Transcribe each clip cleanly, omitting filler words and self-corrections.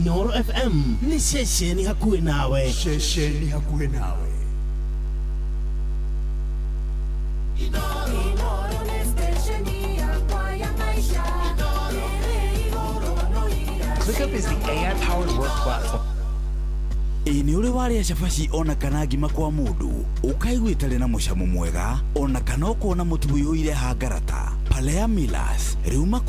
Inooro FM ni shesheni hakuwe nawe. Shesheni hakuwe nawe. Inooro ni stesheni ya maisha. ClickUp is the AI-powered work platform. Ini ule wale ya shafashi ona kana gima kwa mudu ukaigwitale na mushamo mwega ona kana ukona mutubuyo ile hagarata Palea Millers riuma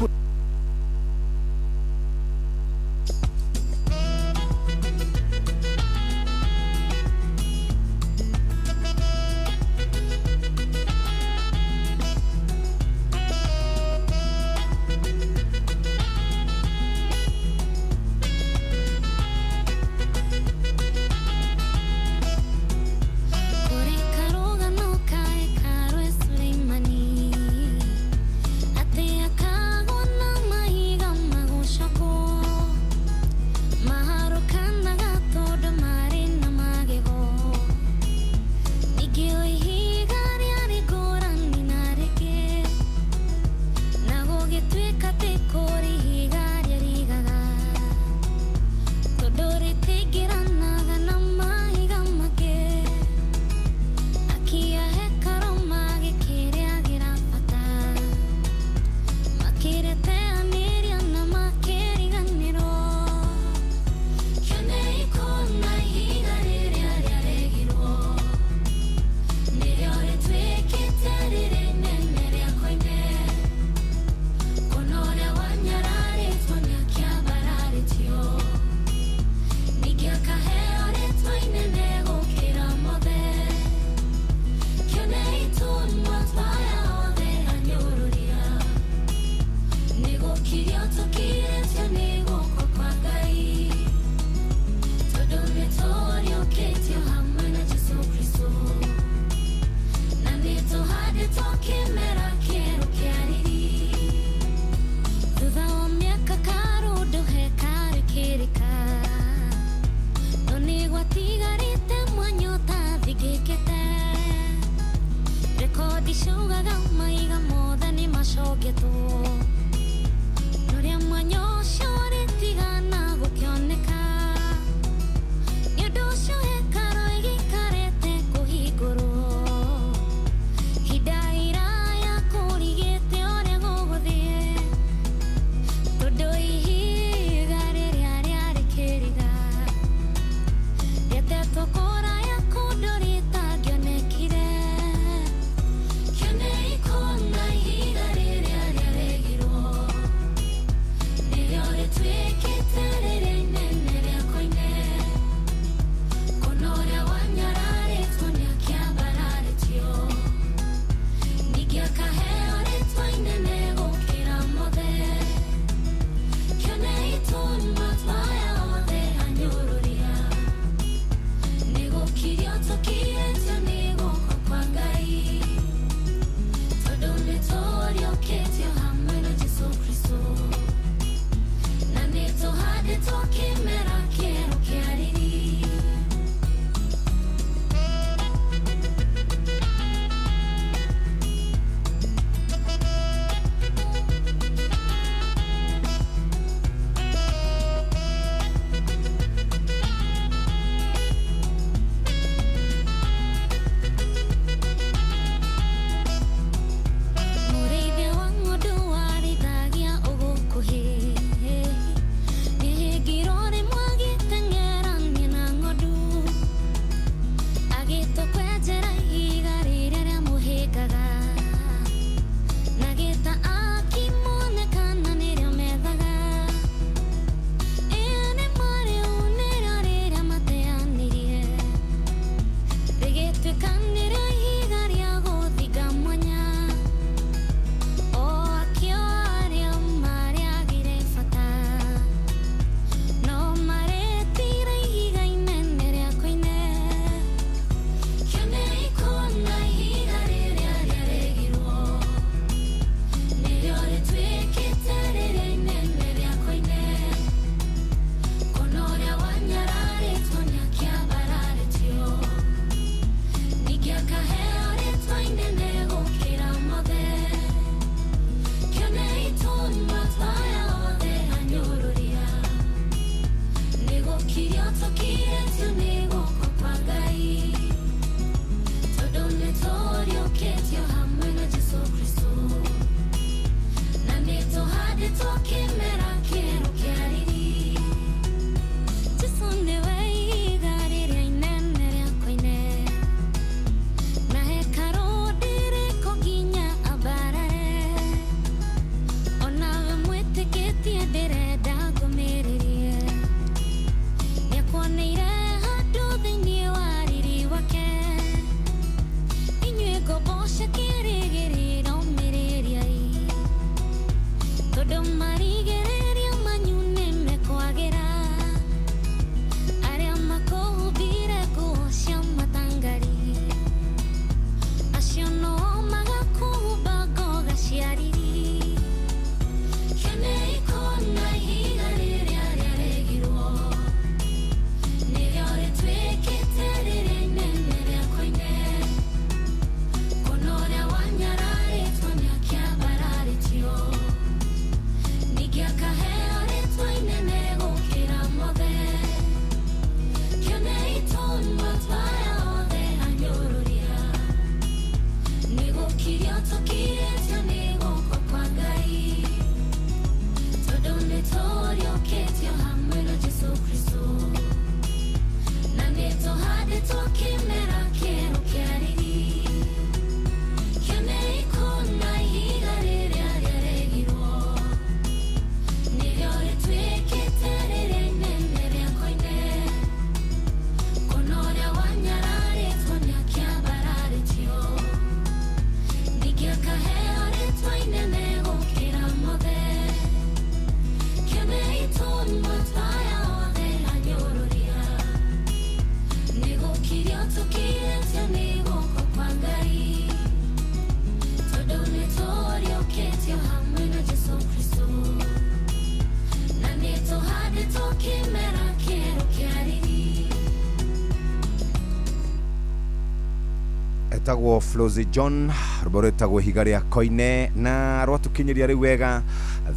etagwo Flozy John rwimbo rwetagwo ihiga ria koine na rwatukinyiria riu wega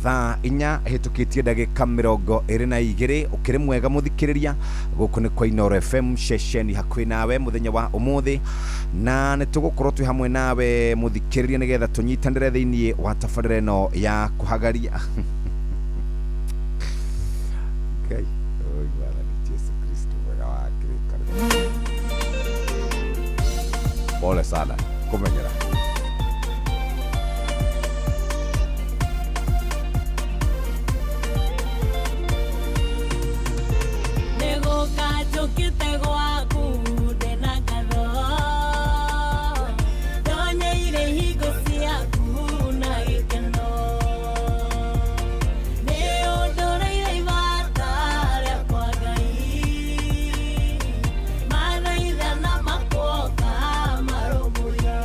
thaa 4 hitukitie ndagika 22 ukiri mwega muthikiriria guku ni kwa Inooro FM shesheni hakwi nawe muthenya wa umuthi na nitugukorwo twi hamwe nawe muthikiriria nigetha tunyitanire thiini wa tabarĩra ĩno ya kuhagaria okay oi bwana Yesu Kristo wega wa Kristo pole sana kumenyera nego kacho kitegwa kude na karo donya ile higo siaku na ikeno neo dora ile vatara kwa gai mana ida na makoka marobuya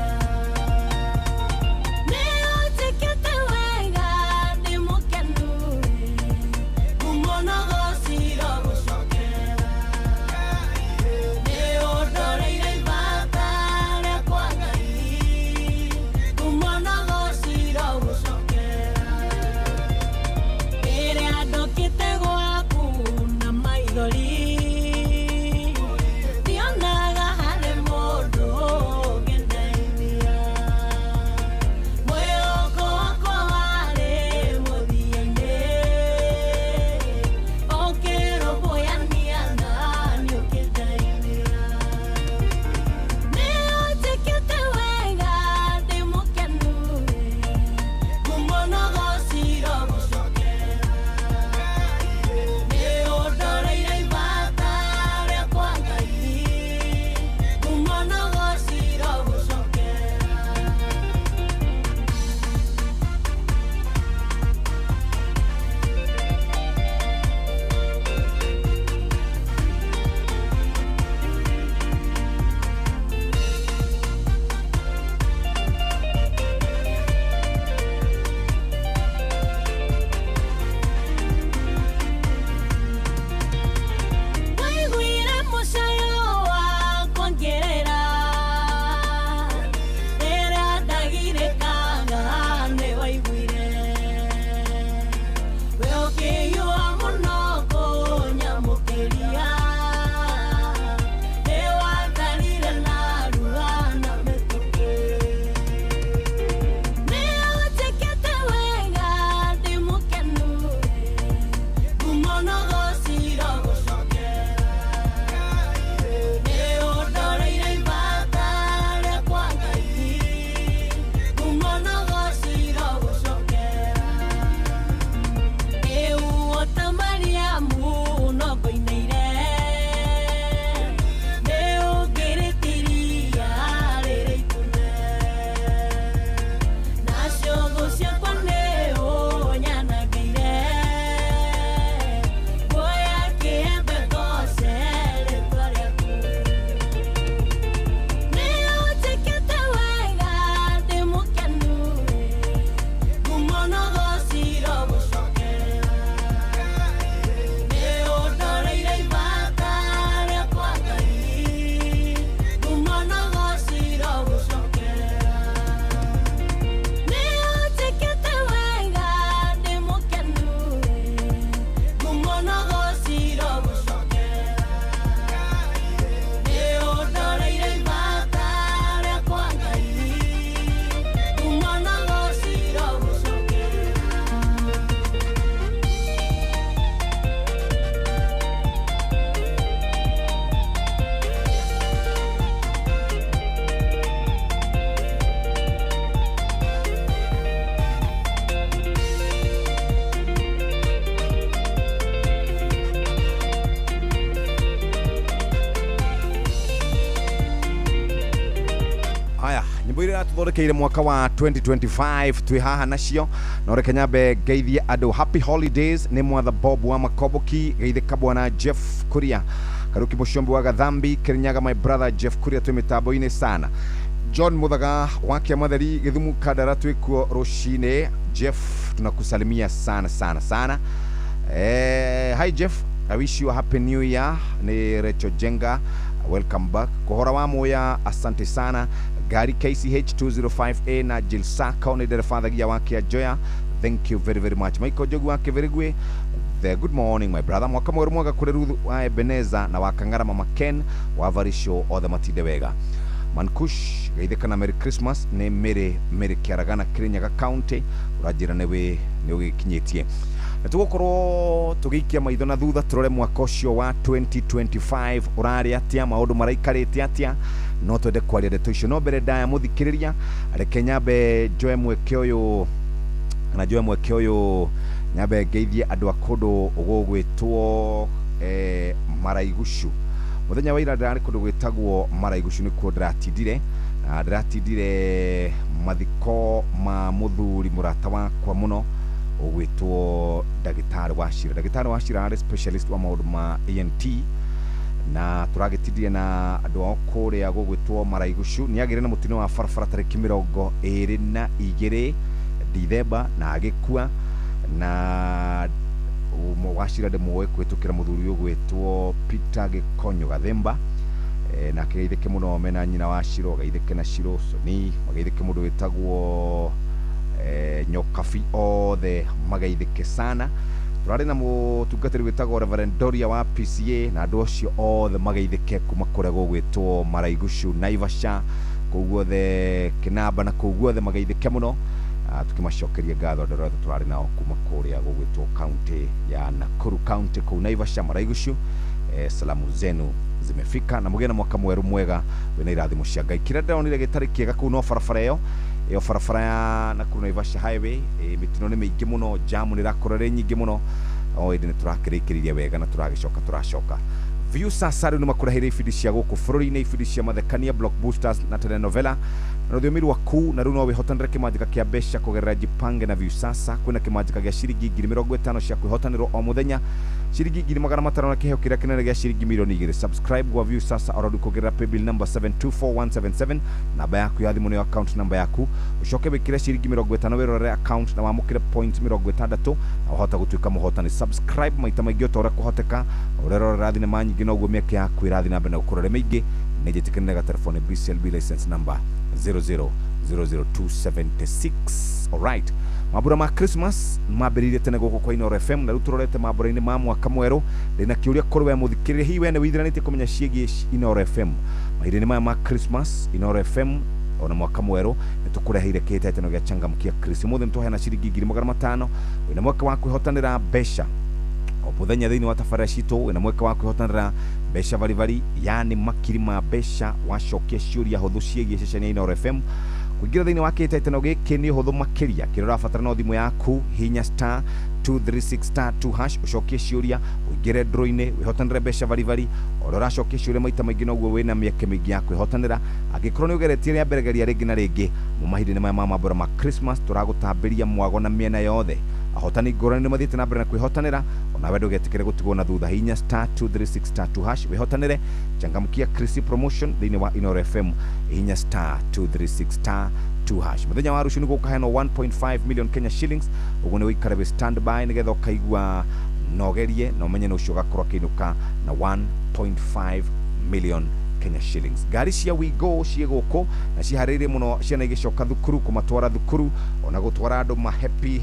iratuthorekeire mwaka wa 2025 twi haha nacio no reke nyambe ngeithie andu happy holidays ni mwatha Bob wa Makoboki geithika bwana Jeff Kuria Karuki Mushombi wa Gathambi Kirinyaga my brother Jeff Kuria twi mitambo-ini sana John Muthaga wa Kiamatheri Githumu Kandara twikuo rucine Jeff tunakusalimia sana hi Jeff, I wish you a happy new year. Ni Recho Jenga, welcome back. Kohora wa moya, asante sana. Gari KCH 205A na Jill Saka ni derefadhagia wake Joya. Thank you very much. Michael Jogu wake Verigwe. Good morning my brother. Mwaka mweru mwega kure Ruthu wa Ebeneza na wakangara mama Ken wa Varisho o the Matide Wega. Mankush gaitheka na Merry Christmas ni Mere Kiaragana Kirinyaga County urajira newe ugikinyitie. Tugukorwo tugiikia maitho na thutha turore mwaka ucio wa 2025 urari atia maundu maraikarite atia no twende kwaria ndeto icio no mbere ndaya muthikiriria reke nyambe joe mweke uyu nyambe ngeithie andu akundu ugugwitwo Maraigushu muthenya wa ira ndirari kundu gwitagwo Maraigushu ni ku ndiratindire mathiko ma muthuri murata wakwa muno ugwitwo Dagitari Wachira ari specialist wa maundu ma ENT na turagitindie na andu akuria gugwitwo Maraigushu ni agire na mutino wa farafara tariki 22 Dithemba na agikua na Wachira de moe kwitukira muthuri ugwitwo Peter Gikonyo Gathemba na kigeithike muno mena nyina wa Shiro geithike na Shiro Soni mageithike mundu witagwo Nyokafi othe magaithike sana turari na mutungatiri witagwo Reverend Doria wa PCA na andu acio othe magaithike kuma kuria gugwitwo Maraigushu Naivasha koguo the Kinamba na koguo the magaithike muno tukimacokeria ngatho andu othe turari nao kuma kuria gugwitwo county ya Nakuru County ku Naivasha Maraigushu salamu zenu zimefika na mugena mwaka mweru mwega wina irathimo cia Ngai kira ndonire gitari kiega ku no farafara iyo farafara ya Nakuru Naivasha highway mitino ni mingi muno jamu ni rakorere nyingi muno indi ni turakirikiriria wega na turacoka view sasa ni makurahire ifidi cia guku bururi-ini ifidi cia mathekania blockbusters na telenovela na ruthiumi rwaku na runo wihotanire kimanjika kia besha kugerera Jipange na view sasa kwina kimanjika gia ciringi 50 cia kwihotanirwo o muthenya ciringi 500 na kiheo kiria kinene gia ciringi milioni 2 subscribe kwa view sasa orodu kugerera paybill number 724177 namba yaku ya thimu ni account number yaku ucoke wikire ciringi 50 wirore account na wamukire point 60 na uhota gutuika muhotani subscribe maita maingi otora kuhoteka urero rathi ne manyingi noguo mieke yaku irathi na mbere ukurore maingi nejetikanega telefone BCLB license number 0000276 alright mabura ma Christmas mabiririe tene guku kwa Inoro FM na ruturorete mabura-ini ma mwaka mweru ndina kiuria kuri we muthikirire hi wene withiranite kumenya ciegi Inoro FM mahirini ma Christmas Inoro FM ona mwaka mweru nitukureheire kitetano gia changamkia Christmas nituheana ciringi 500 wina mwaka wa kwihotanira besha o muthenya thiini wa tafara citu wina mwaka wa kwihotanira besha vari yani makiri ma besha wacokia ciuria huthu ciegi ceceni Inoro FM kuingira thiini wa kitetano giki ni huthu makiria kirora fatara no thimu yaku hinya star 236*2# ucokie ciuria uingire draw-ini wihotanire besha vari orora cokie ciuria maita maingi noguo wina mieke mingi ya kwihotanira angikorwo ni ugeretie ria mbere geria ringi na ringi mu mahindi ma mabura ma Christmas turagutambiria mwago na miena yothe ahotani ngorani ni mathiite na mbere na kwihotanira ona wendo getikire gutigwo na thutha hinya star 236*2# wihotanire changamkia Christmas promotion thiini wa Inoro FM hinya star 236*2# muthenya wa rucio ni gukaheanwo 1.5 million Kenya shillings uguo ni wikare we standby nigetha ukaigua nogerie na umenye no ucio gakorwo kinuka na 1.5 million Kenya shillings gari cia we go cie guku na ciharĩirie muno ciana igicoka thukuru kumatwara thukuru ona gutwara andu ma happy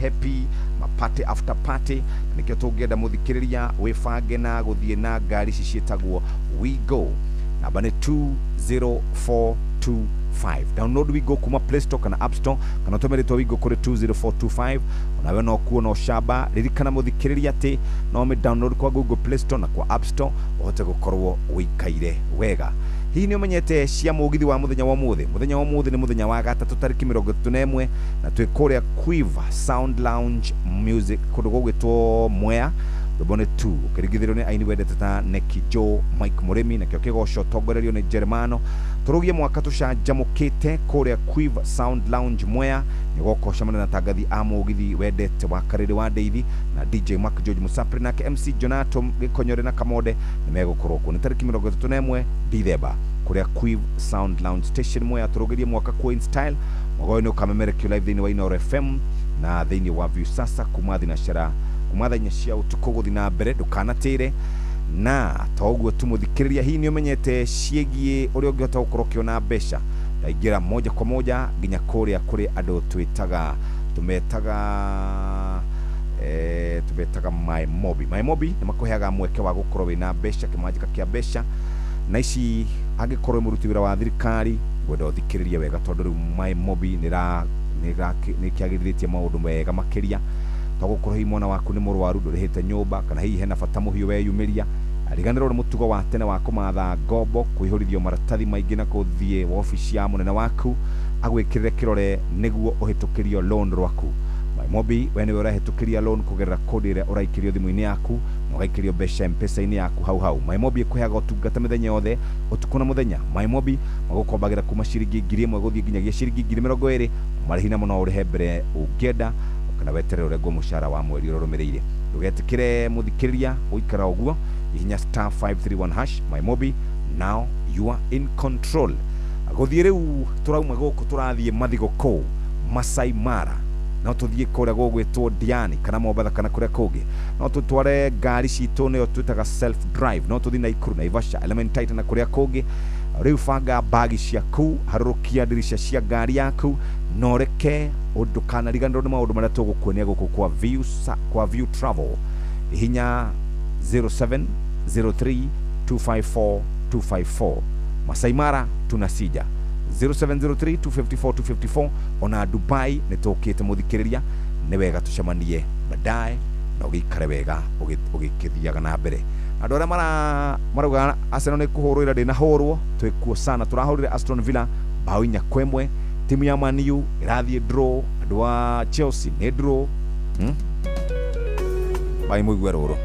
ma party after party nikio tungienda muthikiriria wibange na guthie na gari cietagwo we go namba ni 20425 download we go kuma Play Store kana App Store kana tumeretwo we go kuri 20425 onawe no kuona ushamba ririkana muthikiriria ati no me download kwa Google Play Store na kwa App Store uhote gukorwo wikaire wega hii ni umenyete cia mugithi wa muthenya wa muthi ni muthenya wa gatatu tariki 31 na twikuria Quiver Sound Lounge Music kundu gwitwo Mwea rubone 2 ukirigithirio ni aini wendete ta Neki Joe, Mike Murimi na kio kigoco tongorerio ni Jeremano. Turugie mwaka tucanjamukite kuria Quiv Sound Lounge Mwea nigoko shamana na tagathi amugithi wendete wa kariri wa Deithi na DJ Mark George Musapri na MC Jonato Gikonyore na Kamode nimegukorwo ku ni tariki 31 Dithemba kuria Quiv Sound Lounge Station Mwea. Turugirie mwaka Queen Style mwagoini ukamemerekio live thini wa Inoro FM na thini wa View sasa kumathi na shara kumatha nyashia utuko guthi na mbere ndukanatire na toguo tumuthikiriria. Hii ni umenyete ciegie uri ungihota gukorwo kiona mbeca ndaingira moja kwa moja nginya kuria kuri andu twitaga tumetaga My Mobi ni makuheaga mweke wa gukorwo wina mbeca kimanjika kia mbeca na ici angikorwo muruti wira wa thirikari gwenda uthikiririe wega tondu riu My Mobi ni kiagiritie maundu mega makiria togukorwo hi mwana waku ni murwaru ndurihite nyumba kana hihi hena bata muhiu weyumiria ariganirwo ni mutugo wa tene wa kumatha ngombo kuihurithio maratathi maingi na kuthie ofisi ya munene waku agwikirire kirore niguo uhitukirio loan rwaku. My Mobi wene urahitukiria loan kugerera kodi ira uraikirio thimu-ini yaku na ugaikirio mbeca M-Pesa-ini yaku hau. My Mobi ikuheaga utungata mithenya yothe utuku na muthenya. My Mobi magukombagira kuma ciringi 1,000 guthie nginyagia ciringi 20,000 marihi na muno urihe mbere ungienda kana weterere uregwo mushara wa mweri urumireire. Ugetikire muthikiriria uikara uguo ihinya *531#. My Mobi, now you are in control. Aguthie riu turauma guku turathie mathigoko Masai Mara no tuthie kuria gugwitwo Diani kana Mombatha kana kuria kungi no tutware ngari citu niyo twitaga self drive no tuthie Naikuru na Ivasha Elementaita na kuria kungi. Riu banga bagi ciaku harurukia dirisha cia ngari yaku no reke undu kana riganirwo ni maundu maria tugukuonia guku kwa View Travel ihinya 0703254254 Masai Mara tunasija 0703254254 ona Dubai nitukite muthikiriria ni wega tucemanie baadaye na ugikare wega ugikithiaga na mbere. Andu aria marauga Arsenal ni kuhurira ndina hurwo twikuo sana turahurire Aston Villa bao 4-1. Timu ya Man U irathie draw, andu wa Chelsea ni draw. Bai muigwe ruru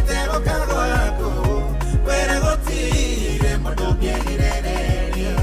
magĩtego kagwaku wĩra gũtirĩ mũndũ ũngĩgirĩrĩria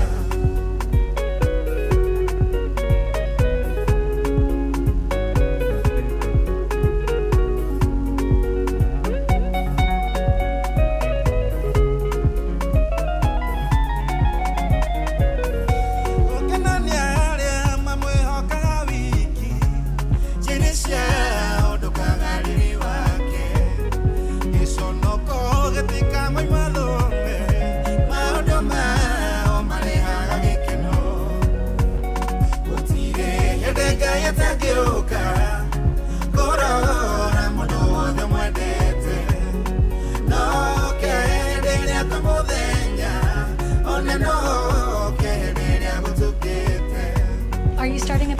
Are you starting a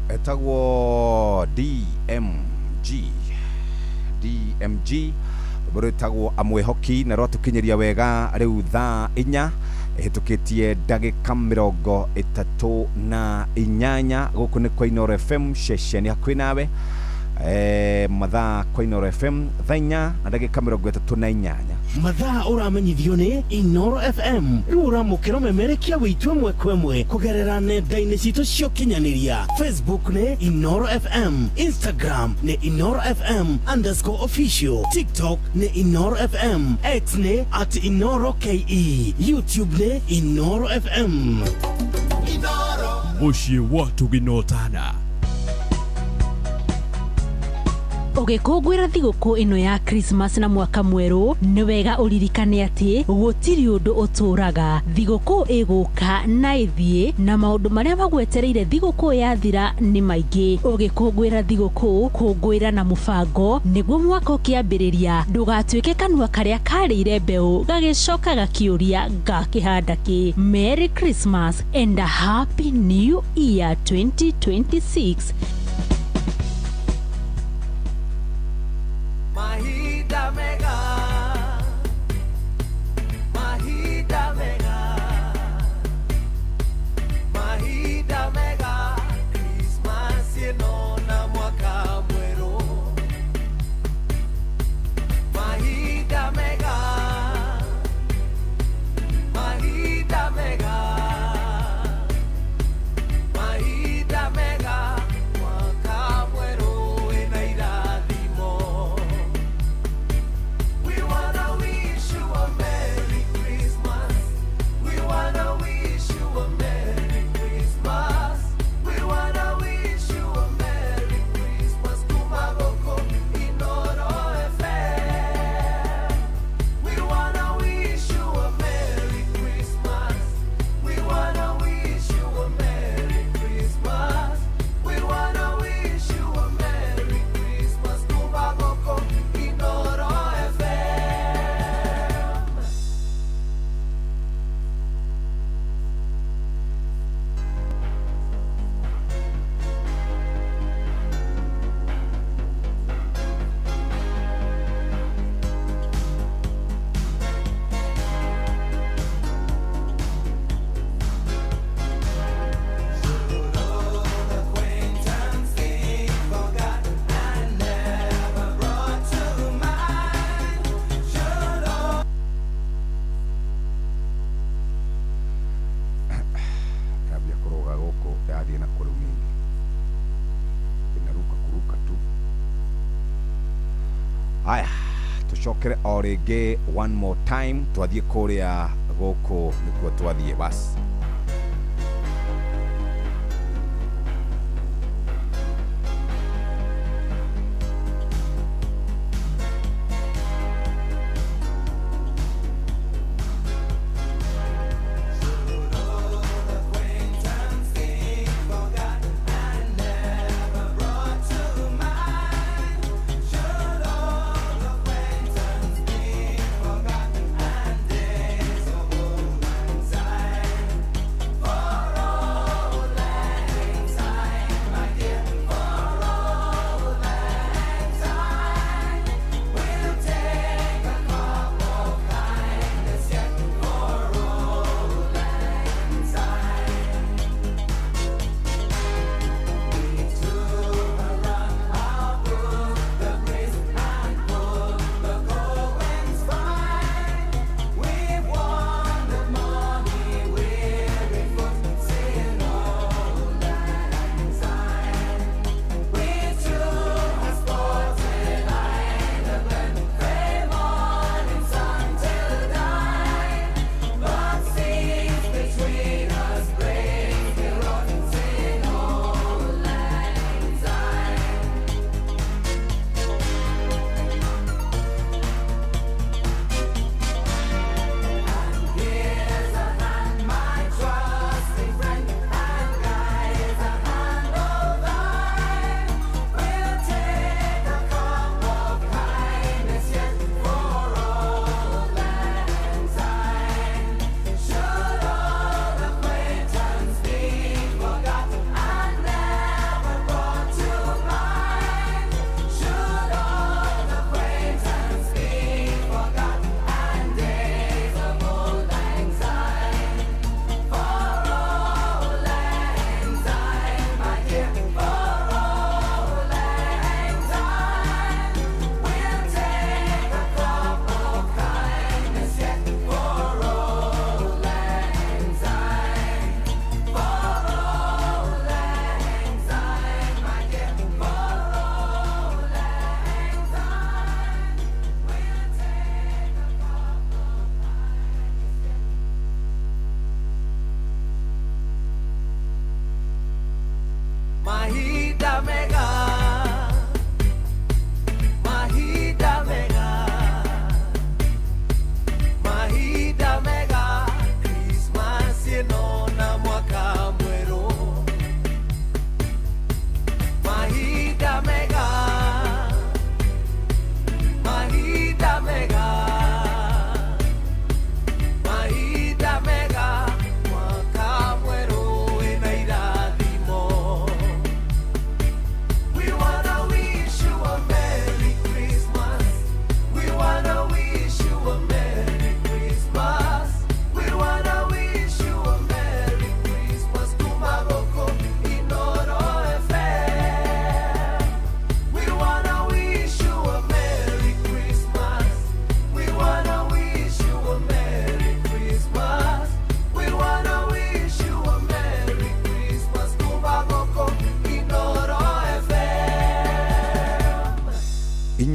etagwo DMG bũrĩtagwo amwĩhoki na rwatũkinyĩria wega rĩu thaa 4 ĩhĩtũkĩtie ndagĩka 38 gũkũ nĩ kwa Inooro FM ceceni hakuhĩ nawe mathaa kwa Inooro FM thaa 4 na ndagĩka 38 mathaa ũramenyithio nĩ Inooro FM rĩu ũramũkĩra ũmemerekia wĩitũ ĩmwe kwa ĩmwe kũgerera nenda-inĩ citũ cia ũkinyanĩria Facebook nĩ Inooro FM, Instagram nĩ Inooro FM_official, TikTok nĩ Inooro FM, X nĩ @InooroKE, YouTube nĩ Inooro FM. Mũciĩ watu ginotana Ũgĩkũngũĩra thigũkũ ĩno ya Christmas na mwaka mwerũ nĩ wega ũririkane atĩ gũtirĩ ũndũ ũtũraga. Thigũkũ ĩgũka na ĩthiĩ na maũndũ marĩa magwetereire thigũkũ yathira nĩ maingĩ. Ũgĩkũngũĩra thigũkũ, kũngũĩra na mũbango nĩguo mwaka ũkĩambĩrĩria ndũgatuĩke kanua karĩa karĩire mbeũ gagĩcoka gakĩũria ngakĩhanda kĩ. Merry Christmas and a Happy New Year 2026. Mahida mega, Mahida mega, Mahida mega, Christmas yeno na mwaka mwerũ. Mahida mega, Mahida mega, Mahida mega, mwaka mwerũ ĩna irathimo. We wanna wish you a Merry Christmas. We wanna wish you a Merry Christmas. We wanna wish you a Merry Christmas. Kumagoko Inooro FM. We wanna wish you a Merry Christmas. We wanna wish you a Merry Christmas. We wanna wish you a Merry Christmas. Kumagoko Inooro FM. yambia kũrũga gũkũ yathiĩ na kũrũ mingi inaruka kuruka tu. Aya tũcokere o rĩngĩ one more time twathiĩ kũrĩa gũkũ nĩkuo twathiĩ basi.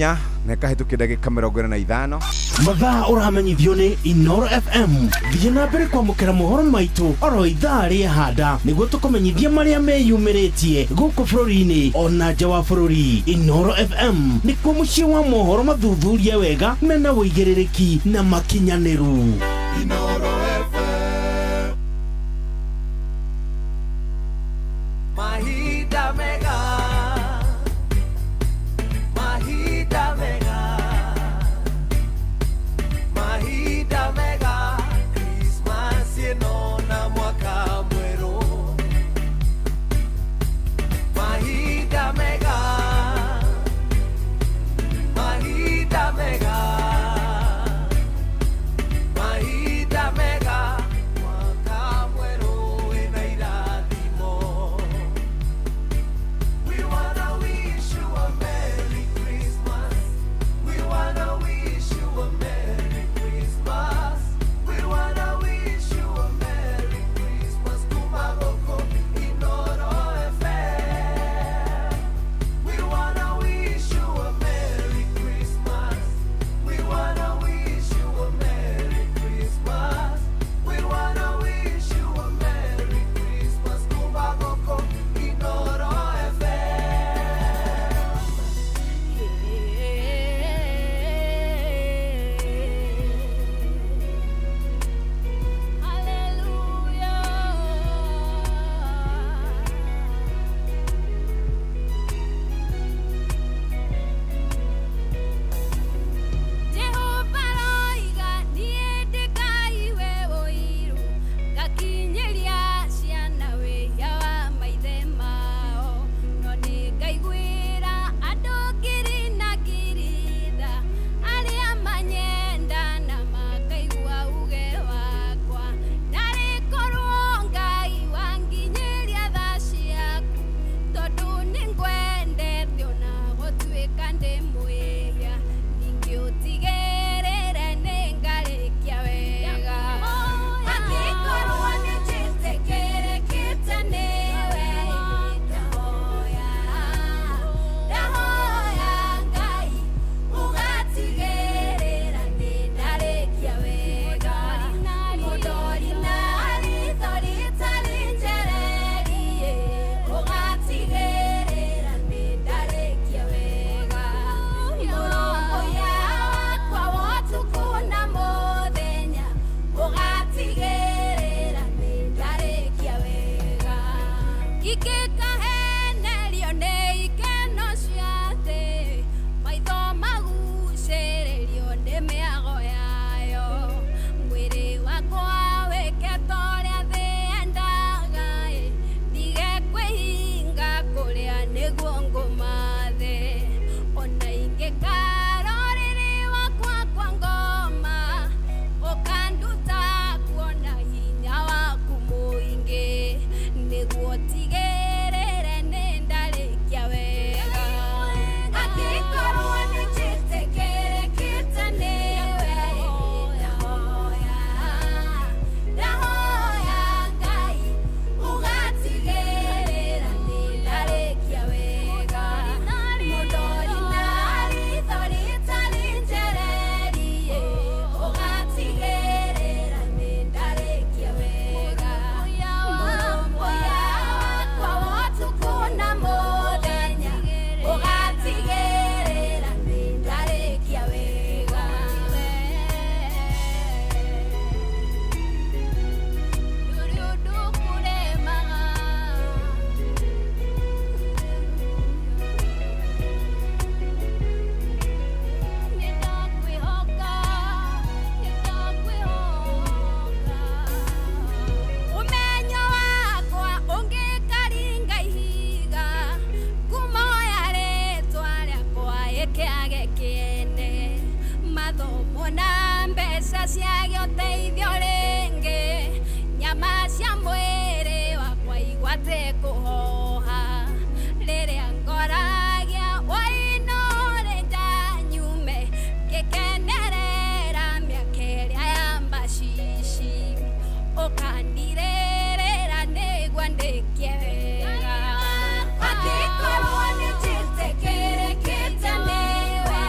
inya na ĩkahĩtũkia ndagĩka 45 mathaa ũramenyithio nĩ Inoro FM. Thiĩ na mbere kwamũkĩra mohoro maitũ oro ithaa rĩahanda nĩguo tũkũmenyithia marĩa meyumĩrĩtie gũkũ bũrũri-inĩ ona nja wa bũrũri. Inoro FM nĩkuo mũciĩ wa mohoro mathuthurie wega mena wũigĩrĩrĩki na makinyanĩru. Inoro FM. Mahida mega. Mahida mega. Mahida mega. Christmas yeno na mwaka mweru. Mahida mega. Mahida mega. Mahida mega. Mwaka mweru ina irathimo. We wanna wish you a Merry Christmas. We wanna wish you a Merry Christmas. We wanna wish you a Merry Christmas. Kumagoko Inoro FM. We wanna wish you a Merry Christmas. We wanna wish you a Merry Christmas. We wanna wish you a Merry Christmas. Kumagoko Inoro FM. Jehova roiga niĩ ndĩkaiwe ũiru ngakinyĩria ciana wĩya wa maithe mao no nĩ ngaiguĩra andũ ngiri na ngiri tha arĩa manyenda na makaigua uge wakwa narĩ korwo Ngai wanginyĩria tha ciaku tondũ nĩ ngwendete ona gũtuĩka ndĩ mwĩhia ningĩ ũtigĩrĩre nĩ ngarĩkia wega angĩkorwo nĩ njĩtĩkĩrĩkĩte nĩwe ndahoya Ngai ũgatigĩrĩra nĩ ndarĩkia wega mũndori na ritho rĩtarĩ njererie ũgatigĩrĩra nĩ ndarĩkia wega mũrũmbũiya wakwa wa ũtukũ na mũthenya ũgatigĩrĩra nĩ ndarĩkia wega ingĩkahenerio nĩ ikeno cia thĩ maitho magucĩrĩrio nĩ mĩago yayo mwĩrĩ wakwa wĩke ta ũrĩa thĩ yendaga ndige kwĩhinga kũrĩa nĩguo ngũmathe ona ingĩkarorĩrĩ wakwa kwa ngoma ũkanduta kuona hinya waku mũingĩ nĩguo tigĩrĩre nĩ ndarĩkia wega angĩkorwo nĩ njĩtĩkĩrĩkĩte nĩwe ndahoya Ngai ũgatigĩrĩra nĩ ndarĩkia wega mũndori na ritho rĩtarĩ njererie ũgatigĩrĩra nĩ ndarĩkia wega mũrũmbũiya wakwa wa ũtukũ na mũthenya ũgatigĩrĩra nĩ ndarĩkia wega ndũrĩ ũndũ ũkũremaga nĩndakwĩhoka ũmenyo wakwa ũngĩkaringa ihiga ngumoya rĩtwa rĩakwa ĩkĩage kĩene mathomo na mbeca ciagĩa ũteithio rĩngĩ nyama cia mwĩrĩ wakwa igwate kũhoha rĩrĩa ngoragia wainore ndanyume ngĩkenerera mĩaka ĩrĩa ya macici ũkandirĩrĩra nĩguo ndĩkie wega angĩkorwo nĩ njĩtĩkĩrĩkĩte nĩwe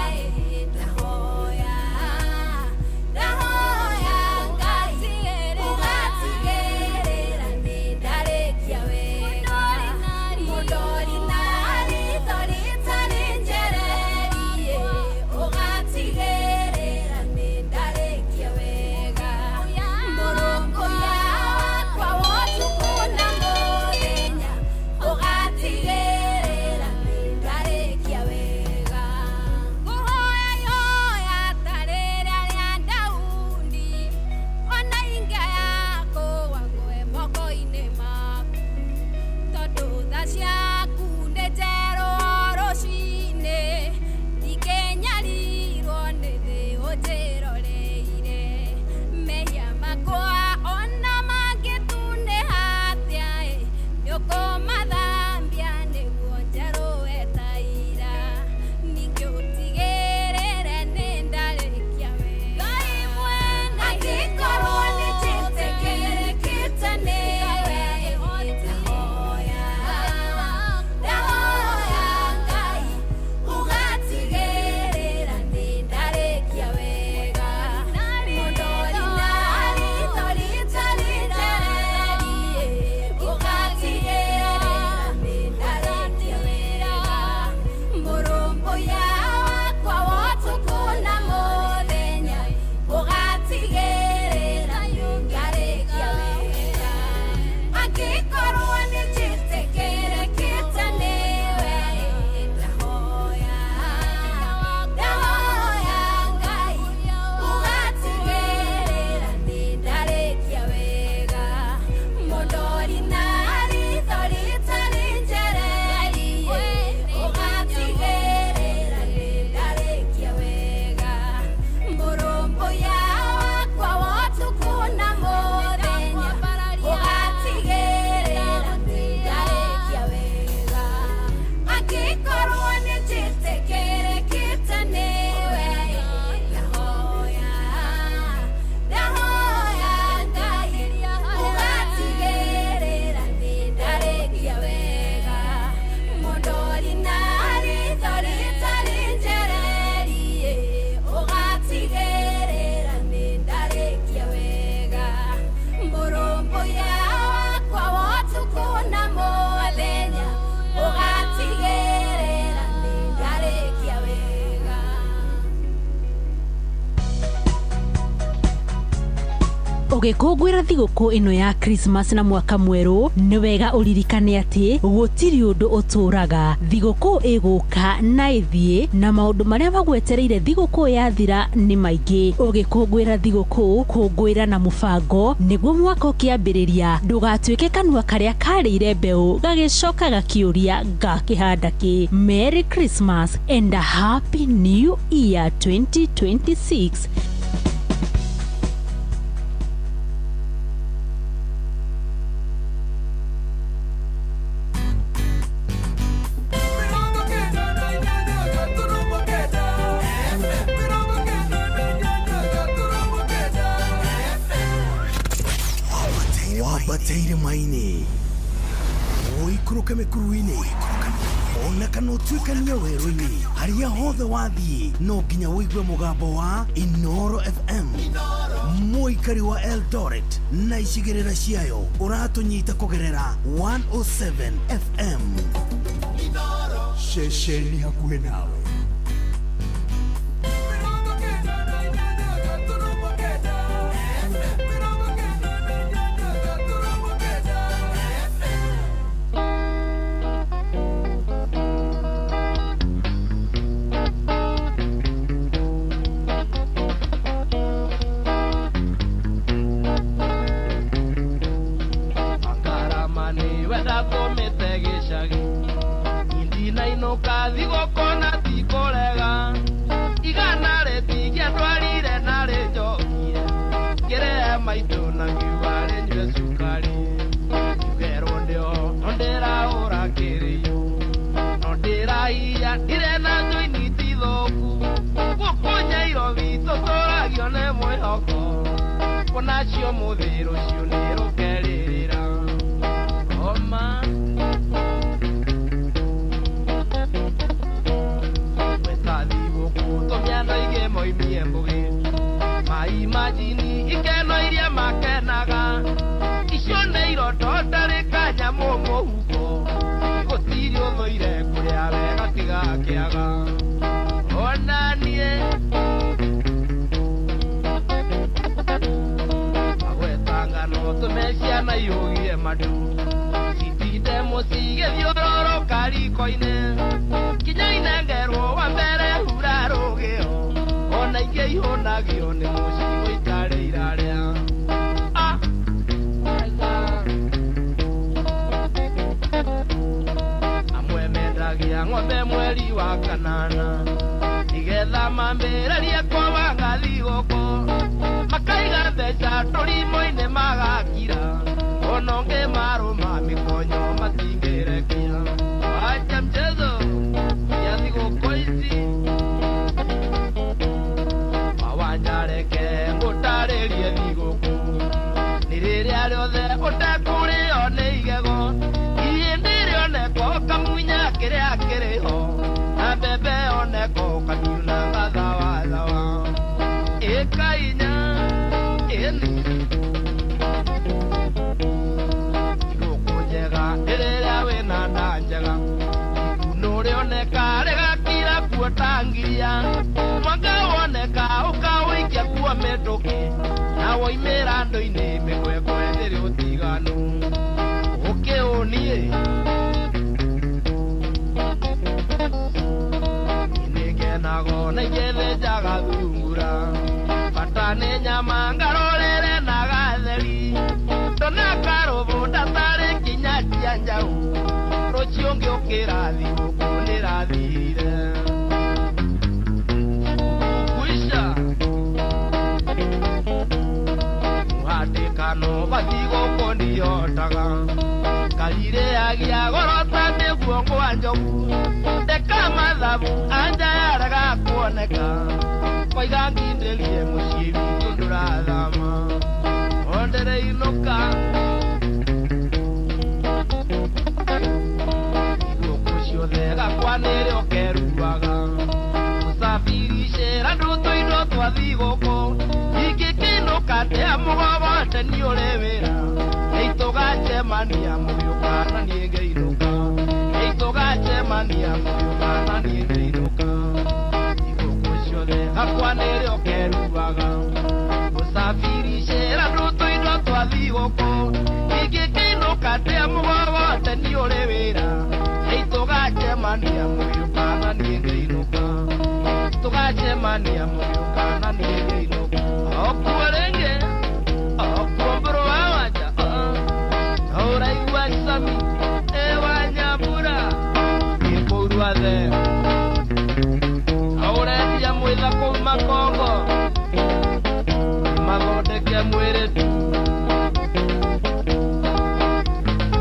Ũgĩkũngũĩra thigũkũ ĩno ya Christmas na mwaka mwerũ, nĩ wega ũririkane atĩ gũtirĩ ũndũ ũtũraga. Thigũkũ ĩgũka na ĩthiĩ, na maũndũ marĩa magwetereire thigũkũ yathira nĩ maingĩ. Ũgĩkũngũĩra thigũkũ, kũngũĩra na mũbango nĩguo mwaka ũkĩambĩrĩria ndũgatuĩke kanua karĩa karĩire mbeũ gagĩcoka gakĩũria ngakĩhanda kĩ. Merry Christmas and a Happy New Year 2026. Wabatĩire maini ũikũrũke mĩkuru-inĩ ona kana ũtuĩkanie werũ-inĩ harĩa hothe wathiĩ no nginya wĩigue mũgambo wa Inoro FM mũikari wa Eldoret na icigĩrĩra ciayo ũratũnyita kũgerera 107 FM ceceni hakuhĩ nawe. Hakwanere okeruaga usafiri shera ruto thigũkũ ingĩkĩinũka ndĩ muoyo teni ũrĩ wĩra nĩtũgacemania mũriũ kana niĩ ngĩinũka tũgacemania mũriũ kana niĩ ngĩinũka okuo rĩngĩ okuo mbũrũ wa wanja ũraigua Sami wa Nyambura ikũrua the ũrendia mwĩtha kũu Makongo mathondeke mwĩrĩ tu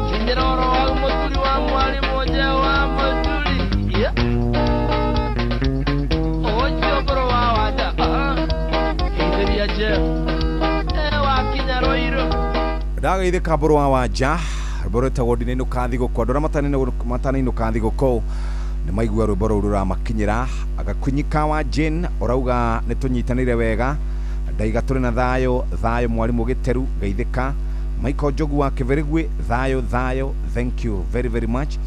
Cinderoro au mũturi wa mwarimũ nje wa mũturi ũcio mbũrũ wa wanja hĩndĩria Jeff wakinya Rũirũ ndagaithĩka mbũrũ wa wanja rwĩmbo rwĩtagwo ndinainũka thigũkũ andũ arĩa matanainũka thigũkũ nĩ maigua rwĩmbo rũu rũramakinyĩra agakunyika wa Jane ũrauga nĩ tũnyitanĩire wega ndaiga tũrĩ na thayũ mwarimũ Gĩteru geithĩka Michael Jogu wa Kĩverigwe thayũ thank you very very much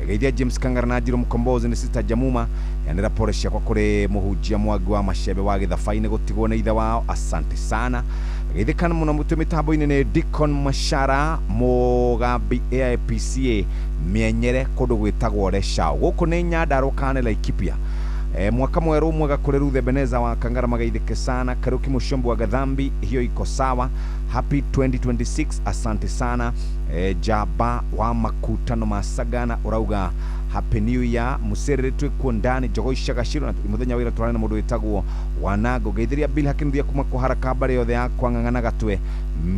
geithia James Kangara na Njirũ Mkombozi nĩ sister Jamuma yanĩra pole ciakwa kũrĩ mũhunjia Mwangi wa Macembe wa Gĩthabai-inĩ gũtigwo nĩ ithe wao asante sana geithĩkana mũno mũtũ mĩtambo-inĩ nĩ Deacon Mashara Mũgambi AIPCA mĩenyere kũndũ gwĩtagwo Resha gũkũ nĩ Nyandarua kane Laikipia mwaka mwerũ mwega kũrĩ Ruthe Beneza wa Kangara magaithĩke sana Karuki Mushombo wa Gathambi hiyo iko sawa happy 2026 asante sana Jaba wa Makutano Masagana urauga happy new year muserere twikuo ndani Jogoisha Gashiro na muthenya wira twarana na mundu witagwo Wanago geithiria Bill Hakinuthia kuma kwa haraka bare yothe ya kwang'ang'ana gatwe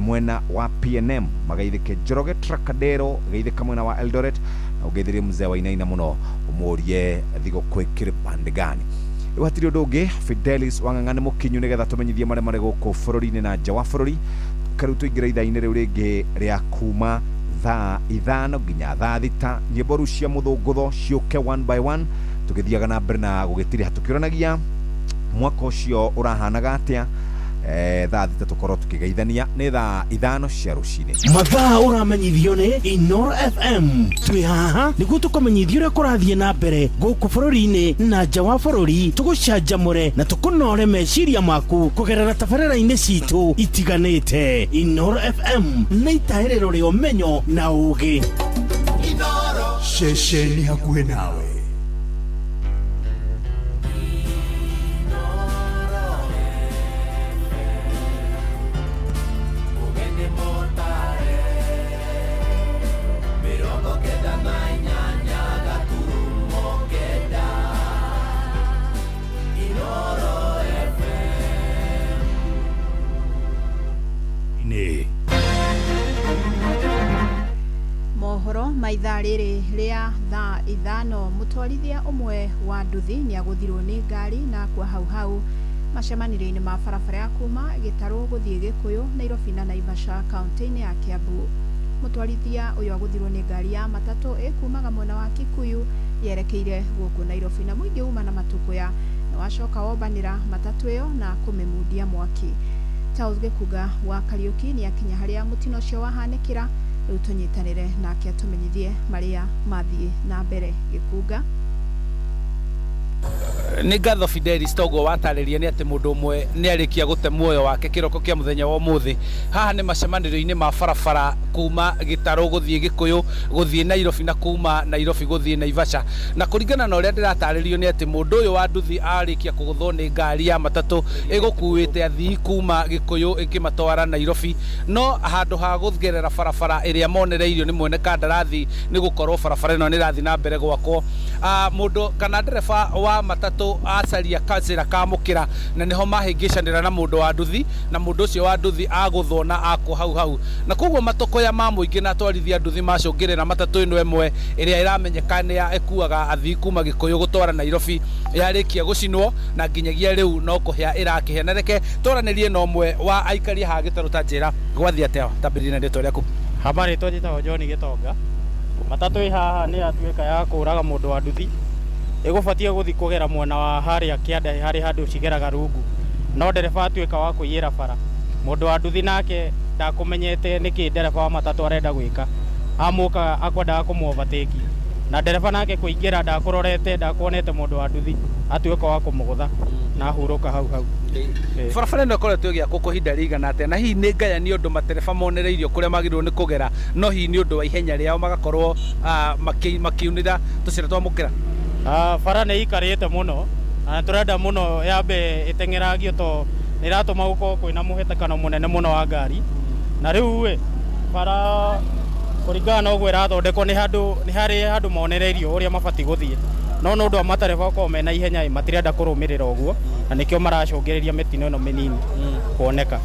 mwena wa PNM magaithike Njoroge Trakadero geithika mwena wa Eldoret na ugeithiria mzee wa Inaina muno umurie thigũkũ ĩkĩrĩ bande gani iwatiri ũndũ ũngĩ Fidelis wang'ang'ane mũkinyu nĩgetha tũmenyithie marĩa gũkũ bũrũri-inĩ na nja wa bũrũri karu tũingĩra ithaa-inĩ rĩu rĩngĩ rĩa kuma thaa ithano nginya thaa thita nyĩmbo rĩu cia mũthũngũtho ciũke one by one tũgĩthiaga na mbere na gũgĩtiri hatũkĩũranagia mwaka ũcio ũrahanaga atĩa thaa thita tũkorwo tũkĩgeithania nĩ thaa ithano cia rũcinĩ mathaa ũramenyithio nĩ Inoro FM twĩ haha nĩguo tũkũmenyithia ũrĩa kũrathiĩ na mbere gũkũ bũrũri-inĩ na nja wa bũrũri tũgũcanjamũre na tũkũnore meciria maku kũgerera tabarĩra-inĩ citũ itiganĩte Inoro FM nĩ itaĩrĩro rĩa ũmenyo na ũũgĩ ceceni hakuhĩ nawe maithaa rĩrĩ rĩa thaa ithano mũtwarithia ũmwe wa nduthi nĩagũthirwo nĩ ngari na kwa hau macemanĩrio-inĩ ma barabara ya kuma Gĩtarũ gũthiĩ Gĩkũyũ Nairobi na Naivasha kaunti-inĩ ya Kiambu mũtwarithia ũyũ agũthirwo nĩ ngari ya matatũ ĩkumaga mwena wa Kikuyu yerekeire gũkũ Nairobi na mũingĩ uma na matũkũya nĩwacoka wombanĩra matatũ ĩyo na kũmĩmundia mwaki Charles Gĩkuga wa Kariuki nĩakinya harĩa mũtino ũcio wahanĩkĩra rĩu tũnyitanĩre nake atũmenyithie marĩa mathiĩ na mbere. Gĩkuga nĩ ngatho Fidelis toguo watarĩria nĩ atĩ mũndũ ũmwe nĩ arĩkia gũte muoyo wake kĩroko kĩa mũthenya wa ũmũthĩ haha nĩ macemanĩrio-inĩ ma barabara kuma Gĩtarũ gũthiĩ Gĩkũyũ gũthiĩ Nairobi na kuma Nairobi gũthiĩ Naivasha na kũringana na ũrĩa ndĩratarĩrio nĩ atĩ mũndũ ũyũ wa nduthi arĩkia kũgũthwo nĩ ngari ya matatũ ĩgũkuĩte athii kuma Gĩkũyũ ĩkĩmatwara Nairobi no handũ ha gũgerera barabara ĩrĩa monereirio nĩ mwene kandarathi nĩ gũkorwo barabara ĩno nĩ ĩrathiĩ na mbere gwakwo mũndũ kana ndereba wa matatũ acaria kacĩra kamũkĩra na nĩho mahĩngĩcanĩra na mũndũ wa nduthi na mũndũ ũcio wa nduthi agũthwo na akwo hau na koguo matũkũya ma mũingĩ na atwarithia nduthi macũngĩrĩra matatũ ĩno ĩmwe ĩrĩa ĩramenyeka nĩ ĩkuaga athii kuma Gĩkũyũ gũtwara Nairobi yarĩkia gũcinwo na nginyagia rĩu no kũhĩa ĩrakĩhĩa na reke twaranĩrie na ũmwe wa aikari ha Gĩtarũ ta njĩra gwathi atĩa tambĩrĩria rĩtwa rĩaku. Habari twĩtagwo John Gĩtonga matatũ ĩ haha nĩ atuĩka ya kũraga mũndũ wa nduthi ĩgũbatie gũthi kũgera mwena wa harĩa kĩanda harĩ handũ cigeraga rungu no ndereba atuĩka wa kũiyĩra bara mũndũ wa nduthi nake ndakũmenyete nĩkĩ ndereba wa matatũ arenda gwĩka amũka akwendaga kũmũovatĩki na ndereba nake kũingĩra ndakũrorete ndakuonete mũndũ wa nduthi atuĩka wa kũmũgũtha na hurũka hau barabara ĩno ĩkoretwo ĩgĩakwo kwa ihinda rĩigana atĩa, na hihi nĩ ngaya nĩ ũndũ matereba monereirio kũrĩa magĩrĩirwo nĩ kũgera, no hihi nĩ ũndũ wa ihenya rĩao magakorwo makiunĩra tũcĩra twa mũkĩra? Bara nĩ ikarĩte mũno na tũrenda mũno yambe ĩteng'eragio to nĩ ĩratũma gũkorwo kwĩna mũhatĩkano mũnene mũno wa ngari, na rĩu bara kũringana na ũguo ĩrathondekwo nĩ harĩ handũ monereirio ũrĩa mabatiĩ gũthiĩ, no nĩ ũndũ wa matereba gũkorwo mena ihenya matirenda kũrũmĩrĩra ũguo, na nĩkĩo maracũngĩrĩria mĩtino ĩno mĩnini kuoneka.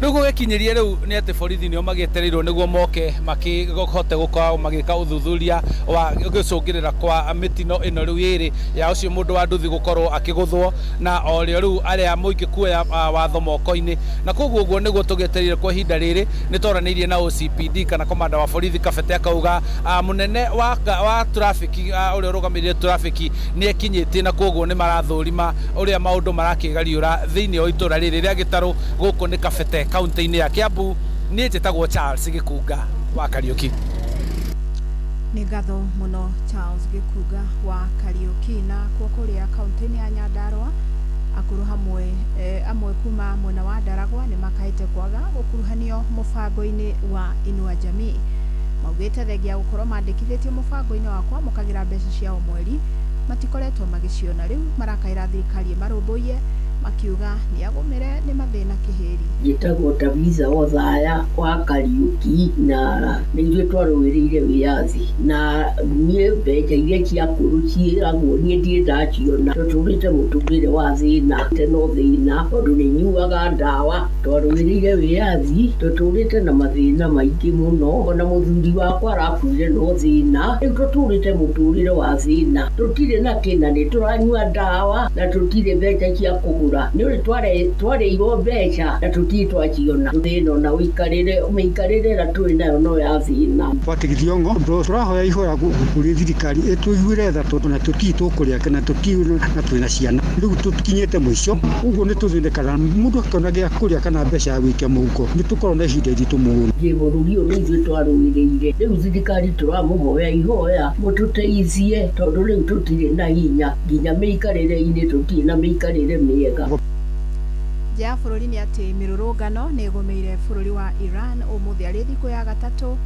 Rĩu gũgĩkinyĩria rĩu nĩ atĩ borithi nĩo magĩetereirwo nĩguo moke makĩhote gũkorwo magĩka ũthuthuria wa gũcũngĩrĩra kwa mĩtino ĩno rĩu ĩrĩ ya ũcio mũndũ wa nduthi gũkorwo akĩgũthwo, na orĩo rĩu arĩa mũingĩ kuoya watho moko-inĩ, na koguo ũguo nĩguo tũgĩetereire kwa ihinda rĩrĩ. Nĩ twaranĩirie na OCPD kana komanda wa borithi Kabete akauga mũnene wa trafiki ũrĩa ũrũgamĩrĩire trafiki nĩ ekinyĩtie, na koguo nĩ marathũrima ũrĩa maũndũ marakĩgariũra thĩinĩ wa itũra rĩrĩ rĩa Gĩtarũ. Gũkũ nĩ Kabete, kaunti-inĩ ya Kiambu. Niĩ njĩtagwo Charles Gĩkunga wa Kariũki. Nĩ ngatho mũno Charles Gĩkunga wa Kariũki. Na kuo kũrĩa kaunti-inĩ ya Nyandarua akũrũ amwe kuma mwena wa Ndaragwa nĩ makaĩte kwaga gũkuruhanio mũbango-inĩ wa Inua Jamii. Maugĩte thengia gũkorwo mandĩkithĩtio mũbango-inĩ wa kwamũkagĩra mbeca cia o mweri matikoretwo magĩciona, rĩu marakaĩra thirikari ĩmarũmbũiye makiuga nĩ agũmĩre nĩ mathĩna kĩhĩri. Njĩtagwo Tabitha Othaya wa Kariũki, na nĩ ithuĩ twarũĩrĩire wĩyathi, na niĩ mbeca iria cia akũrũ ciĩragwo niĩ ndirĩ ndaciona. Tũtũrĩte mũtũrĩre wa thĩna, no thĩna tondũ nĩ nyuaga ndawa. Twarũĩrĩire wĩyathi, tũtũrĩte na mathĩna maingĩ mũno, ona mũthuri wakwa arakuire no thĩna. Rĩu tũtũrĩte mũtũrĩre wa thĩna, tũtirĩ na kĩna, nĩ tũranyua ndawa na tũtirĩ mbeca cia kũgũra. Nĩ ũrĩ twarĩirwo mbeca na tũtirĩ twaciona. Thĩna na mĩikarĩre na twĩ nayo no ya thĩna. Patrick Ongo tũrahoya ihoya kũrĩ thirikari ĩtũiguĩre tha tondũ na tũtirĩ tũkũrĩa na tũtirĩ na twĩna ciana. Rĩu tũkinyĩte mũico, ũguo nĩ tũthĩnĩkaga, mũndũ akĩona gĩa kũrĩa kana mbeca ya gwĩikia mũhuko. Nĩ tũkorwo na ihinda iritũ mũno. Bũrũri ũyũ nĩ ithuĩ twarũĩrĩire, rĩu thirikari tũramũhoya ihoya mũtũteithie tondũ rĩu tũtirĩ na hinya, nginya mĩikarĩre-inĩ tũtirĩ na mĩikarĩre mĩega. Nja ya bũrũri nĩ atĩ mĩrũrũngano nĩ ĩgũmĩire bũrũri wa Iran ũmũthĩ arĩ thikũ ya gatatũ,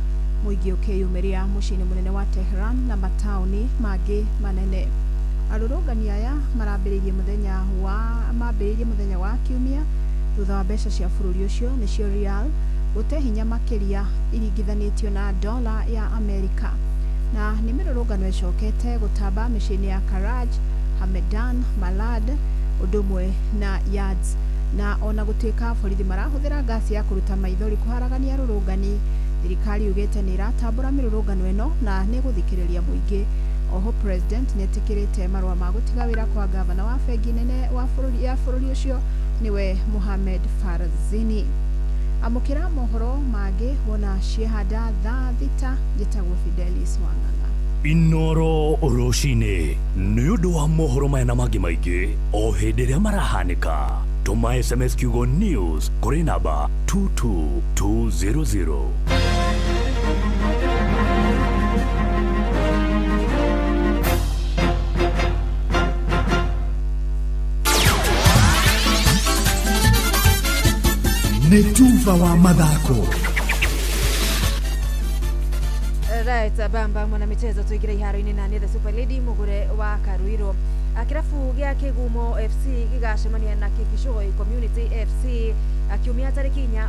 mũingĩ ũkĩyumĩria mũciĩ-inĩ mũnene wa Tehran na mataũni mangĩ manene. Arũrũngani aya marambĩrĩirie mũthenya wa Kiumia thutha wa mbeca cia bũrũri ũcio nĩcio rial gũte hinya makĩria iringithanĩtio na dola ya Amerika, na nĩ mĩrũrũngano ĩcokete gũtamba mĩciĩ-inĩ ya Karaj, Hamedan, Malad ũndũ ũmwe na Yards, na ona gũtuĩka borithi marahũthĩra ngasi ya kũruta maithori kũharagania arũrũngani, thirikari yugĩte nĩ iratambũra mĩrũrũngano ĩno na nĩ gũthikĩrĩria mũingĩ. Oho president nĩ etĩkĩrĩte marũa ma gũtiga wĩra kwa gavana wa bengi nene wa bũrũri ũcio niwe Mohamed Farzini. Amũkĩra mohoro mangĩ wona ciehanda thaa thita, njĩtagwo Fidelis Wang'ang'a. Inoro Oroshine nĩ ũndũ wa mohoro maya na mangĩ maingĩ o hĩndĩ ĩrĩa marahanĩka. Tũma SMS kiugo news kũrĩ namba 22200. Nĩ Tuva wa mathako. Right, bamba mwana michezo tuigire iharo-inĩ na nĩ the Super Lady mugure wa Karuiro. Kĩrabu gĩa Kĩgumo FC gĩgacemania na Kĩbicoi Community FC kiumia tarĩki 4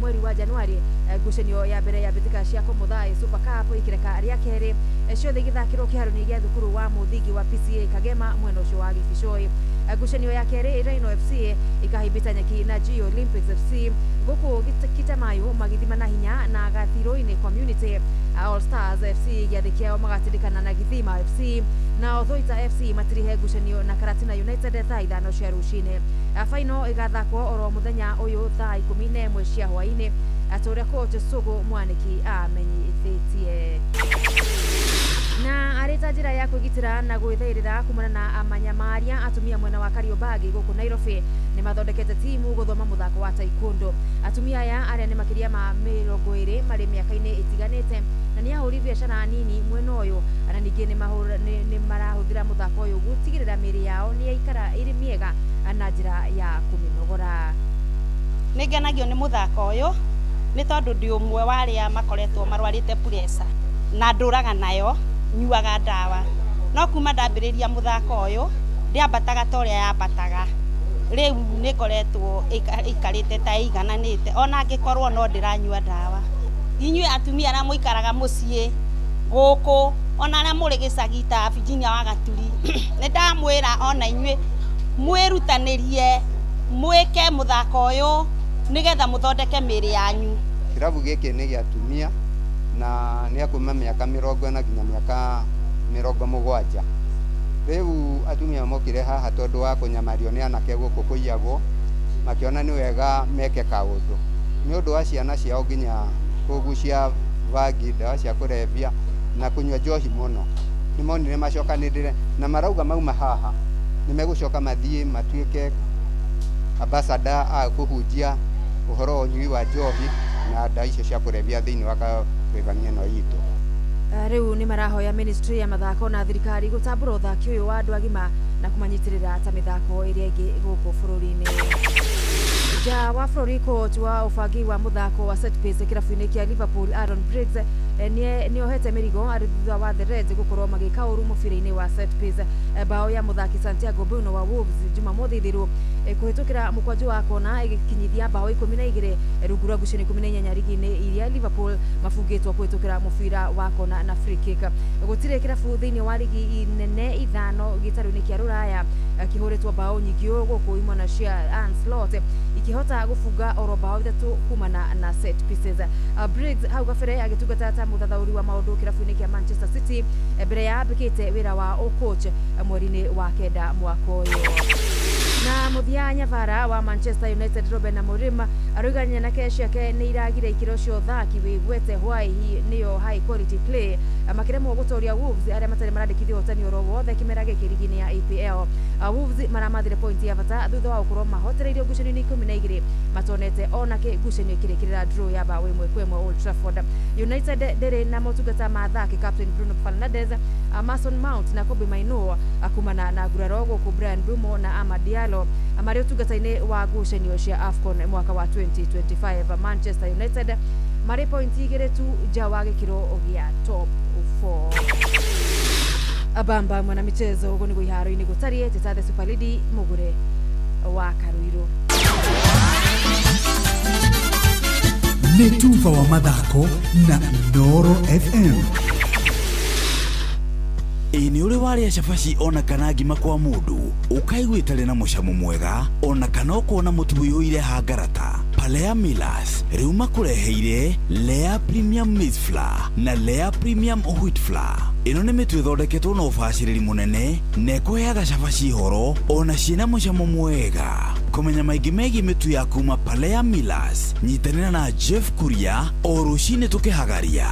mweri wa Januari. Ngucanio ya mbere ya mbĩtĩka cia Komuthai Super Cup ikĩreka rĩa kerĩ, ciothe igĩthakĩrwo kĩharo-inĩ gĩa thukuru wa mũthingi wa PCA Kagema mwena ũcio wa Kĩbicoi. Ngucanio ya kerĩ Rhino FC ikahimbĩta nyeki na Geo Olympics FC, gũkũ Kitamayo magĩthima na hinya na Gathiro-inĩ Community. All Stars FC gĩathĩ kĩao magatindĩkana na Githima FC, na Othoita FC matirihe ngucanio na Karatina United thaa 5 cia rũcinĩ. Final ĩgathakwo oro mũthenya ũyũ thaa 11 cia hwaĩ-inĩ, atũrĩa coach Sugu Mwaniki amenyithĩtie. na areta njira ya kwigitira na gwithairira kumana na amanyamaria atumia mwena wa Kariobangi guku Nairobi ni mathondekete timu guthoma muthako wa taekwondo. Atumia aya aria ni makiria ma 20 mari miaka-ini itiganite na ni ahuri biashara nini mwena uyu ana ningi ni marahuthira muthako uyu gutigirira miri yao ni aikara iri miega na njira ya kuminogora. Ningenagio ni muthako uyu ni tondu ndi umwe wa aria makoretwo marwarite pressure na nduraga nayo nyuaga ndawa no kuma ndambiriria muthako uyu ndiambataga toria yambataga riu nikoretwo ikarite ta igananite ona ngikorwo no ndiranyua ndawa. Inyue atumia na muikaraga mucii guku ona na muri gicagi ta Virginia wa Gaturi ni ndamwira ona inyue mwirutanirie mwike muthako uyu nigetha muthondeke miri yanyu. Kirabu giki ni gia atumia na ni akuma miaka 40 na nginya miaka 70. Riu atumia mokire haha tondu wa kunyamario ni anake guku kuiyagwo makiona ni wega meke kaundu ni undu wa ciana ciao nginya kugucia vagi dawa cia kurevia na kunywa njohi muno ni monire macokanirire na marauga mauma haha ni megucoka mathie matuike ambassador a kuhunjia uhoro unyui wa njohi na dawa icio cia kurevia thiini wa Tanzania no itu. Riu ni marahoya ministry ya mathako na thirikari gutambura uthaki uyu wa andu agima na kumanyitirira ta mithako iria ingi guku bururi-ini. Ja wa bururi coach wa ubangi wa muthako wa set piece kirabu-ini kia Liverpool Aaron Briggs ni ohete mirigo ari thutha wa the Reds gukorwo magika uru mubira-ini wa set piece. Bao ya muthaki Santiago Bruno wa Wolves Jumamothi thiru kuhitukira mukwaju wa kona igikinyithia bao 12 rungu rwa ngucanio 18 ligi-ini iria Liverpool mafungitwo kuhitukira mubira wa kona na free kick. Gutire kirabu thiini wa ligi nene ithano gitaru-ini kia Ruraya kihuritwo bao nyingi guku imwana cia Ancelotti ikihota gufunga oro bao 3 kumana na set pieces. Briggs hau gabere agitungata ta muthathauri wa maundu kirabu-ini kia Manchester City mbere ya ambikite wira wa coach mweri-ini wa kenda mwaka uyu. Na muthia nyavara wa Manchester United Ruben Amorim aruganya na keshi yake ni iragire ikiro cio thaki wigwete hwai niyo high quality play makiremo gutoria Wolves aria matari marandikithio hotani oro wothe kimera giki ligi-ini ya EPL. Wolves maramathire point ya bata thutha wa ukorwo mahotereirio ngucanio-ini 12 matonete ona ke ngucanio kirikirira draw ya bao 1-1 Old Trafford. United ndere na motungata ma thaki captain Bruno Fernandes, Mason Mount na Kobe Mainoo akumana na Gurarogo ku Brian Brumo na Amad Diallo amari utungata-ini wa ngucanio cia AFCON mwaka wa 2025. Manchester United mari point 2 tu jawa gikiro gia top 4. Abamba mwana michezo ugo nigo iharo-ini gutarie tetade Super League mugure wa Karuiro. Nĩ Tuva wa mathako na Ndoro FM. Ini uri waria cabaci ona kana ngima kwa mundu ukaiguitare na mucamo mwega ona kana ukona mutubu uire hangarata. Palea Millers riu makureheire Lea Premium Maize Flour na Lea Premium Wheat Flour. Ino nĩ mĩtu ĩthondeketwo na ũbacĩrĩri mũnene na ĩkũheaga cabaci horo ona ciĩna mũcamo mwega. Kũmenya maingĩ megiĩ mĩtu ya kuma Palea Millers, nyitanĩra na Jeff Kuria o rũcinĩ tũkĩhagaria.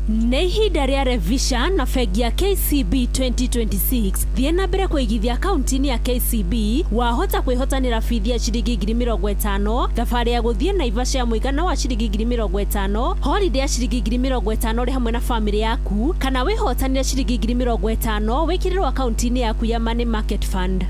Nĩ ihinda rĩa revision na bengi ya KCB 2026. Thiĩ na mbere kũigithia akaunti-inĩ ya KCB, wahota kwĩhotanĩra bithi ya ciringi 50,000, thabarĩ ya gũthiĩ Naivasha ya mũigana wa ciringi 50,000, holiday ya ciringi 50,000 rĩ hamwe na famĩlĩ yaku, kana wĩhotanĩre ciringi 50,000 wĩkĩrĩrwo akaunti-inĩ yaku ya Money Market Fund.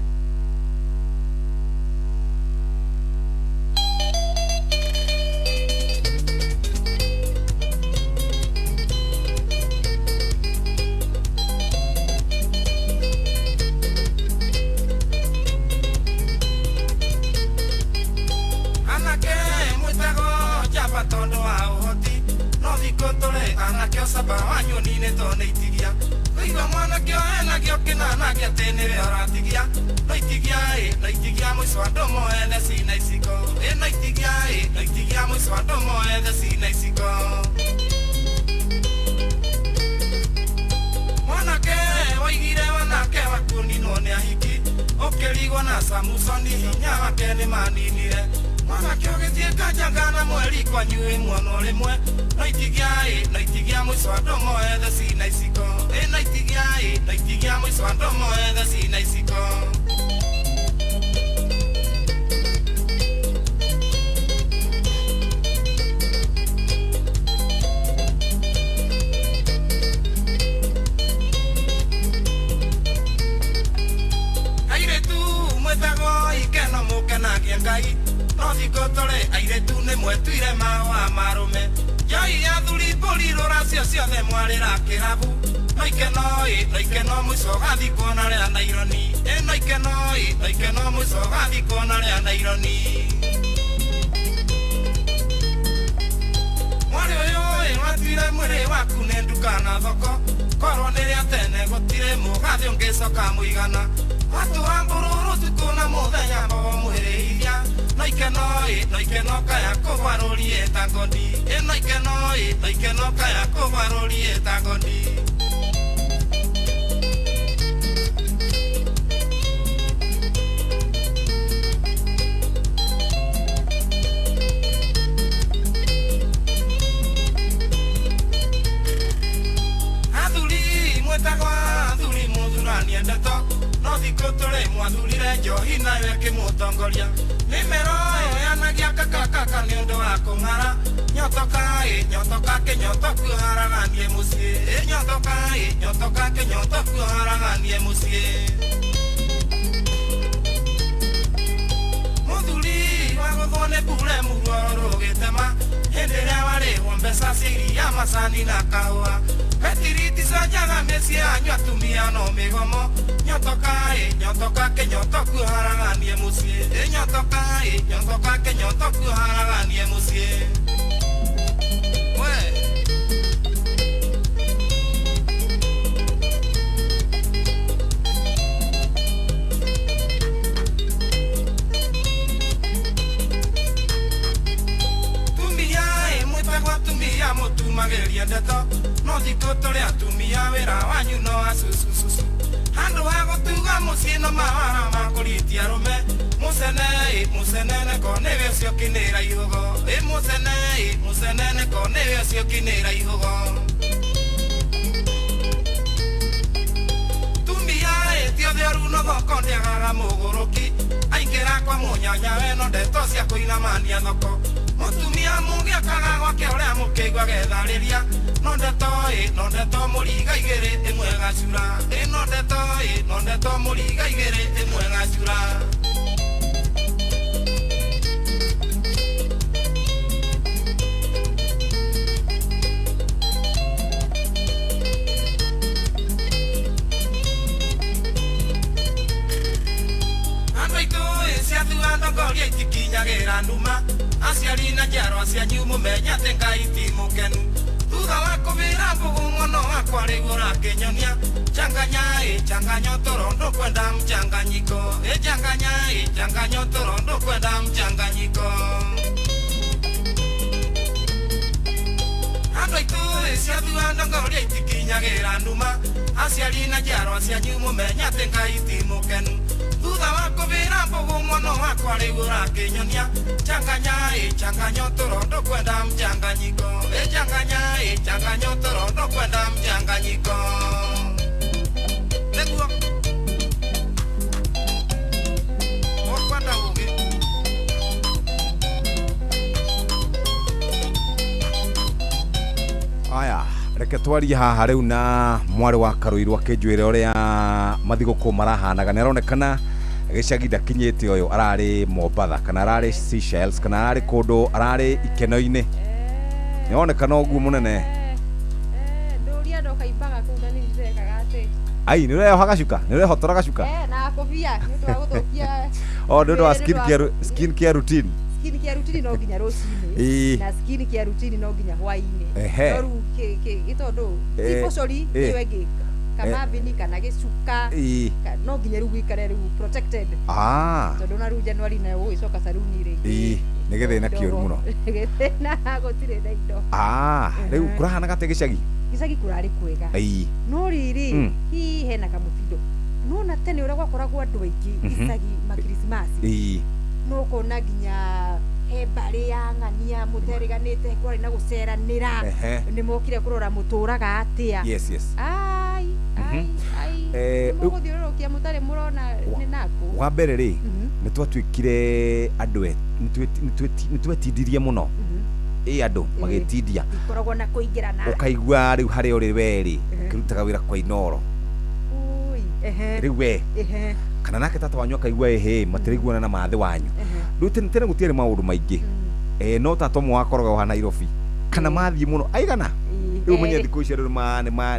mwana kiogetie kajangana mweri kwa nyue mwana rimwe naitigia mwiso andomo ethe cina iciko naitigia mwiso andomo ethe cina iciko Ngai no thikotore airetu nĩ mwetwire mawa marume joi athuri mbũri rũracio ciothe mwarĩra kĩrabu no ikeno mũico gathi kuona rĩa naironi no ikeno mũico gathi kuona rĩa naironi mwarĩ ũyũ watuire mwĩrĩ waku nĩ nduka na thoko korwo nĩ rĩa tene gũtirĩ mũgathĩ ũngĩcoka mũigana watu wa mbũrũrũ tukũ na mũthenya mbogo mwĩrĩithia no ikeno kaya kũgwarorie ta ngondi no ikeno kaya kũgwarorie ta ngondi athuri mwetagwa athuri mũthurania ndeto no thikotore mwathurire njohi nayo ĩkĩmũtongoria mĩmero ĩyo yanagia kakakaka nĩ ũndũ wa kũng'ara nyotoka kĩnyotoku haraganie mũciĩ nyotoka kĩnyotoku haraganie mũciĩ mũthuri wagũthwo nĩ mbure muguo rũgĩtema hĩndĩ ĩrĩa warĩhwo mbeca cia iria macani na kahũa petiriti cenjaga mĩciĩ yanyu atumia no mĩgomo nyotoka kĩnyotoku haraganie mũciĩ nyotoka kĩnyotoku haraganie mũciĩ tumia mũtumagĩrĩria ndeto no thikotore atumia wĩra wanyu no acucucucu handũ ha gũtuga mũciĩ no mawara ma kũritia rũme mũceneneko nĩwe ũcio kĩnĩra ihũgo mũceneneko nĩwe ũcio kĩnĩra ihũgo tumia tiothe ũru no thoko ndĩagaga mũgũrũki aingĩra kwa mũnyanya weno ndeto cia kũinamania thoko mũtumia mũgĩakaga gwake ũrĩa mũkĩigua getharĩria no ndeto mũriga igĩrĩ ĩmwe gacura no ndeto mũriga igĩrĩ ĩmwe gacura andũ aitũ ciathuga ndongoria itikinyagĩra nduma aciari na njiarwa cianyu mũmenye atĩ Ngai ti mũkenu thutha wa kũbĩra mbũgũ mwana wakwa rĩu ũrakĩnyonia changanya toro ndokwenda mchanganyiko changanya toro ndokwenda mchanganyiko andũ aitũ ciathuga ndongoria itikinyagĩra nduma aciari na njiarwa cianyu mũmenye atĩ Ngai ti mũkenu thutha wa kũbĩra mbũgũ mwana wakwa rĩu ũrakĩnyonia changanya toro ndokwenda mchanganyiko changanya toro ndokwenda mchanganyiko nĩguo ũkwenda ũgĩ aya reke twarie haha rĩu na mwarĩ wa Karũirũ akĩnjwĩra ũrĩa mathigũkũ marahanaga nĩaronekana gĩcagi ndakinyĩte ũyũ ararĩ Mombatha kana ararĩ Seychelles kana ararĩ kũndũ ararĩ ikeno-inĩ nĩonekana ũguo mũnene ndũria ndoka imbaga kũu na nĩndĩrekaga atĩ ai nĩũrehoha gacuka nĩũrehotora gacuka na kobia nĩũndũ wa gũthũkia nĩũndũ wa skin care routine no nginya rũcinĩ na skin care routine no nginya hwainĩ no rĩu gĩtondũ ibocori nĩwe ngĩka kana bini kana gĩcuka no nginya rĩu gĩikare rĩu protected tondũ na rĩu January nayo gũgĩcoka saruni rĩngĩ nĩ gĩthĩna kĩũru mũno gĩthĩna gũtirĩ na indo rĩu kũrahana gate gĩcagi kũrarĩ kwega no rĩrĩ hihi hena kamũtindo nona tene ũrĩa gwakoragwo andũ aingĩ icagi makrismasi no kona nginya he mbari ya ng'ania muteriganite kwari na guceranira ni mokire kurora muturaga atia yes ai muguthiurukia mutari murona ni naku wa mbere ri ni twatwikire andu ni twetindirie muno andu magitindia ikoragwo na kuingirana ukaigua riu hari uri weri kirutaga wira kwa Inoro riu we kana nake tata wanyu akaigua matiriguana na mathe wanyu riu tene gutiere maundu maingi no tata mwe wakoroga wa Nairobi kana mathie muno aigana riu menye thiku icio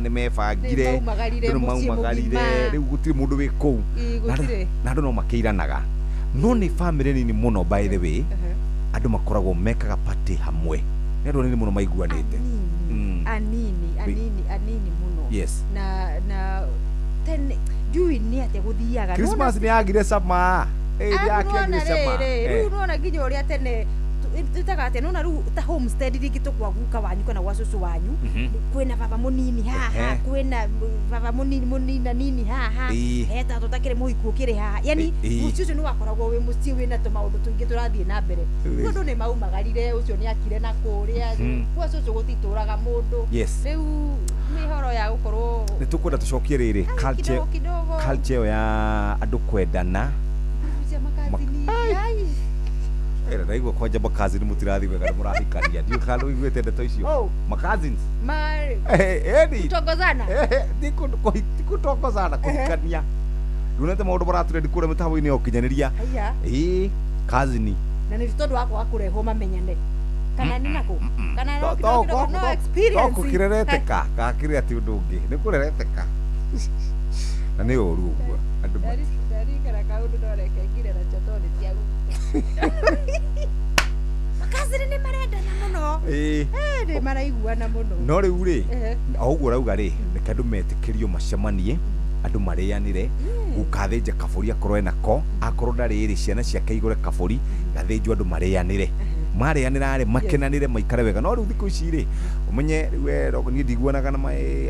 ni mebangire riu maumagarire riu gutire mundu wi kou na andu no makiiranaga no ni family nini muno by the way andu makoragwo mekaga party hamwe ni andu nini muno maiguanite anini muno yes na tene jui ni ate guthiaga Christmas ni agire sama agire sama riu nona nginya uria tene tutaga ate nona riu ta homestead rigito kwa guka wanyu kana gwa cucu wanyu kwina baba munini haha kwina baba munini nini haha heta tutakire muhiku kire haha yani ucio ni wakoragwo wi muci wina to maundu tuingi turathie na mbere mundu ni maumagarire ucio ni akire na kuria gwa cucu gutituraga mundu riu mihoro ya gukorwo ni tukwenda tucokie riri culture ya andu kwendana era ndaigua kwanja makazi ni mutirathi wega murahikania ndio kalo igwete ndeto icio makazins edi kutongozana kutongozana kuhikania runete maundu maraturedi kure mitabu-ini okinyaniria kazini na ni tondu wako akureho mamenyane kana ni nako kana no experience to kukirereteka kakire ati undu ungi ni kurereteka na ni oru ugwa andu dari kana kaundu no reke ngire na chotoni ciagu makazini ni marendana muno ni maraiguana muno no riu ri auguo rauga ri ni kandu metikirio macemanie andu marianire ukathinja kaburi akorwo enako akorwo ndari ri ciana ciake igure kaburi gathinjwo andu marianire marianira ri makenanire maikare wega no riu thiku ici ri umenye riu ni ndiguanaga na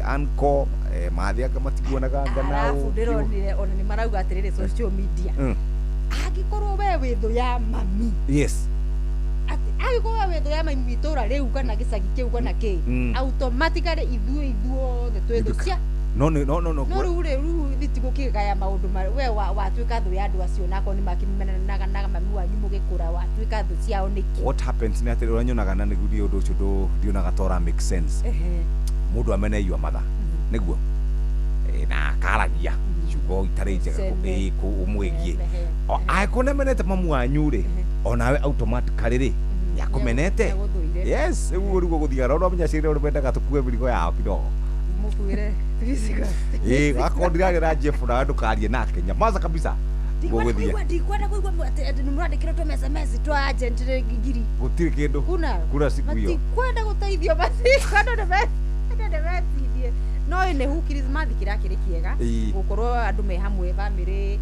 anko mathi anga matiguanaga ngana alafu ndironire ona ni marauga atiriri social media agikorwo we withu ya mami yes agikorwo we withu ya mami tura riu kana gicagi kiu kana ki automatically ithuothe twithu cia no riu thitigukigaya maundu we watuika thu ya andu acio nako ni makimenanaga na mami wanyu mugikura watuika thu ciao niki what happens ni atiri uranyonaga na niguo ndio undu ucio ndionaga tora make sense mundu amene yua matha niguo na karagia ciugo itari njega ku umwigie akunemenete mamu wanyu ri onawe automatically ri yakumenete yes uguo rugo guthigara ndo menya cire uri bendaga tukue mirigo yao kidogo mukuire trisika akondiragira Jeff na ndukarie nake nyamaza kabisa ndikwenda kuigua ati nimurandikira tu SMS tu agent ngiri gutiri kindu kuna siku hiyo ndikwenda guteithio basi kwenda na basi no ine hu Christmas kirakire kiega gukorwo andu me hamwe family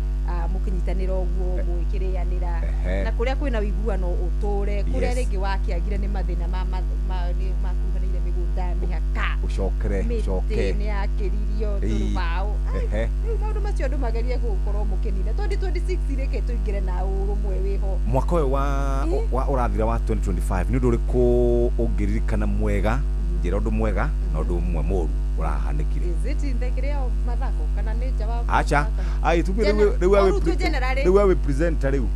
mukinyitanira uguo gwikirianira na kuria kwina wiguano uture kuria ringi wakiagire ni mathina makuhanire migunda mihaka ucokere ni akiririo turubao maundu macio andu magerie gukorwo mukinine 2026 reke tuingire na urumwe wiho mwaka uyu wa urathira wa 2025 ni undu uriku ungiririkana mwega njira undu mwega na undu umwe muru urahanikire iziti ndekire mathako kana ni jawabu acha ai tu riu we present riu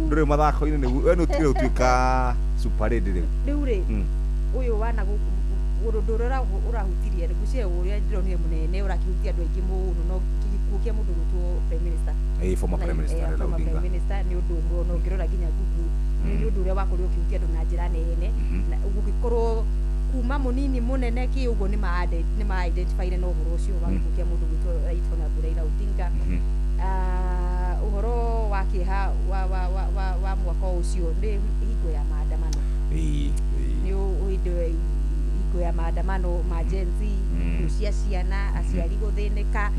nduri mathako ine ni we no tire utuika super ready riu ri uyu wana urundurura urahutirie ngucie uria ndironire munene urakihutia andu aingi muno no gikukia mundu gutwo prime minister former prime minister Raila Odinga prime minister ni undu umwe no ngirora ginya Google ni undu uria wakorio kihutia andu na njira nene ugikorwo kuma munini munene ki ugo ni ma identify no uhoro ucio wa gukia mundu gutwo Raila Odinga uhoro wa kiha wa mwaka ucio ni hingo ya maandamano ni hingo ya maandamano majenzi kucia ciana aciari guthinika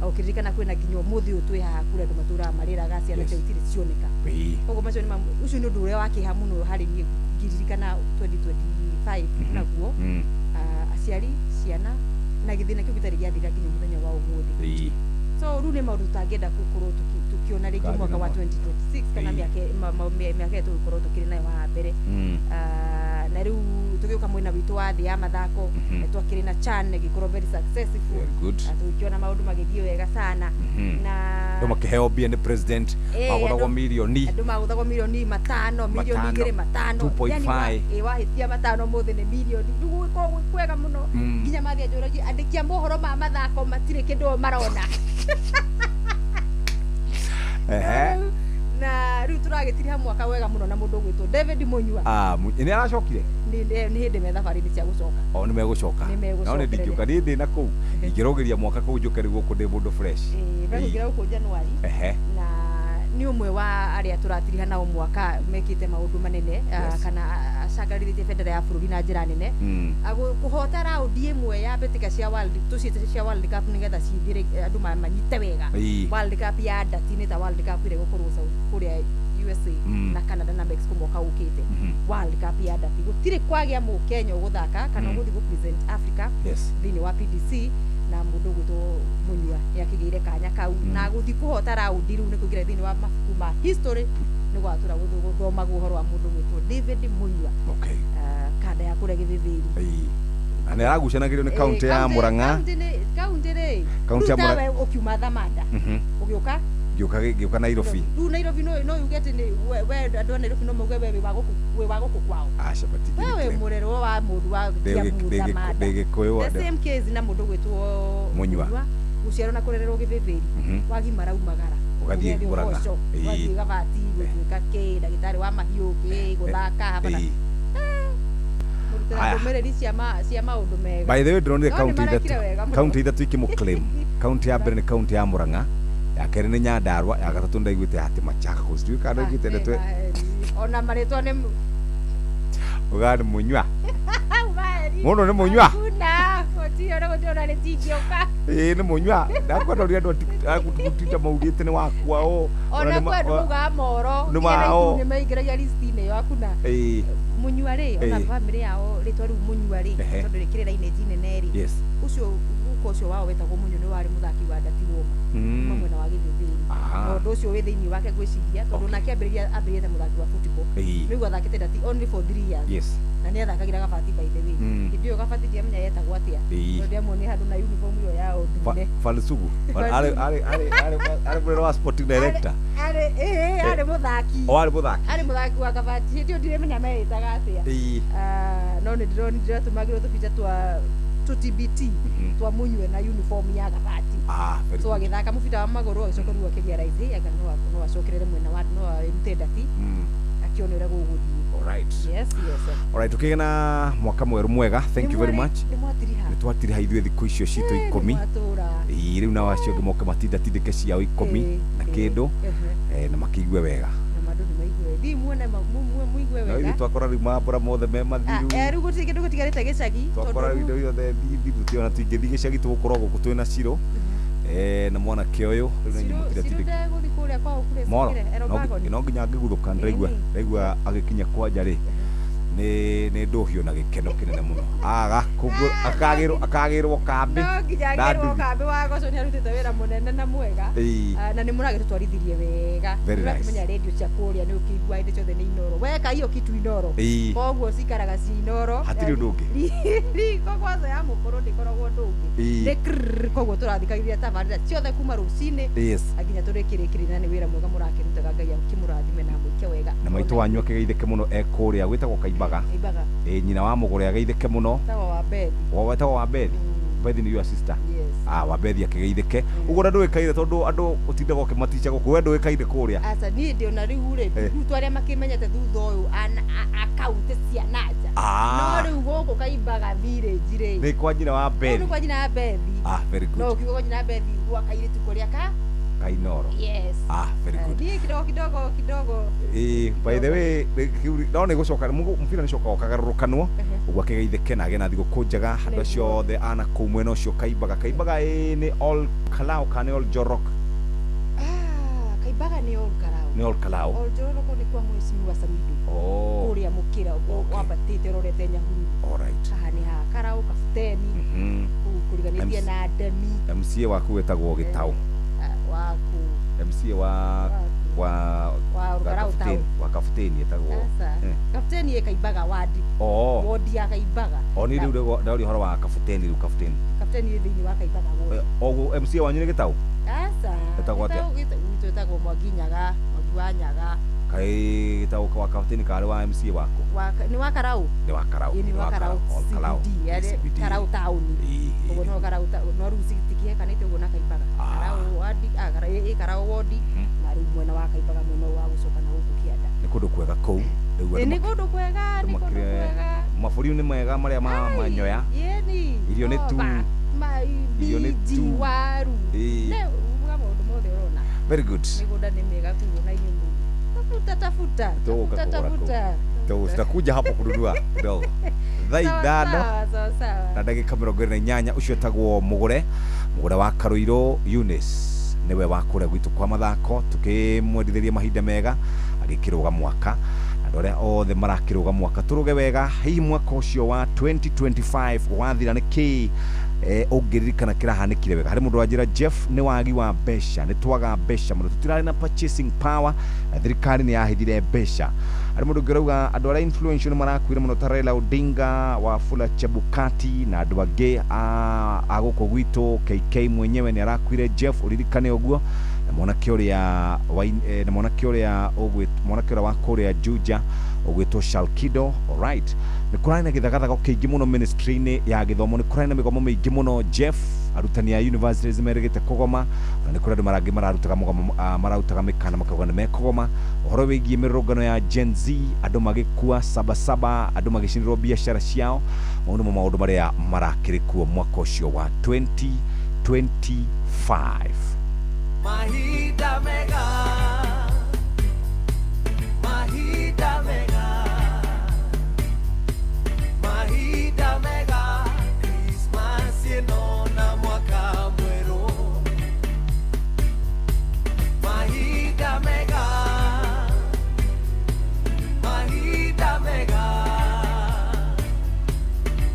ukiririkana kwina nginya muthi utwi haha kure andu matura mariraga ciana cia itiri cioneka koguo macio ni ucio ni undu uria wa kiha muno hari ni ngiririkana 2025 naguo aciari ciana na githina kiu gitari giathira nginya muthenya wa umuthi so rune maundu tangenda gukorwo tukiona rĩngĩ mwaka wa 2026 kana mĩaka ĩyo tũgũkorwo tũkĩrĩ nayo wa mbere na rĩu tũgĩũka mwena witũ wa thĩ ya mathako twakĩrĩ na CHAN ĩgĩkorwo very successful tũkiona maũndũ magĩthiĩ wega sana na andũ makĩheo mbia nĩ president magũthagwo milioni andũ magũthagwo milioni 5 milioni 2.5 2.5 wahĩtia 5 mũthĩ nĩ milioni rĩu gũkorwo kwega mũno nginya mathiĩ njũragia andĩkia mohoro ma mathako matirĩ kĩndũ marona na rĩu tũragĩtiriha mwaka wega mũno na mũndũ ũgwĩtwo David Munyua nĩ aracokire nĩ hĩndĩ me thabarĩ-inĩ cia gũcoka nĩ megũcoka no nĩ ndingĩũka niĩ ndĩ na kũu ingĩrũgĩria mwaka kũu njũke rĩu gũkũ ndĩ mũndũ fresh megũkĩra gũkũ Januari na nĩ ũmwe wa arĩa tũratiriha nao mwaka mekĩte maũndũ manene kana acangarithĩtie bendera ya bũrũri na njĩra nene kũhota raundi ĩmwe ya mbĩtĩka cia world tũciĩte cia World Cup nĩgetha cithire andũ manyite wega World Cup ya ndatini ta World Cup ĩrĩa gũkorwo kũrĩa USA na Canada na Mexico mwaka ũkĩte World Cup ya ndati gũtirĩ kwagĩa mũkenya ũgũthaka kana ũgũthiĩ gũpresent Africa thĩinĩ wa PDC na mũndũ gwĩtwo Munyua nĩakĩgĩire kanya kau na gũthiĩ kũhota raundi rĩu nĩ kũingĩra thĩinĩ wa mabuku ma history nĩ gwatũra gũthomagwo ũhoro wa mũndũ gwĩtwo David Munyua kanda ya kũrĩa Gĩthĩthĩri na nĩ aragucanagĩrio nĩ kaunti ya Mũrang'a kaunti ya Mũrang'a ũkiuma Thamanda ũgĩũka gĩũka Nairobi rĩu Nairobi no yuge atĩ we andũ a Nairobi no mauge we wa gũkũ kwao we mũrerwo wa mũndũ wa Kiambu Thamanda the same case na mũndũ gwĩtwo Munyua gũciarwo na kũrererwo Gĩthĩthĩri wagimara umagara ũgathiĩ Mũrang'a ũgathiĩ Gabati gũtuĩka kĩ ndagĩtarĩ wa mahiũ kĩ gũthaka hapana ndũmĩrĩri cia maũndũ mega by the way ndĩronire kaunti ithatũ ikĩmũclaim kaunti ya mbere nĩ kaunti ya Mũrang'a ya kerĩ nĩ Nyandarua ya gatatũ ndaiguĩte atĩ Machakos ndiũĩ kana ndaiguĩte ndetwe ona marĩtwa nĩ ũgani Munyua mũno nĩ Munyua nĩ Munyua ndakwenda ũrĩa andũ agũtinda maugĩte nĩ wakwao ona kwenda muga moro nĩ maingĩragia list-inĩ yo akuna Munyua rĩ ona family yao rĩtwa rĩu Munyua rĩ tondũ rĩkĩrĩ rainage nene rĩ ũcio ũcio wao wetagwo Munyua nĩ warĩ mũthaki wa ndati woma mwena wa Gĩthĩthĩri ũndũ ũcio wĩ thĩinĩ wake gwĩciria tondũ nake ambĩrĩria ta mũthaki wa football rĩu athakĩte ndati only for 3 years na nĩ athakagĩra Gabati by the way hĩndĩ ĩyo Gabati ndiamenya yetagwo atĩa tondũ ndiamuonire handũ na uniform ĩyo ya ndune Falusugu arĩ mũrero wa sporting director arĩ mũthaki arĩ mũthaki wa Gabati hĩndĩ ĩyo ndiramenya meyĩtaga atĩa no nĩ ndĩratũmagĩrwo tũbica twa TBT twa Munyua na uniform ya Gabati so agĩthaka mũbira wa magũrũ agĩcoka rĩu akĩgĩa raithi anga no acokerere mwena wa no arĩrute ndati akĩona ũrĩa gũgũthiĩ alright tukĩgĩa na mwaka mwerũ mwega thank you very much nĩ twatiriha ithuĩ thikũ icio citũ 10 rĩu na wacio angĩ moke matindatindĩke ciao 10 na kĩndũ na makĩigue wega ithuĩ twakora rĩu mambũra mothe me mathiru rĩu gũtirĩ kĩndũ gũtigarĩte gĩcagi twakora rĩu indo iothe thiru ona tũingĩthiĩ gĩcagi tũgũkorwo gũkũ twĩna Ciro na mwanake ũyũ rĩu na nyimũ tiratindĩka no nginya angĩguthũka ndaigua agĩkinya kwanja rĩ nĩ ndũhio na gĩkeno kĩnene mũno akagĩrwo kambĩ no nginya agĩrwo kambĩ wa Goco nĩ arutĩte wĩra mũnene na mwega na nĩ mũragĩtũtwarithirie wega nĩũrakĩmenya redio cia kũrĩa nĩ ũkĩigua hĩndĩ ciothe nĩ Inoro weka hiyo kitu Inoro koguo cikaraga ci Inoro hatirĩ ũndũ ũngĩ riko kwanza ya mũkũrũ ndĩkoragwo ũndũ ũngĩ nĩ koguo tũrathikagĩrĩria tabarĩra ciothe kuma rũcinĩ nginya tũrĩkĩrĩkĩrĩ na nĩ wĩra mwega mũrakĩrutaga Ngai akĩmũrathime na mwĩke wega na maitũ wanyu akĩgeithĩke mũno ekũrĩa gwĩtagwo Kaimbaga nyina wa mũgũrĩ ageithĩke mũno wetagwo wa Bethi Bethi nĩ your sister wa Bethi akĩgeithĩke ũguo na ndũĩkaire tondũ andũ ũtindaga ũkĩmaticha gũkũ we ndũĩkaire kũrĩa aca niĩ ndĩ ona rĩu rĩ rĩu arĩa makĩmenyete thutha ũyũ akaunti cia nanja no rĩu gũkũ Kaimbaga village rĩ nĩ kwa nyina wa Bethi nĩ kwa nyina wa Bethi very good no kiugo nyina wa Bethi gwa kairĩtu kũrĩa Kainoro very good kidogo by the way no nĩ gũcoka mũbira nĩ coka ũkagarũrũkanwo ũguo akĩgeithĩke na agĩe na thigũkũ njega andũ acio othe ana kũu mwena ũcio Kaimbaga nĩ All Kalau kana All Jorok Kaimbaga nĩ All Kalau All Jorok nĩ kwa Mheshimiwa Samido kũrĩa mũkĩra wambatĩte rorete Nyahururu haha nĩ ha Karau Kabuteni kũriganĩtie na Ndemi MCA waku wetagwo Gĩtaũ MC wa Rugarau Town. Wa Kafuteni etagwo. Kafuteni ekaibaga wadi. Wodi ya kaibaga. Oni riu ndari horo wa Kafuteni Kafuteni thini wa kaibaga wodi. Ogu MC wanyu ni Gitau? Asa. Etagwo atia? Etagwo Mwanginyaga, Mwanyaga. Kai Gitau kwa Kafuteni kare wa MC wako? Ni wa Karau. Ni wa Karau. Ni wa Karau. CBD, Karau Town. Ogo no Karau no rusi tikie kanite ugo na kaibaga. Karau wadi, Karau wodi. Na riu mwena wa kaibaga mwena wa gucoka na guku Kianda. Ni kundu kwega kou. Ni kundu kwega, ni kundu kwega. Maburi ni mwega maria manyoya. Yeni. Irio ni tu. Irio ni tu. Waru. Ne uga maundu mothe urona. Very good. Migunda ni mega kuo na inyumu. Tafuta. Tutakuja hapo kununua kidogo. Thaa ithano na ndagika 28 ucio tagwo Mugure wa Karuiro Eunice niwe wakure gwitu kwa mathako tukimwendithĩria mahinda mega agĩkĩrũga mwaka andũ arĩa othe marakĩrũga mwaka tũrũge wega hihi mwaka ũcio wa 2025 wathira nĩkĩ ũngĩririkana kĩrahanĩkire wega harĩ mũndũ wa njĩra Jeff nĩ wagi wa mbeca nĩ twaga mbeca mũno tũtirarĩ na purchasing power thirikari nĩ yahithire mbeca harĩ mũndũ ũngĩrauga andũ arĩa influential nĩ marakuire mũno ta Raila Odinga Wafula Chebukati na andũ angĩ a gũkũ gwitũ KK mwenyewe nĩ arakuire Jeff ũririkane ũguo na mwanake ũrĩa wa kũrĩa Juja ũgwĩtwo Shalkido. Alright, nĩ kũrarĩ na gĩthagathago kĩingĩ mũno ministry-inĩ ya gĩthomo nĩ kũrarĩ na mĩgomo mĩingĩ mũno Jeff arutani a universities merĩgĩte kũgoma na nĩ kũrĩ andũ marangĩ mararutaga mĩkana makauga nĩ mekũgoma ũhoro wĩgiĩ mĩrũrũngano ya Gen Z andũ magĩkua Sabasaba andũ magĩcinĩrwo biacara ciao maũndũ marĩa marakĩrĩ kuo mwaka ũcio wa 2025. Mahida mega, Mahida mega, Mahida mega, Christmas yenona mwaka mweru. Mahida mega, Mahida mega,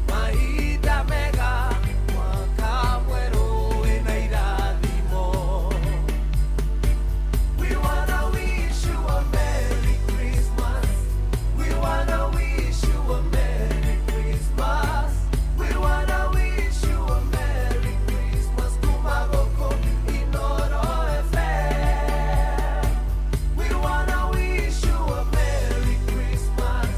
Mahida mega, mwaka mweru ena irathimo. We wanna wish you a Merry Christmas. We wanna wish you a Merry Christmas. We wanna wish you a Merry Christmas. Kumagoko Inoro FM. We wanna wish you a Merry Christmas.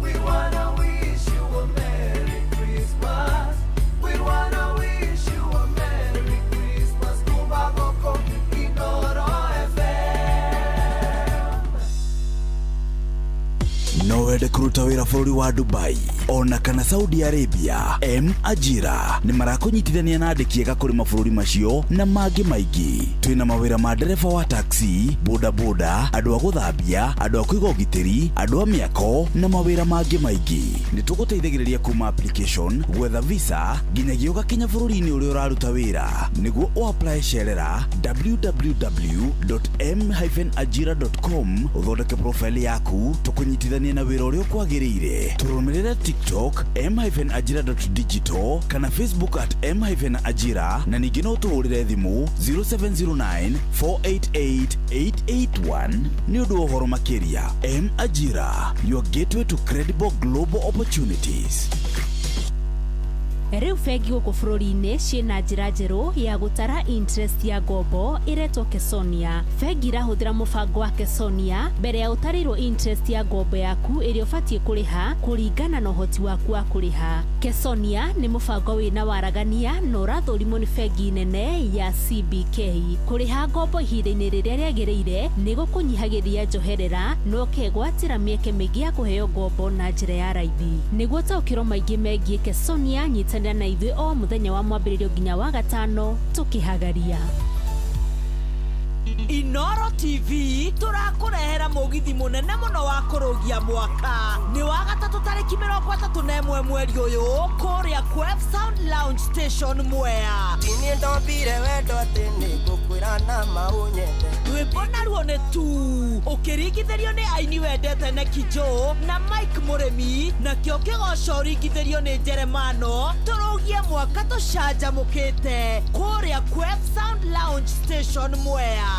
We wanna wish you a Merry Christmas. We wanna wish you a Merry Christmas. Kumagoko Inoro no wende kũruta wĩra bũrũri wa Dubai ona kana Saudi Arabia Ajira nĩ marakũnyitithania na andĩki ega kũrĩ mabũrũri macio na mangĩ maingĩ twĩna mawĩra ma ndereba wa taxi bodaboda andũ a gũthambia andũ a kũiga ũgitĩri andũ a mĩako na mawĩra mangĩ maingĩ nĩ tũgũteithagĩrĩria kuma application gwetha visa nginyagia ũgakinya bũrũri-inĩ ũrĩa ũraruta wĩra nĩguo ũapply cerera www.m-ajira.com ũthondeke profile yaku tũkũnyitithania na wĩra ũrĩa ũkwagĩrĩire tũrũmĩrĩre TikTok m-ajira.digital kana Facebook @m-ajira na ningĩ no tũhũrĩre thimũ 0709488881 nĩ ũndũ wa ũhoro makĩria M-Ajira, your gateway to credible global opportunities. Rĩu bengi gũkũ bũrũri-inĩ ciĩna njĩra njerũ ya gũtara interest ya ngombo ĩretwo Kesonia. Bengi irahũthĩra mũbango wa Kesonia mbere ya ũtarĩirwo interest ya ngombo yaku ĩrĩa ũbatiĩ kũrĩha kũringana na ũhoti waku wa kũrĩha. Kesonia nĩ mũbango wĩna waragania na ũrathũrimwo nĩ bengi nene ya CBK. Kũrĩha ngombo ihinda-inĩ rĩrĩa rĩagĩrĩire nĩ gũkũnyihagĩria njoherera na ũkegwatĩra mĩeke mĩingĩ ya kũheo ngombo na njĩra ya raithi. Nĩguo taũkĩrwo maingĩ megiĩ Kesonia nyita na ithuĩ o mũthenya wa mwambĩrĩrio nginya wa gatano tukihagaria. Inoro TV turakũrehera mũgithi mũnene mũno wa kũrũgia mwaka nĩ wa gatatũ tarĩki 31 mweri ũyũ kũrĩa Quef Sound Lounge Station Mwea. Niĩ ndombire wendo atĩ nĩ ngũkwĩra na maũnyende rwĩmbo naruo nĩ tu ũkĩringithĩrio nĩ aini wendete Neki Joe na Mike Mũrĩmi na kĩo kĩgoco ũringithĩrio nĩ Jeremano tũrũgie mwaka tũcanjamũkĩte kũrĩa Quef Sound Lounge Station Mwea.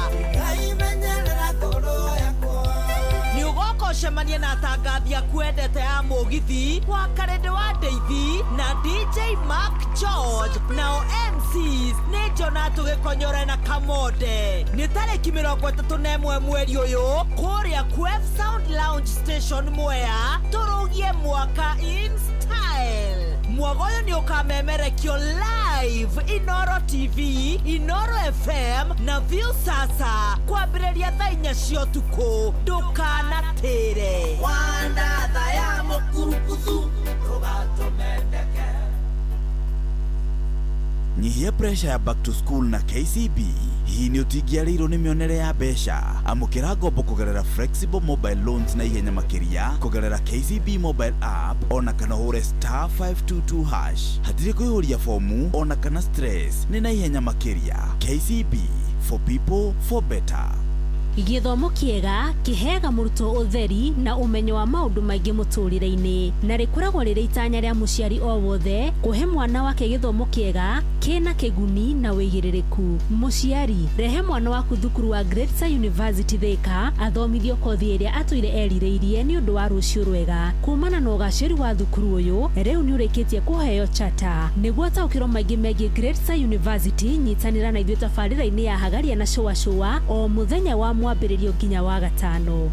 nĩ ũgoka ũcemanie na atangathi akuendete a mũgithi wa Karende wa Ndeithi na DJ Mark George, nao MCs nĩ Jona Tũgĩkonyore na Kamonde. Nĩ tarĩki 31 mweri ũyũ kũrĩa Quef Sound Lounge Station Mwea, tũrũgie mwaka in style. Mwago ũyũ nĩ ũkamemerekio live Inoro TV, Inoro FM na View Sasa kwambĩrĩria thaa 4 cia ũtukũ. Ndũkanatĩre wandatha ya mũkurukuthu ndũgatũmendeke. Nyihia pressure ya back to school na KCB. Hii ni ũtingiarĩirwo nĩ mĩonere ya mbeca. Amũkĩra ngombo kũgerera flexible mobile loans na ihenya makĩria kũgerera KCB mobile app ona kana hũre *522#. Hatirĩ kũihũria fomu ona kana stress, nĩ na ihenya makĩria. KCB, for people, for better. Gĩthomo kĩega kĩheaga mũrutwo ũtheri na ũmenyo wa maũndũ maingĩ mũtũrĩre-inĩ, na rĩkoragwo rĩrĩ itanya rĩa mũciari o wothe kũhe mwana wake gĩthomo kĩega kĩna kĩguni na wĩigĩrĩrĩku. Mũciari, rehe mwana waku thukuru wa Greater University Thika athomithio kothi ĩrĩa atũire erirĩirie nĩ ũndũ wa rũciũ rwega. Kumana na ũgacĩru wa thukuru ũyũ, rĩu nĩ ũrĩkĩtie kũheo charter. Nĩguo taũkĩrwo maingĩ megiĩ Greater University, nyitanĩra na ithuĩ tabarĩra-inĩ ya Hagaria na Showa Showa o mũthenya wa mwambĩrĩrio nginya wa gatano.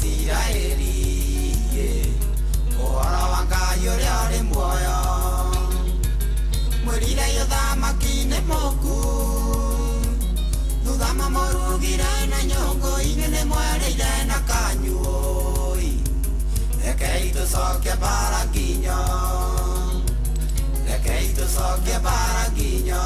Israeli, yeah. Ora wanga yore ari moyo. mũrugire na nyũngũ-inĩ nĩ mwereire na kanyuoi. Rekei tũcoke bara nginyo, rekei tũcoke bara nginyo.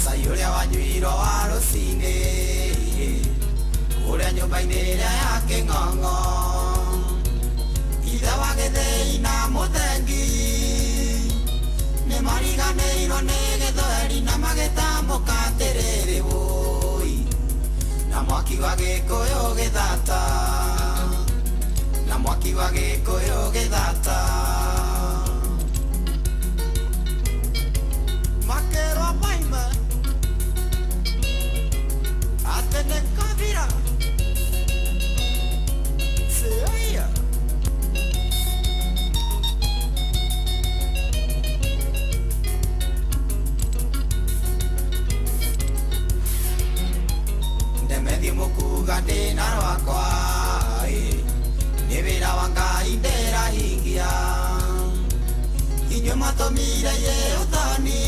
Cai ũrĩa wanyuirwo wa rũcinĩ kũrĩa nyũmba-inĩ ĩrĩa ya Kĩng'ong'o, ithe wa Gĩthĩi na Mũthengi nĩ mariganĩirwo nĩ gĩthweri na magĩtambũka atĩrĩrĩ wũi, na mwaki wa Gĩkũyũ gĩthata, na mwaki wa Gĩkũyũ gĩthata. Makĩrwo maime atĩ nĩ kabira Seya. Ndemethi mũkuga ndĩna rwakwa nĩ wĩra wa Ngai ndĩrahingia, inyuĩ matũmire yĩ ũthoni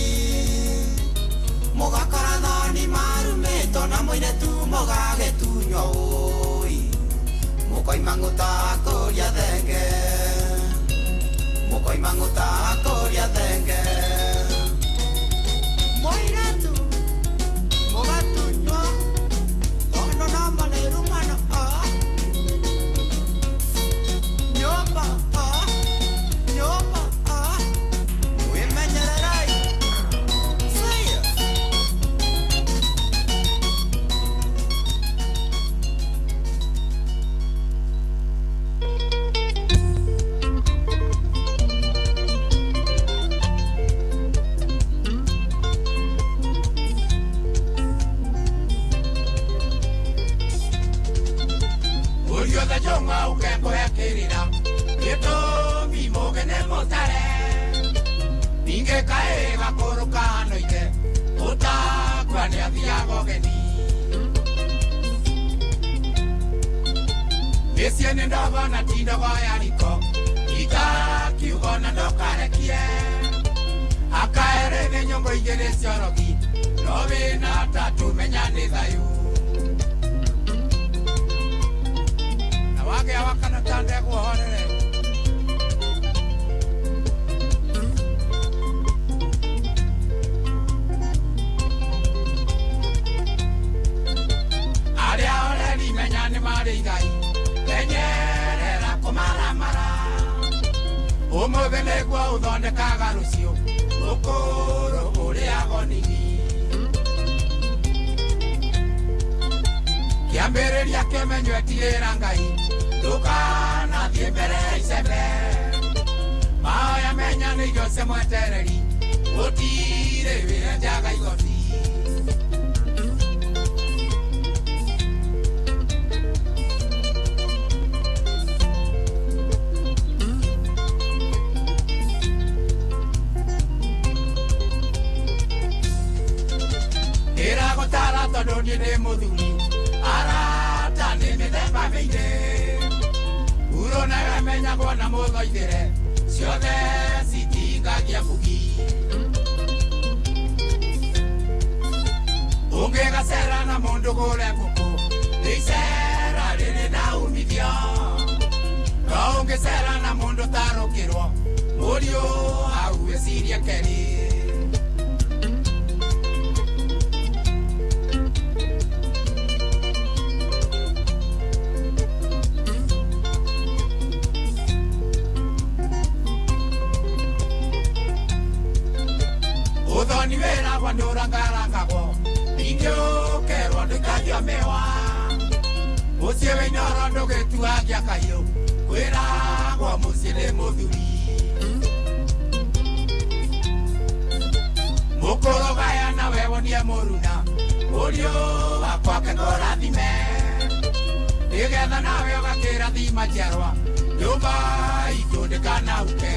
mũgakora thoni marumĩtwo na mũirĩtu mũgagĩtunywo ũi, mũkoima ngũtaha kũria thenge, mũkoima ngũtaha kũria thenge. Mũirĩtu mũgatunywo ono na manĩru mana nyũmba nyũmba wĩmenyererei. Uriothe jonga ukekũhekĩrĩra gĩtũmi mũgene mũtare, ningĩ kaĩ gakũrũ kanoige ũtakua nĩ athiaga ũgeni. Mĩciĩ nĩ ndogo na ti ndogo ya riko, itakiugo na ndokarekie, akaere nĩ nyũngũ igĩrĩ ciorogi, no wĩna tatũ menya nĩ thayũ. Wage awakana tande kuhorere aria oreri menya nĩ marĩ igai menyerera kũmaramara, ũmũthĩ nĩguo ũthondekaga rũciũ ũkũrũ ũrĩa gonini. Kĩambĩrĩria kĩmenyo etigĩra Ngai ndũkanathiĩ mbere ya icembe, mahoya menya nĩ irio cia mwetereri gũtirĩ wĩra njaga igoti. Ĩragũtara tondũ niĩ ndĩ mũthuri, arata nĩ mĩthemba mĩingĩ, uro nawe menyagwo na mũthoithĩre, ciothe citingagia bugi. Ũngĩgacera na mũndũ gũre ngũkũ, nĩ icera rĩrĩ na umithio, no ũngĩcera na mũndũ tarũkĩrwo, mũriũ hau ĩcirie keri. Uthoni wĩragwo ndũrangarangagwo, ningĩ ũkerwo ndũkagio mĩwa, mũciĩ wĩnyoro ndũgĩtuagia kahiũ, kwĩragwo mũciĩ nĩ mũthuri. Mũkũrũgaya na wewonie mũruna, mũriũ wakwa kĩkũrathime, nĩgetha nawe ũgakĩrathima njiarwa, nyũmba itũ ndĩkanauke.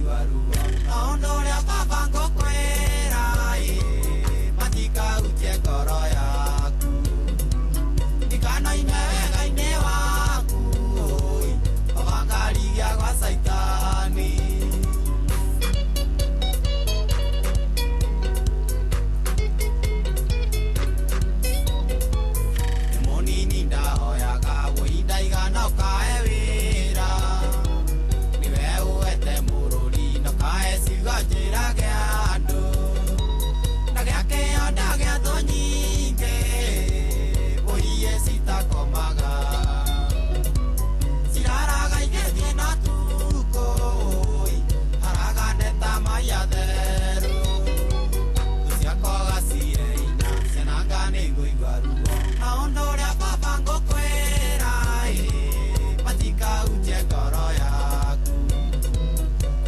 ngũigua ruo na ũndũ ũrĩa baba ngũkwĩra matikahutie ngoro yaku ndikanaime wega-inĩ waku baba ngarigia gwa caitani nĩ mũnini ndahoyaga wĩindaigana ũkae wĩra niwe ũhete mũrũri na ũkae ciuga njĩra gĩa andũ na gĩakĩo ndagĩatwo nyingĩ ũiye citakomaga ciraraga igĩthiĩ na tukũ haragane ta maiya therũ ciakoga cireina ciananga nĩ ngũigua ruo na ũndũ ũrĩa baba ngũkwĩra matikahutie ngoro yaku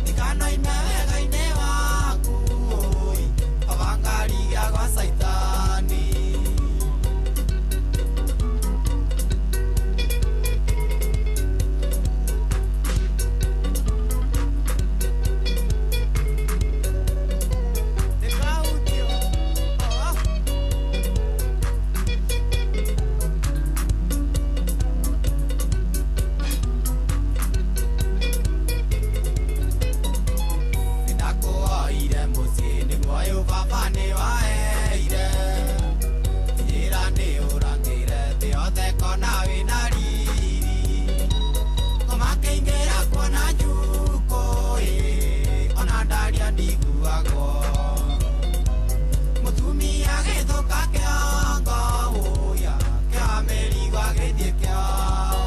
ndikanoime wega-inĩ waku baba ngarigia gwa caitani ndikahutio nĩndakũhoire mũciĩ nĩguo ũyũ baba nĩ waheire njĩra nĩ ũrangĩire thĩ yothe kona wĩna riri ngũmakĩingĩra kuona njukũ ona ndaria ndiguagwo mũtumia gĩthũka kĩongo ũya kĩa mĩrigo agĩthiĩ kĩao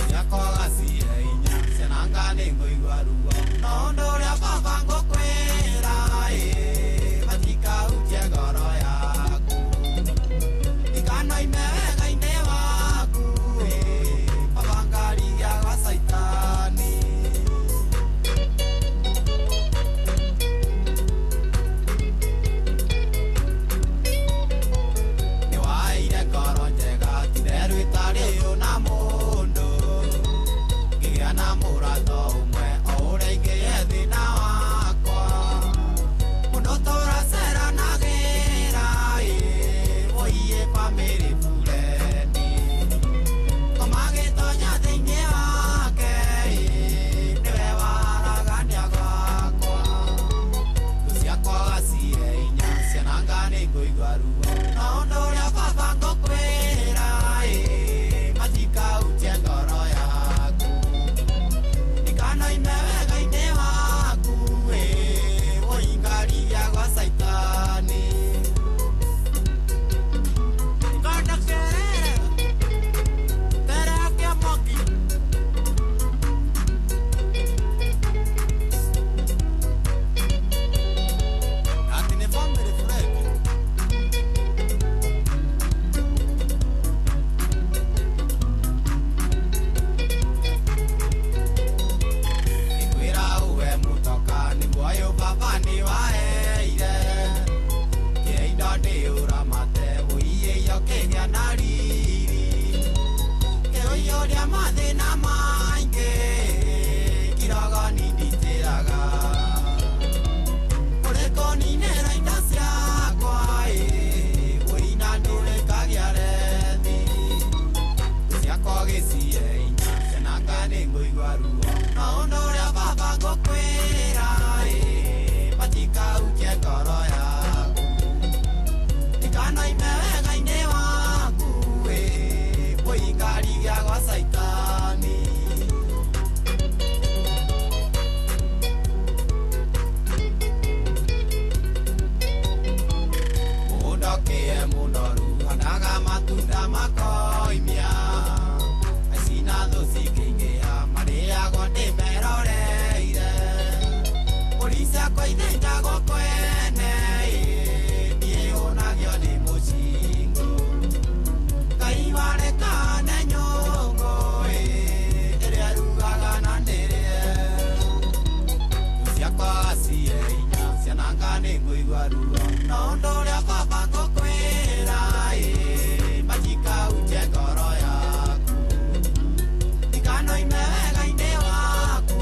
ciakoga cihe hinya ciananga nĩ ngũigua ruo na ũndũ ũrĩa baba ngũkwĩra matikahutie ngoro yaku ndikanoime wega-inĩ waku baba ngarigia gwa caitani nĩwaheire ngoro njega titheru ĩtarĩ na mũndũ ngĩgĩa na mũrato ũmwe o ũrĩa ingĩhe thĩna wakwa mũndũ tũraceranagĩra ũiye bamĩrĩ bureni komagĩtonya thĩinĩ wake nĩwe waragania gwakwa ciakwaga cihe hinya ciananga nĩ ngũigua ruo na ũndũ ũrĩa baba ngũkwĩra matikahutie ngoro yaku ndikanoime wega-inĩ waku ũingarigia gwa caitani ikonda kerere terera kĩa moki ati nĩ bamĩrĩ bureki ikwĩra uwe mũtoka nĩguo ũyũ baba nĩ waheire kĩa indo nĩ ũramate ũiyĩio kĩgĩa na riri kĩũiyũria mathĩna maingĩ kirogoni nditĩraga ũrĩkũninĩra indo ciakwa wĩina ndũrĩkagĩa rethi ciakwa gĩcihe hinya ciananga nĩ ngũigua ruo na ũndũ ũrĩa baba ngũkwĩra matikahutie ngoro yaku ndikanoime wega-inĩ waku ũingarigia gwa caitani mũndũ kĩe mũnoru handaga matunda makoimia acina thũ cikĩingĩha marĩagwo ndĩmeroreire mbũri ciakwa ithĩnjagwo kwene niĩ hũnagio nĩ mũcingo Ngai warekane nyũngũ ĩrĩa rugaga na ndĩrĩe ciakwa cihe hinya ciananga nĩ ngũigua ruo na ũndũ ũrĩa baba ngũkwĩra matikahutie ngoro yaku ndikanoime wega-inĩ waku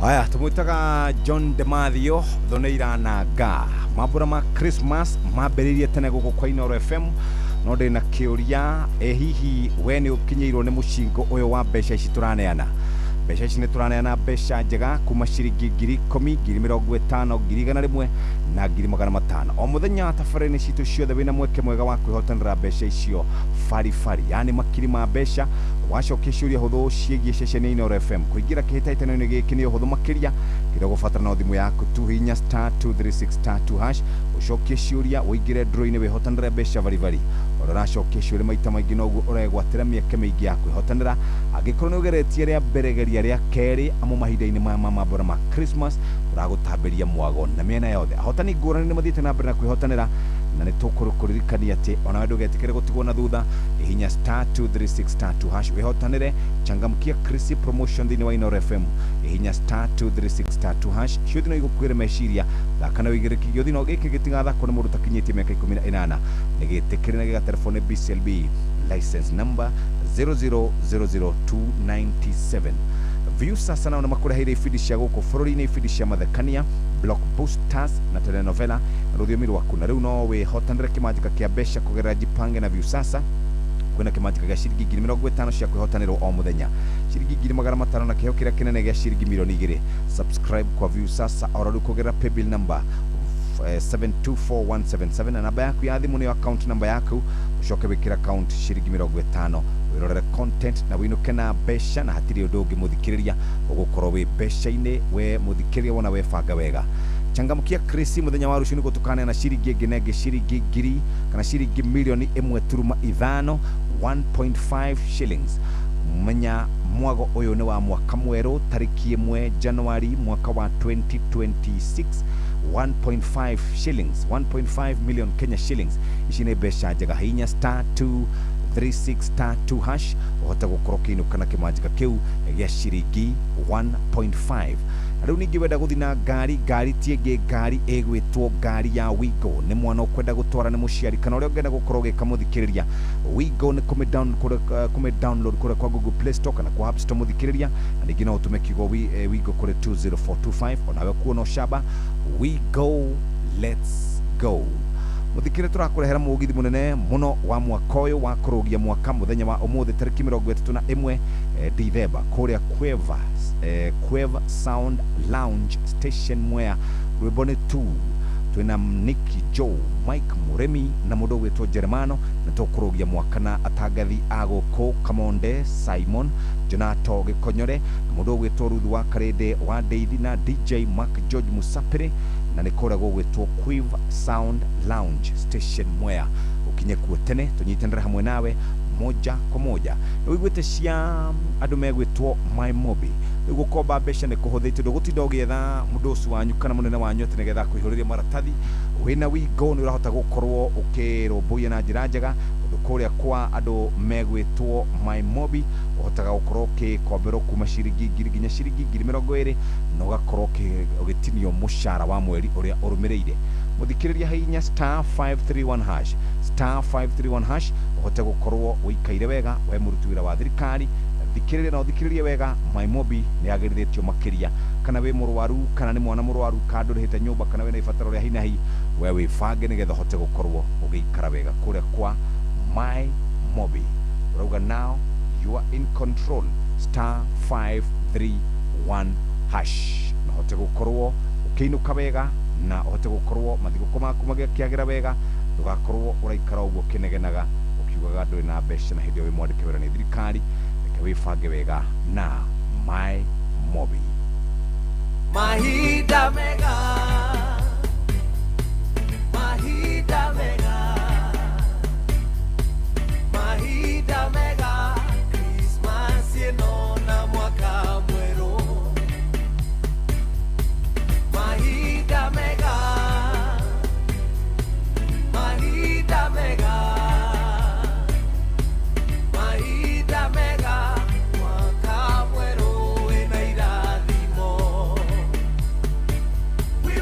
Aya tumwitaga John Demathio thoneira na nga mambura ma Christmas mambĩrĩirie tene gũkũ kwa Inooro FM no ndĩna kĩũria hihi we nĩ ũkinyĩirwo nĩ mũcingo ũyũ wa mbeca ici tũraneana. Mbeca ici nĩ tũraneana mbeca njega kuma ciringi 10,000, 50,000, 100,000 na 500,000 o mũthenya tabarĩra-inĩ citũ ciothe wĩna mweke mwega wa kwĩhotanĩra mbeca icio baribari, yani makiri ma mbeca. Wacokia ciũria hũthũ ciĩgiĩ ceceni ya Inooro FM kũingĩra kĩhĩtahĩtano-inĩ gĩkĩ nĩ ũhũthũ makĩria. Kĩrĩa ũgũbatara no thimũ yaku tu hihinya *236*2# ũcokie ciũria ũingĩre draw-inĩ wĩhotanĩre mbeca baribari. Ũracokia ciũria maita maingĩ noguo ũregwatĩra mĩeke mĩingĩ ya kwĩhotanĩra. Angĩkorwo nĩ ũgeretie rĩa mbere geria rĩa kerĩ amu mahinda-inĩ maya ma mambura ma Christmas ũragũtambĩria mwago na mĩena yothe. Ahotani ngũrani nĩ mathiĩte na mbere na kwĩhotanĩra na nĩ tũkũrĩkũririkania atĩ ona we ndũgetĩkĩre gũtigwo na thutha. Hihinya *236*2# wĩhotanĩre changamkia Chrissy promotion thĩinĩ wa Inooro FM. Hihinya *236*2# ciothe no igũkuĩre meciria thaka na wĩigĩrĩki gĩothino gĩkĩ gĩtigathakwo nĩ mũndũ takinyĩtie mĩaka 18 nĩ gĩtĩkĩre na gĩgatelefone BCLB license number 0000297. View sasa na makũreheire ibindi cia gũkũ bũrũri-inĩ, ibindi cia mathekania, blockbusters na telenovela na rũthiomi rwaku. Na rĩu no wĩhotanĩre kĩmanjĩka kĩa mbeca kũgerera Jipange na View sasa. Kwĩna kĩmanjĩka gĩa ciringi 50,000 cia kwĩhotanĩrwo o mũthenya, ciringi 500,000 na kĩheo kĩrĩa kĩnene gĩa ciringi 2,000,000. Subscribe kwa View sasa o rĩu kũgerera paybill number 724177 na namba yaku ya thimũ nĩ account number yaku. Ucoke wĩkĩra account ciringi 50,000 wĩrorere content na wĩinũke na mbeca na hatirĩ ũndũ ũngĩ mũthikĩrĩria ũgũkorwo wĩ mbeca-inĩ we mũthikĩrĩria wona webanga wega. Changamkia Chrissy muthenya wa rũciũ nĩ gũtukanana ciringi nginenge ciringi 1,000 kana ciringi 1.5 1.5 shillings. Menya mwago ũyũ nĩ wa mwaka mwerũ tarĩki 1 January mwaka wa 2026. 1.5 shillings, 1.5 million Kenya shillings. Ici nĩ mbeca njega. Hihinya *236*2# ũhote gũkorwo ũkĩinũka na kĩmanjĩka kĩu gĩa ciringi 1.5. Rĩu ningĩ wenda gũthiĩ na ngari ti ĩngĩ ngari ĩgwĩtwo ngari ya Wigo. Nĩ mwana ũkwenda gũtwara nĩ mũciari kana ũrĩa ũngĩenda gũkorwo ũgĩka mũthikĩrĩria. Wigo nĩ kũmĩ-download kũrĩa kwa Google Play Store kana kwa App Store mũthikĩrĩria, na ningĩ no ũtũme kiugo Wigo kũrĩ 20425 onawe kuona ũcamba. Wigo, let's go. Mũthikĩrĩria tũrakũrehera mũgithi mũnene mũno wa mwaka ũyũ wa kũrũgia mwaka mũthenya wa ũmũthĩ tarĩki 31 Dithemba kũrĩa Queva Sound Lounge Station Mwea. Rwĩmbo nĩ tu twĩna Nicky Joe, Mike Muremi na mũndũ ũgwĩtwo Jeremano na tũkũrũgia mwaka na atangathi agũkũ Kamonde Simon, Jonato Gĩkonyore na mũndũ ũgwĩtwo Ruth wa Karende wa Deithi na DJ Mark George Musapere na nĩ kũrĩa gũgwĩtwo Queva Sound Lounge Station Mwea. Ũkinye kuo tene tũnyitanĩre hamwe nawe moja kwa moja. Wĩigwĩte cia andũ megwĩtwo My Mobi. Gũkomba mbeca nĩ kũhũthĩtie ndũgũtinda ũgĩetha mũndũ ũcio wanyu kana mũnene wanyu atĩ nĩgetha kwĩhũrĩria maratathi. Wĩna Wigo nĩ ũrahota gũkorwo ũkĩrũmbũiya na njĩra njega ũndũ kũrĩa kwa andũ megwĩtwo My Mobi ũhotaga gũkorwo ũkĩkomberwo kuma ciringi 1,000 nginya ciringi 20,000 na ũgakorwo ũgĩtinio mũcara wa mweri ũrĩa ũrũmĩrĩire. Mũthikĩrĩria hihinya *531# *531# ũhote gũkorwo ũikaire wega we mũruti wĩra wa thirikari. Thikĩrĩria na ũthikĩrĩrie wega My Mobi nĩ agĩrithĩtio makĩria. Kana wĩ mũrwaru kana nĩ mwana mũrwaru kana ndũrĩhĩte nyũmba kana wĩna ibataro rĩa hi na hi, we wĩbange nĩgetha ũhote gũkorwo ũgĩikara wega kũrĩa kwa My Mobi. Urauga now you are in control *531# na ũhote gũkorwo ũkĩinũka wega na ũhote gũkorwo mathigũkũ maku magĩkĩagĩra wega, ndũgakorwo ũraikara ũguo ũkĩnegenaga ũkiugaga ndũrĩ na mbeca na hĩndĩ ĩyo wĩ mwandĩke wĩra nĩ thirikari. Wĩbange wega na My Mobi. Mahinda mega, mahinda mega, mahinda mega, Christmas ĩno na mwaka mwerũ. Mahinda mega, mahinda mega, mahinda mega, mwaka mwerũ wĩna irathimo. We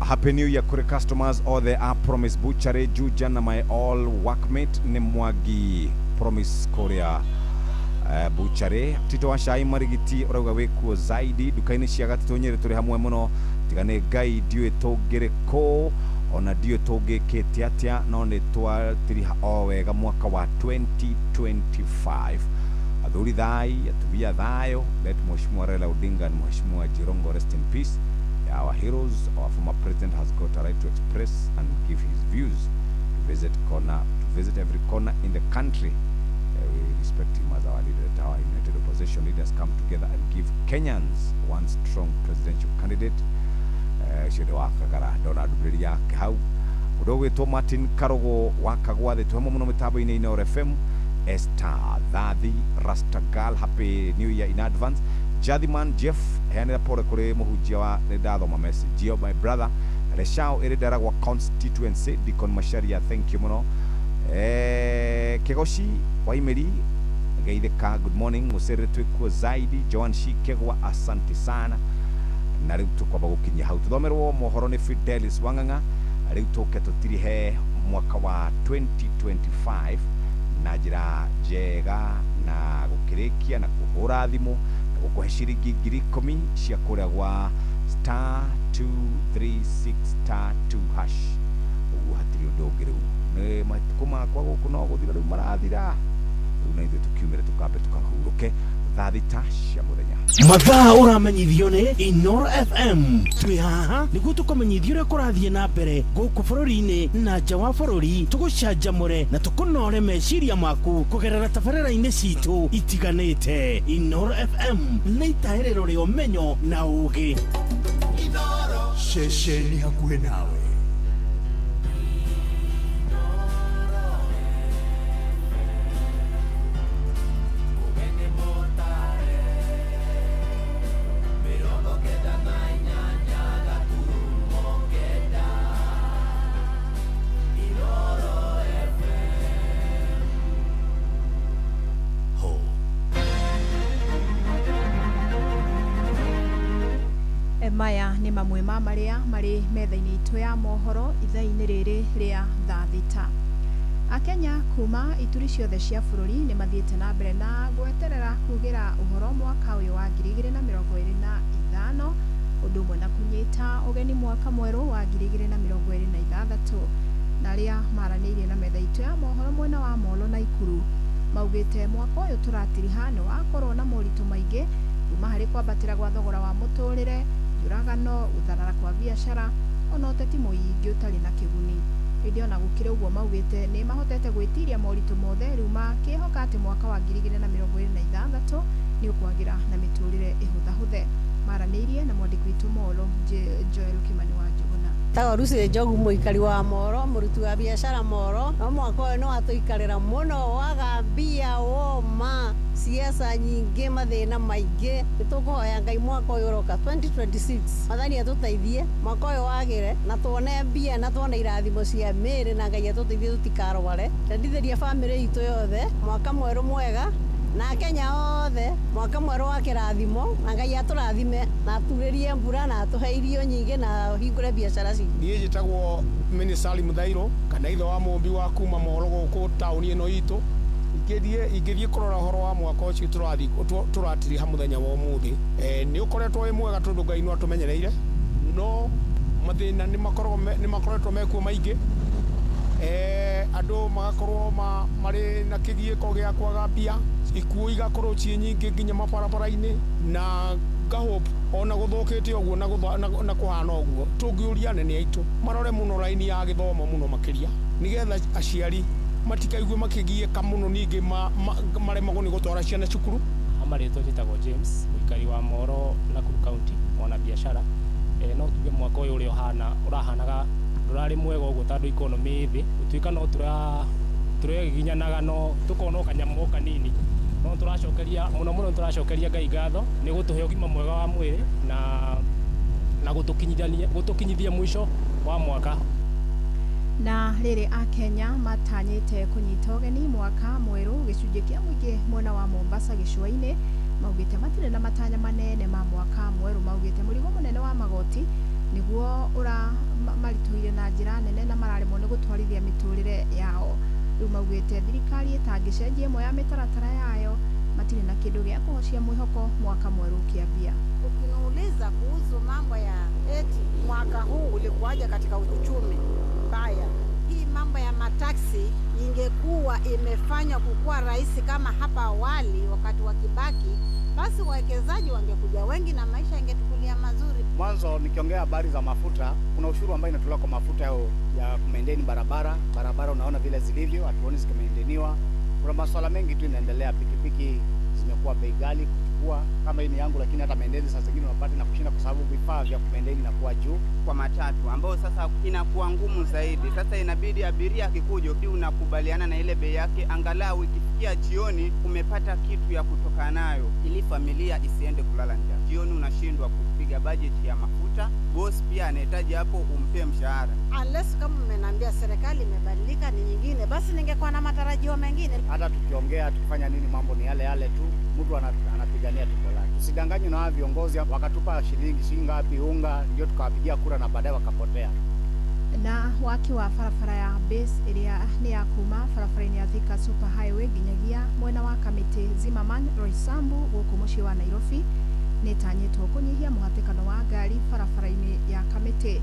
Happy New Year kure customers all the Promise Butchery Juja na my all workmate ni Mwagi Promise Korea Butchery Tito wa Shai Marigiti orauga wekuo zaidi dukaini cia gatitonyere turi hamwe muno tigane Ngai ndiwe togere ko ona ndiwe togekete atia no ni twatiri o wega mwaka wa 2025 athuri thai atubia thayo let Mheshimiwa Raila Odinga and Mheshimiwa Jirongo rest in peace. Our heroes, our former president has got a right to express and give his views, to visit every corner in the country. We respect him as our leader. Let our united opposition leaders come together and give Kenyans one strong presidential candidate. Shedo wakagara Donald Brelia Kau. Udowe to Martin Karogo wakagwa the tuemo muno mitabo ine ino FM. Esther Dadhi Rastagal, happy New Year in advance. Jadiman Jeff hene pore kure muhujia wa nedado ma message my brother Reshao eredara wa constituency Dikon Masharia, thank you muno. Kegoshi wa imeri Gaideka, good morning. Musere tuko zaidi Joan Shikegwa, asante sana. Na leo tuko bagukinya hau tuthomerwo mohoro ni Fidelis Wanganga. Leo tuko tiri he mwaka wa 2025 na njira njega na gukirekia na kuhura thimu kwa shiringi 10,000 cia kuragwa *236*2# hatiri ndogere ne matukuma kwa gukuno guthira ru marathira una ithu tukiumire tukambe tukahuruke 30 cia muthenya. mathaa uramenyithio ni Inoro FM twi haha niguo tukumenyithia uria kurathie na mbere guku bururi-ini na nja wa bururi tugucanjamure na tukunore meciria maku kugerera tabarĩra-inĩ citu itiganĩte. Inoro FM nĩ itahĩrĩro rĩa ũmenyo na ũũgĩ. Ceceni hakuhĩ nawe. Maya nĩ mamwe ma marĩa marĩ metha-inĩ itũ ya mohoro ithaa-inĩ rĩrĩ rĩa thaa thita. Akenya kuma ituri ciothe cia bũrũri nĩ mathiĩte na mbere na gweterera kugĩra ũhoro mwaka ũyũ wa 2025 ũndũ ũmwe na kũnyita ũgeni mwaka mwerũ wa 2026. Na arĩa maranĩirie na metha itũ ya mohoro mwena wa Molo na Ikuru maugĩte mwaka ũyũ tũratiriha nĩ wakorwo na moritũ maingĩ kuma harĩ kwambatĩra gwa thogora wa mũtũrĩre, njũragano, gũtharara kwa biacara, ona ũteti mũingĩ ũtarĩ na kĩguni. Hĩndĩ ona gũkĩrĩ ũguo maugĩte nĩ mahotete gwĩtiria moritũ mothe, rĩu makĩhoka atĩ mwaka wa 2026 nĩ ũkwagĩra na mĩtũrĩre ĩhũthahũthe. Maranĩirie na mwandĩki witũ Molo Joel Kimani wa Njuguna. Tago Lucy Njogu mũikari wa Moro, mũruti wa biacara Moro, no mwaka ũyũ nĩ watũikarĩra mũno, waga mbia woma, siasa nyingĩ, mathĩna maingĩ. Nĩtũkũhoya Ngai mwaka ũyũ ũroka 2026 Mwathani atũteithie mwaka ũyũ wagĩre na tuone mbia na tuone irathimo cia mĩĩrĩ na Ngai atũteithie tũtikarware. Tendithĩria bamĩrĩ itũ yothe mwaka mwerũ mwega na Kenya othe mwaka mwerũ wa kĩrathimo na Ngai atũrathime na aturĩrie mbura na atũhe irio nyingĩ na hingũre biacara citũ. Niĩ njĩtagwo Minisali Mũthairũ kana ithe wa mũmbi wa kuma Moro gũkũ taũni ĩno itũ. Ingĩthiĩ kũrora ũhoro wa mwaka ũcio tũratiriha mũthenya wa ũmũthĩ, nĩ ũkoretwo wĩ mwega tondũ Ngai nĩ atũmenyereire, no mathĩna nĩ makoretwo mekuo maingĩ, andũ magakorwo marĩ na kĩgiĩko gĩa kwaga mbia, ikuũ igakorwo ciĩ nyingĩ nginya mabarabara-inĩ, na ngahope ona gũthũkĩte ũguo na kũhana ũguo tũngĩũria anene aitũ marore mũno raini ya gĩthomo mũno makĩria, nĩgetha aciari matikaigue makĩgiĩka mũno ningĩ maremagwo nĩ gũtwara ciana cukuru. Amarĩtwo njĩtagwo James mũikari wa Moro Nakuru County, mwana biacara. No tuge mwaka ũyũ ũrĩa ũrahanaga ndũrarĩ mwega ũguo tondũ economy thĩ, gũtuĩka no tũreginyanaga no tũkona kanyamũ kanini, no tũracokeria mũno tũracokeria Ngai ngatho nĩ gũtũhe ũgima mwega wa mwĩrĩ na gũtũkinyithia mwisho wa mwaka. Na rĩrĩ Akenya matanyĩte kũnyita ũgeni mwaka mwerũ gĩcunjĩ kĩa mũingĩ mwena wa Mombasa gĩcũa-inĩ maugĩte matirĩ na matanya manene ma mwaka mwerũ. Maugĩte mũrigo mũnene wa magoti nĩguo maritũhire na njĩra nene na mararemwo nĩ gũtwarithia mĩtũrĩre yao. Rĩu maugĩte thirikari ĩtangĩcenjia ĩmwe ya mĩtaratara yayo matirĩ na kĩndũ gĩa kũhocia mwĩhoko mwaka mwerũ ũkĩambia. Ukiniuliza kuhusu mambo ya eti mwaka huu ulikuwaje katika uchumi mbaya, hii mambo ya mataksi ingekuwa imefanywa kukuwa rahisi kama hapa awali wakati wa Kibaki, basi wawekezaji wangekuja wengi na maisha ingetukulia mazuri. Mwanzo nikiongea habari za mafuta, kuna ushuru ambao inatolewa kwa mafuta ya kumaintain barabara. Unaona vile zilivyo, hatuoni zikimaintainiwa. Kuna masuala mengi tu inaendelea, pikipiki zimekuwa bei ghali kuchukua, kama hii ni yangu, lakini hata maintenance sasa zingine unapata na kushinda kwa sababu vifaa vya kumaintain inakuwa juu. Kwa matatu ambao sasa inakuwa ngumu zaidi, sasa inabidi abiria akikuja unakubaliana na ile bei yake, angalau ikifikia jioni umepata kitu ya kutoka nayo ili familia isiende kulala njaa. Jioni unashindwa kupiga budget ya mafuta, boss pia anahitaji hapo umpe mshahara. Unless kama mmeniambia serikali imebadilika ni nyingine, basi ningekuwa na matarajio mengine. Hata tukiongea tukifanya nini, mambo ni yale tu, mtu anapigania tumbo lake. Usidanganywe na viongozi wakatupa shilingi ngapi unga ndio tukawapigia kura na baadaye wakapotea. Na waki wa barabara ya base ĩrĩa nĩ ya kuma barabara-inĩ ya Thika Super Highway nginyagia mwena wa Kamiti Zimmerman Roysambu gũkũ mũciĩ wa Nairobi nĩtanyĩtwo kũnyihia mũhatĩkano wa ngari barabara-inĩ ya Kamiti,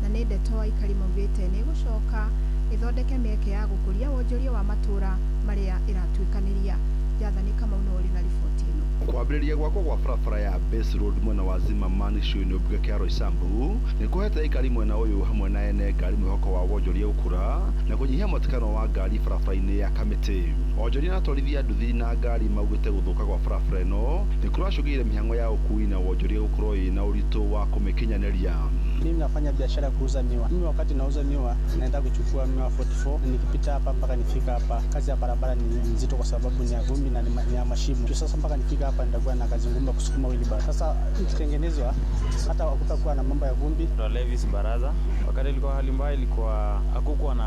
na nĩ ndeto aikari maugĩte nĩ gũcoka ĩthondeke mĩeke ya gũkũria wonjoria wa matũra marĩa ĩratuĩkanĩria. Jathani Kamau no ũrĩ na riboti ĩno. kwambĩrĩria gwakwo gwa barabara ya Base Road mwena wa Zimmerman ciũnĩ ũmbuge kĩa Roysambu nĩ kũhete aikari mwena ũyũ hamwe na ene ngari mwĩhoko wa wonjoria gũkũra na kũnyihia mũhatĩkano wa ngari barabara-inĩ ya Kamĩtĩ. Onjoria na atwarithia nduthi na ngari maugĩte gũthũka gwa barabara ĩno nĩ kũracũngĩrĩirie mĩhang'o ya ũkui na wonjoria gũkorwo ĩna ũritũ wa kũmĩkinyanĩria. Mimi nafanya biashara kuuza miwa. Mimi wakati nauza miwa naenda kuchukua miwa 44 na nikipita hapa mpaka nifika hapa. Kazi ya barabara ni nzito kwa sababu ni ya vumbi na ni ya mashimo. Sasa mpaka nifika hapa nitakuwa na kazi ngumu kusukuma wheelbarrow. Sasa ikitengenezwa hata hakutakuwa na mambo ya vumbi. Levis Baraza, wakati ilikuwa hali mbaya, ilikuwa hakukuwa na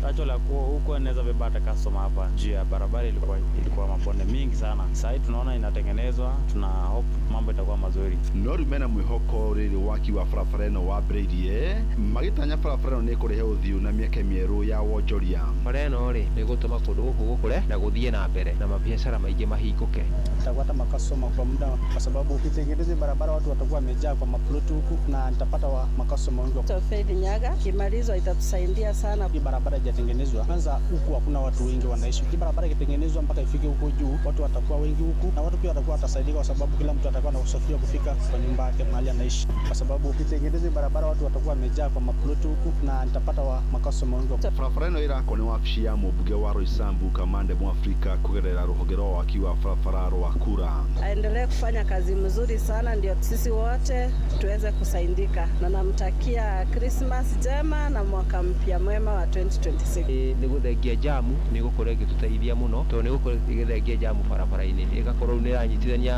acho la kuwa huko anaweza bebata customer hapa. Juu ya barabara ilikuwa mabonde mingi sana. Sasa tunaona inatengenezwa, tuna hope mambo itakuwa mazuri. Norumena mwĩhoko rĩrĩ waki wa barabara ĩno wambĩrĩirie magĩtanya barabara ĩno nĩ kũrehe ũthiũ na mĩeke mĩerũ ya wonjoria. Barabara ĩno rĩ nĩ gũtũma kũndũ gũkũ gũkũre na gũthiĩ na mbere na mabiashara maingĩ mahingũke. Nitapata makasoma kwa muda kwa sababu ukitengeneza barabara watu watakuwa wamejaa kwa maplot huku na nitapata makasoma wengi. Faith Nyaga kimalizwa itatusaidia sana. Hii barabara haijatengenezwa. Kwanza huku hakuna watu wengi wanaishi. Hii barabara ikitengenezwa mpaka ifike huko juu watu watakuwa wengi huku na watu pia watakuwa watasaidika kwa sababu kila mtu atakuwa na usafiri kufika kwa nyumba yake mahali anaishi. Kwa sababu ukitengeneza barabara watu watakuwa wamejaa kwa maplot huku na nitapata makasoma wengi. Barabara ĩno ĩrakwo nĩ wabici ya mũmbunge wa Roysambu Kamande Mwafrika kũgerera rũhonge rwa waki wa barabara rwa Kura. Aendelee kufanya kazi mzuri sana ndio sisi wote tuweze kusaidika na namtakia Christmas njema na mwaka mpya mwema wa 2026. Nĩ gũthengia jamu nĩ gũkorwo ĩgĩtũteithia mũno tondũ nĩ gũkorwo ĩgĩthengia jamu barabara-inĩ ĩgakorwo nĩ ĩranyitithania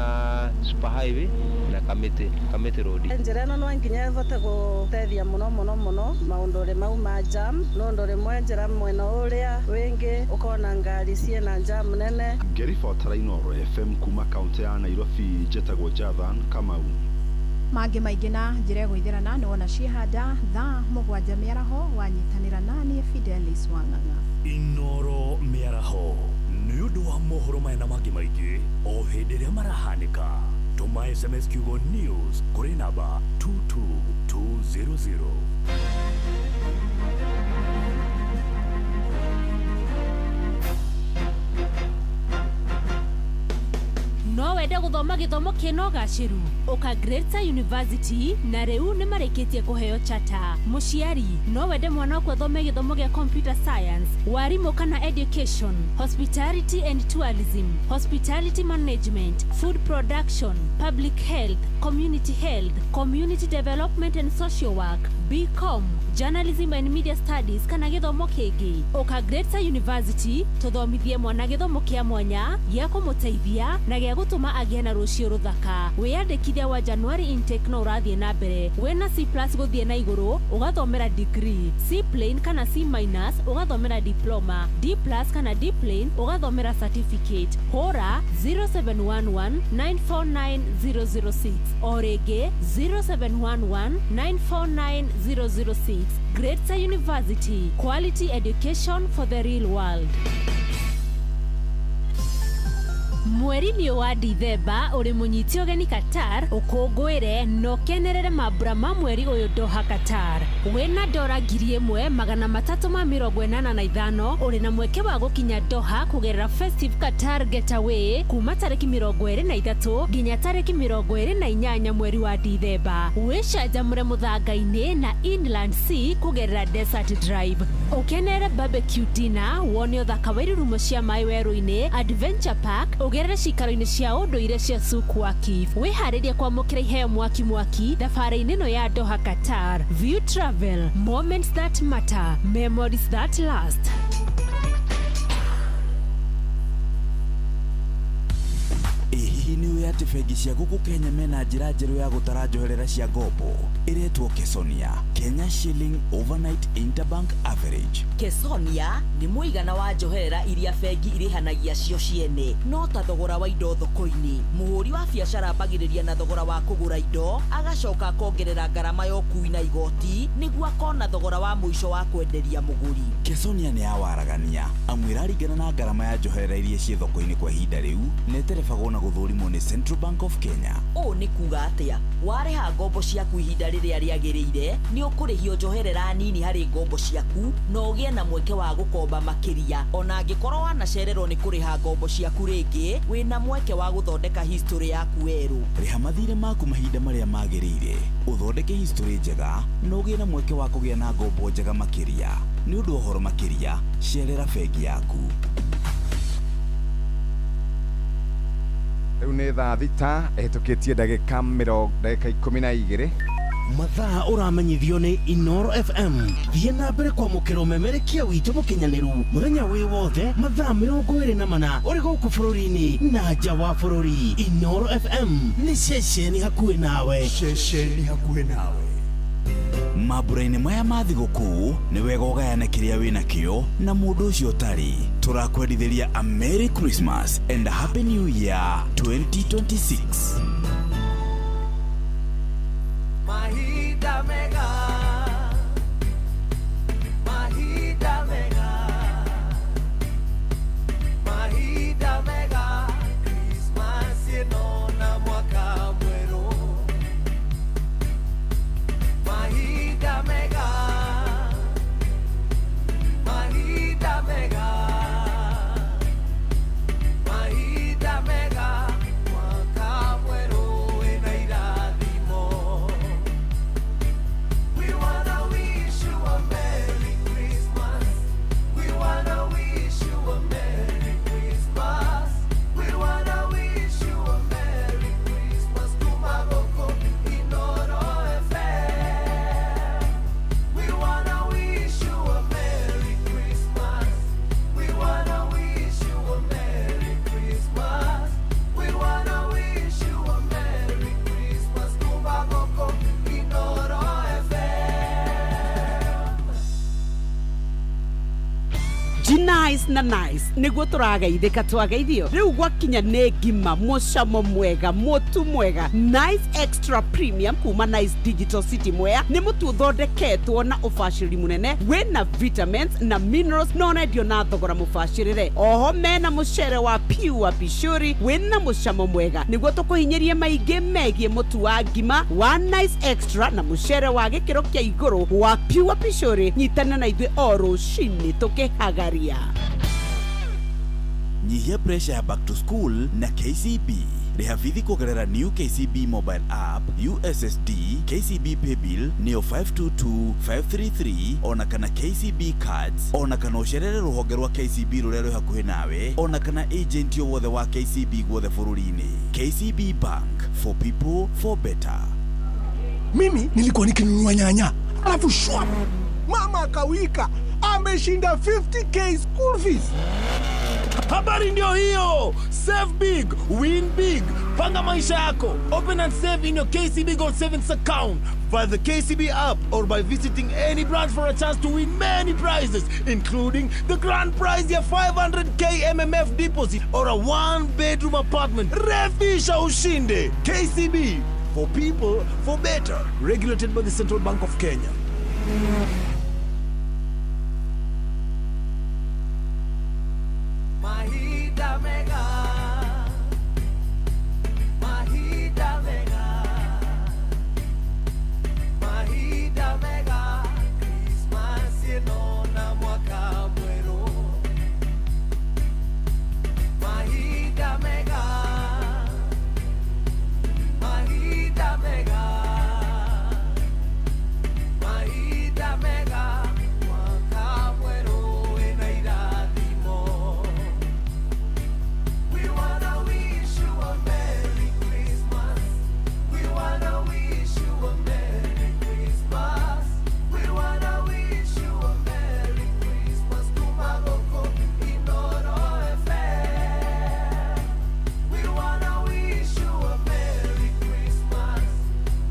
super highway na Kamĩtĩ road. Njĩra ĩno no nginya ĩhote gũteithia mũno maũndũ mau ma jam no ũndũ rĩmwe njĩra mwena ũrĩa wĩngĩ ũkona ngari ciĩna jam nene. Ngĩribotera Inooro FM kuma kaunti ya Nairobi njĩtagwo Jathan Kamau. Mangĩ maingĩ na njĩra gũithĩrana nĩ wona ciĩhanda thaa 7 mĩaraho wanyitanĩra naniĩ Fidelis Wang'ang'a. Inooro mĩaraho nĩ ũndũ wa mohoro maya na mangĩ maingĩ o hĩndĩ ĩrĩa marahanĩka. Tũma SMS kiugo news kũrĩ namba 22200. No wende guthoma githomo kĩna ũgacĩru ũka Greater University na rĩu nĩ marĩkĩtie kũheo charter. Mũciari no wende mwana waku athome gĩthomo gĩa computer science, warimũ kana education, hospitality and tourism, hospitality management, food production, public health, community development and social work, BCom, journalism and media studies kana gĩthomo kĩngĩ. Ũka Greater University tũthomithie mwana gĩthomo kĩa mwanya gĩa kũmũteithia na gĩa gũtũma agĩe na rũciũ rũthaka. Wĩyandĩkithia wa January intake no ũrathiĩ na mbere. Wĩna C+ gũthiĩ na igũrũ ũgathomera degree, C plain kana C- ũgathomera diploma, D+ kana D plain ũgathomera certificate. Hũra 0711 949 006 o rĩngĩ 0711 949 006. Greater University, quality education for the real world. Mweri nĩ wa Dithemba ũrĩ mũnyiti ũgeni Qatar ũkũngũĩre na ũkenerere mambura ma mweri ũyũ Doha Qatar. Wĩna ndora 1385 ũrĩ na mweke wa gũkinya Doha kũgerera Festive Qatar Getaway kuma tarĩki 23 nginya tarĩki 28 mweri wa Dithemba. Wĩcanjamũre mũthanga-inĩ na Inland Sea kũgerera Desert Drive. Ũkenere barbecue dinner, wone ũthaka wa irurumo cia maĩ werũ-inĩ, Adventure Park, ũgerere cikaro-inĩ cia ũndũire cia Souq Waqif. Wĩharĩrie kwamũkĩra iheo mwaki thabarĩ-inĩ ĩno ya Doha Qatar. View Travel, moments that matter, memories that last. Hihi nĩ ũĩ atĩ bengi cia gũkũ Kenya mena njĩra njerũ ya gũtara njoherera cia ngombo ĩretwo Kesonia, Kenya Shilling Overnight Interbank Average. Kesonia nĩ mũigana wa njoherera iria bengi irĩhanagia cio ciene, no ta thogora wa indo thoko-inĩ. Mũhũri wa biacara ambagĩrĩria na thogora wa kũgũra indo, agacoka akongerera ngarama ya ũkui na igoti nĩguo akona thogora wa mũico wa kwenderia mũgũri. Kesonia nĩ awaragania amu ĩraringana na ngarama ya njoherera iria ciĩ thoko-inĩ kwa ihinda rĩu na ĩterebagwo na gũthũrimwo nĩ Central Bank of Kenya. O ni kuga atia wareha ngombo ciaku ihinda riria riagirire ni ukurihio njoherera nini hari ngombo ciaku no ugie na mweke wa gukomba makiria ona angikorwo wanacererwo ni kuriha ngombo ciaku ringi wina mweke wa guthondeka history yaku weru. Riha mathire maku mahinda maria magirire uthondeke history njega no ugie na mweke wa kugia na ngombo njega makiria. Ni undu uhoro makiria cerera bengi yaku. Riu ni thaa thita ehitukitie ndagika 12 mathaa uramenyithio ni Inoro FM thie na mbere kwa mukiro memerekia witu mukinyaniru muthenya wi wothe mathaa 24 uri guku bururi-ini na nja wa bururi. Inoro FM ni ceceni hakuhi nawe, ceceni hakuhi nawe. Mambura-ini maya ma thigũkũ nĩ wega ũgayane kĩrĩa wĩna kĩo na mũndũ ũcio ũtarĩ. Tũrakwendithĩria a Merry Christmas and a Happy New Year 2026. Mahida mega, Mahida mega, Mahida mega, Christmas yeno na mwaka mweru. Mahida mega, Mahida mega, Mahida mega, mwaka mweru ena irathimo. We wanna wish you a Merry Christmas. We wanna wish you a Merry Christmas. We wanna wish you a Merry Christmas. Kumagoko Inoro FM. We wanna wish you a Merry Christmas. We wanna wish you a Merry Christmas. We wanna wish you a Merry Christmas. Kumagoko Inoro G-Nice na Nice niguo turageithika twageithio riu gwakinya ne ngima mucamo mwega mutu mwega Nice Extra Premium kuma Nice Digital City Mwea ni mutu thondeketwo na ubashiri munene wina vitamins na minerals no nendio na thogora mubashirire. Oho mena mucere wa pure pishori wina mucamo mwega niguo tukuhinyirie maingi megie mutu wa ngima wa Nice Extra na mucere wa gikiro kia iguru wa pure pishori. Nyitana na ithuĩ o rũcinĩ tukihagaria. Nyihia pressure ya back to school na KCB. Rihavithi kugerera new KCB mobile app, USSD, KCB Paybill, Neo 522533, ona kana KCB cards, ona kana ucerere ruhonge rwa KCB rurero hakuhi nawe, ona kana agent yo wothe wa KCB gwothe bururi-ini. KCB Bank, for people, for better. Mimi nilikuwa nikinunua nyanya, alafu shwap, mama akawika ameshinda 50k school fees. Habari ndio hiyo. Save big, win big. Panga maisha yako. Open and save in your KCB Gold Savings account via the KCB app or by visiting any branch for a chance to win many prizes, including the grand prize ya 500k MMF deposit or a 1-bedroom apartment. Refisha ushinde. KCB, for people, for better. Regulated by the Central Bank of Kenya. Mahida mega, Mahida mega, Mahida mega, Christmas yeno na mwaka mweru. Mahida mega, Mahida mega, Mahida mega, mwaka mweru ena irathimo. We wanna wish you a Merry Christmas. We wanna wish you a Merry Christmas. We wanna wish you a Merry Christmas. Kumagoko Inoro FM. We wanna wish you a Merry Christmas.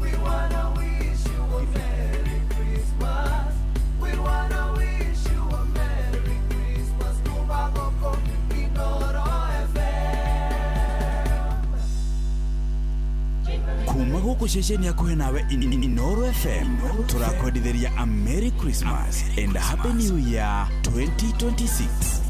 We wanna wish you a Merry Christmas. We wanna wish you a Merry Christmas. Kumagoko Inoro Kuma guku ceceni hakuhi nawe Inoro FM turakwendithĩria a Merry Christmas and a Happy New Year 2026.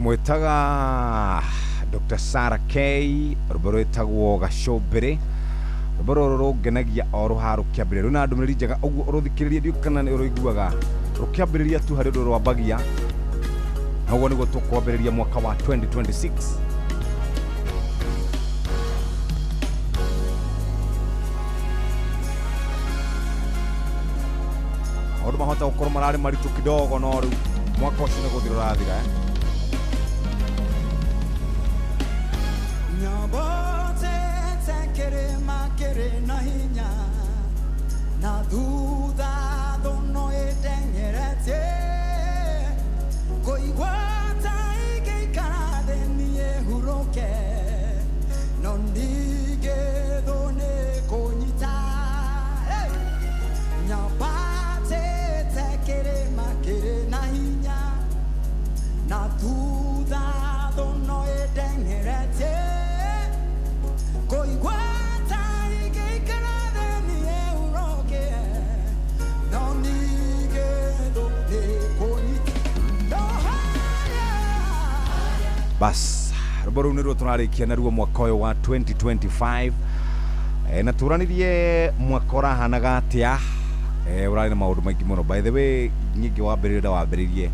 mwetaga Dr. Sarah K rubaro etagwo gacobere rubaro rugenagia oro haru kiambire runa ndumiri njega ugu uruthikiriria ndio kana ni uruiguaga rukiambiriria tu hari rwa bagia nawo nigo tukwambiriria mwaka wa 2026 Oru mahota gukoro marari maritu kidogo no ru mwaka ucio ni guthira rathira Nyabote tekere makere na hinya na duda dono edengerete koigwata igeikade niye huroke no ndige done konyita Nyabate tekere makere na hinya na duda dono edengerete koigwata igeikade niye huroke no ndige done konyita bas rubaro ni turarikia naruo mwaka uyu wa 2025 na turanirie mwaka urahanaga atia urari na maundu maingi muno by the way nyingi wambiririe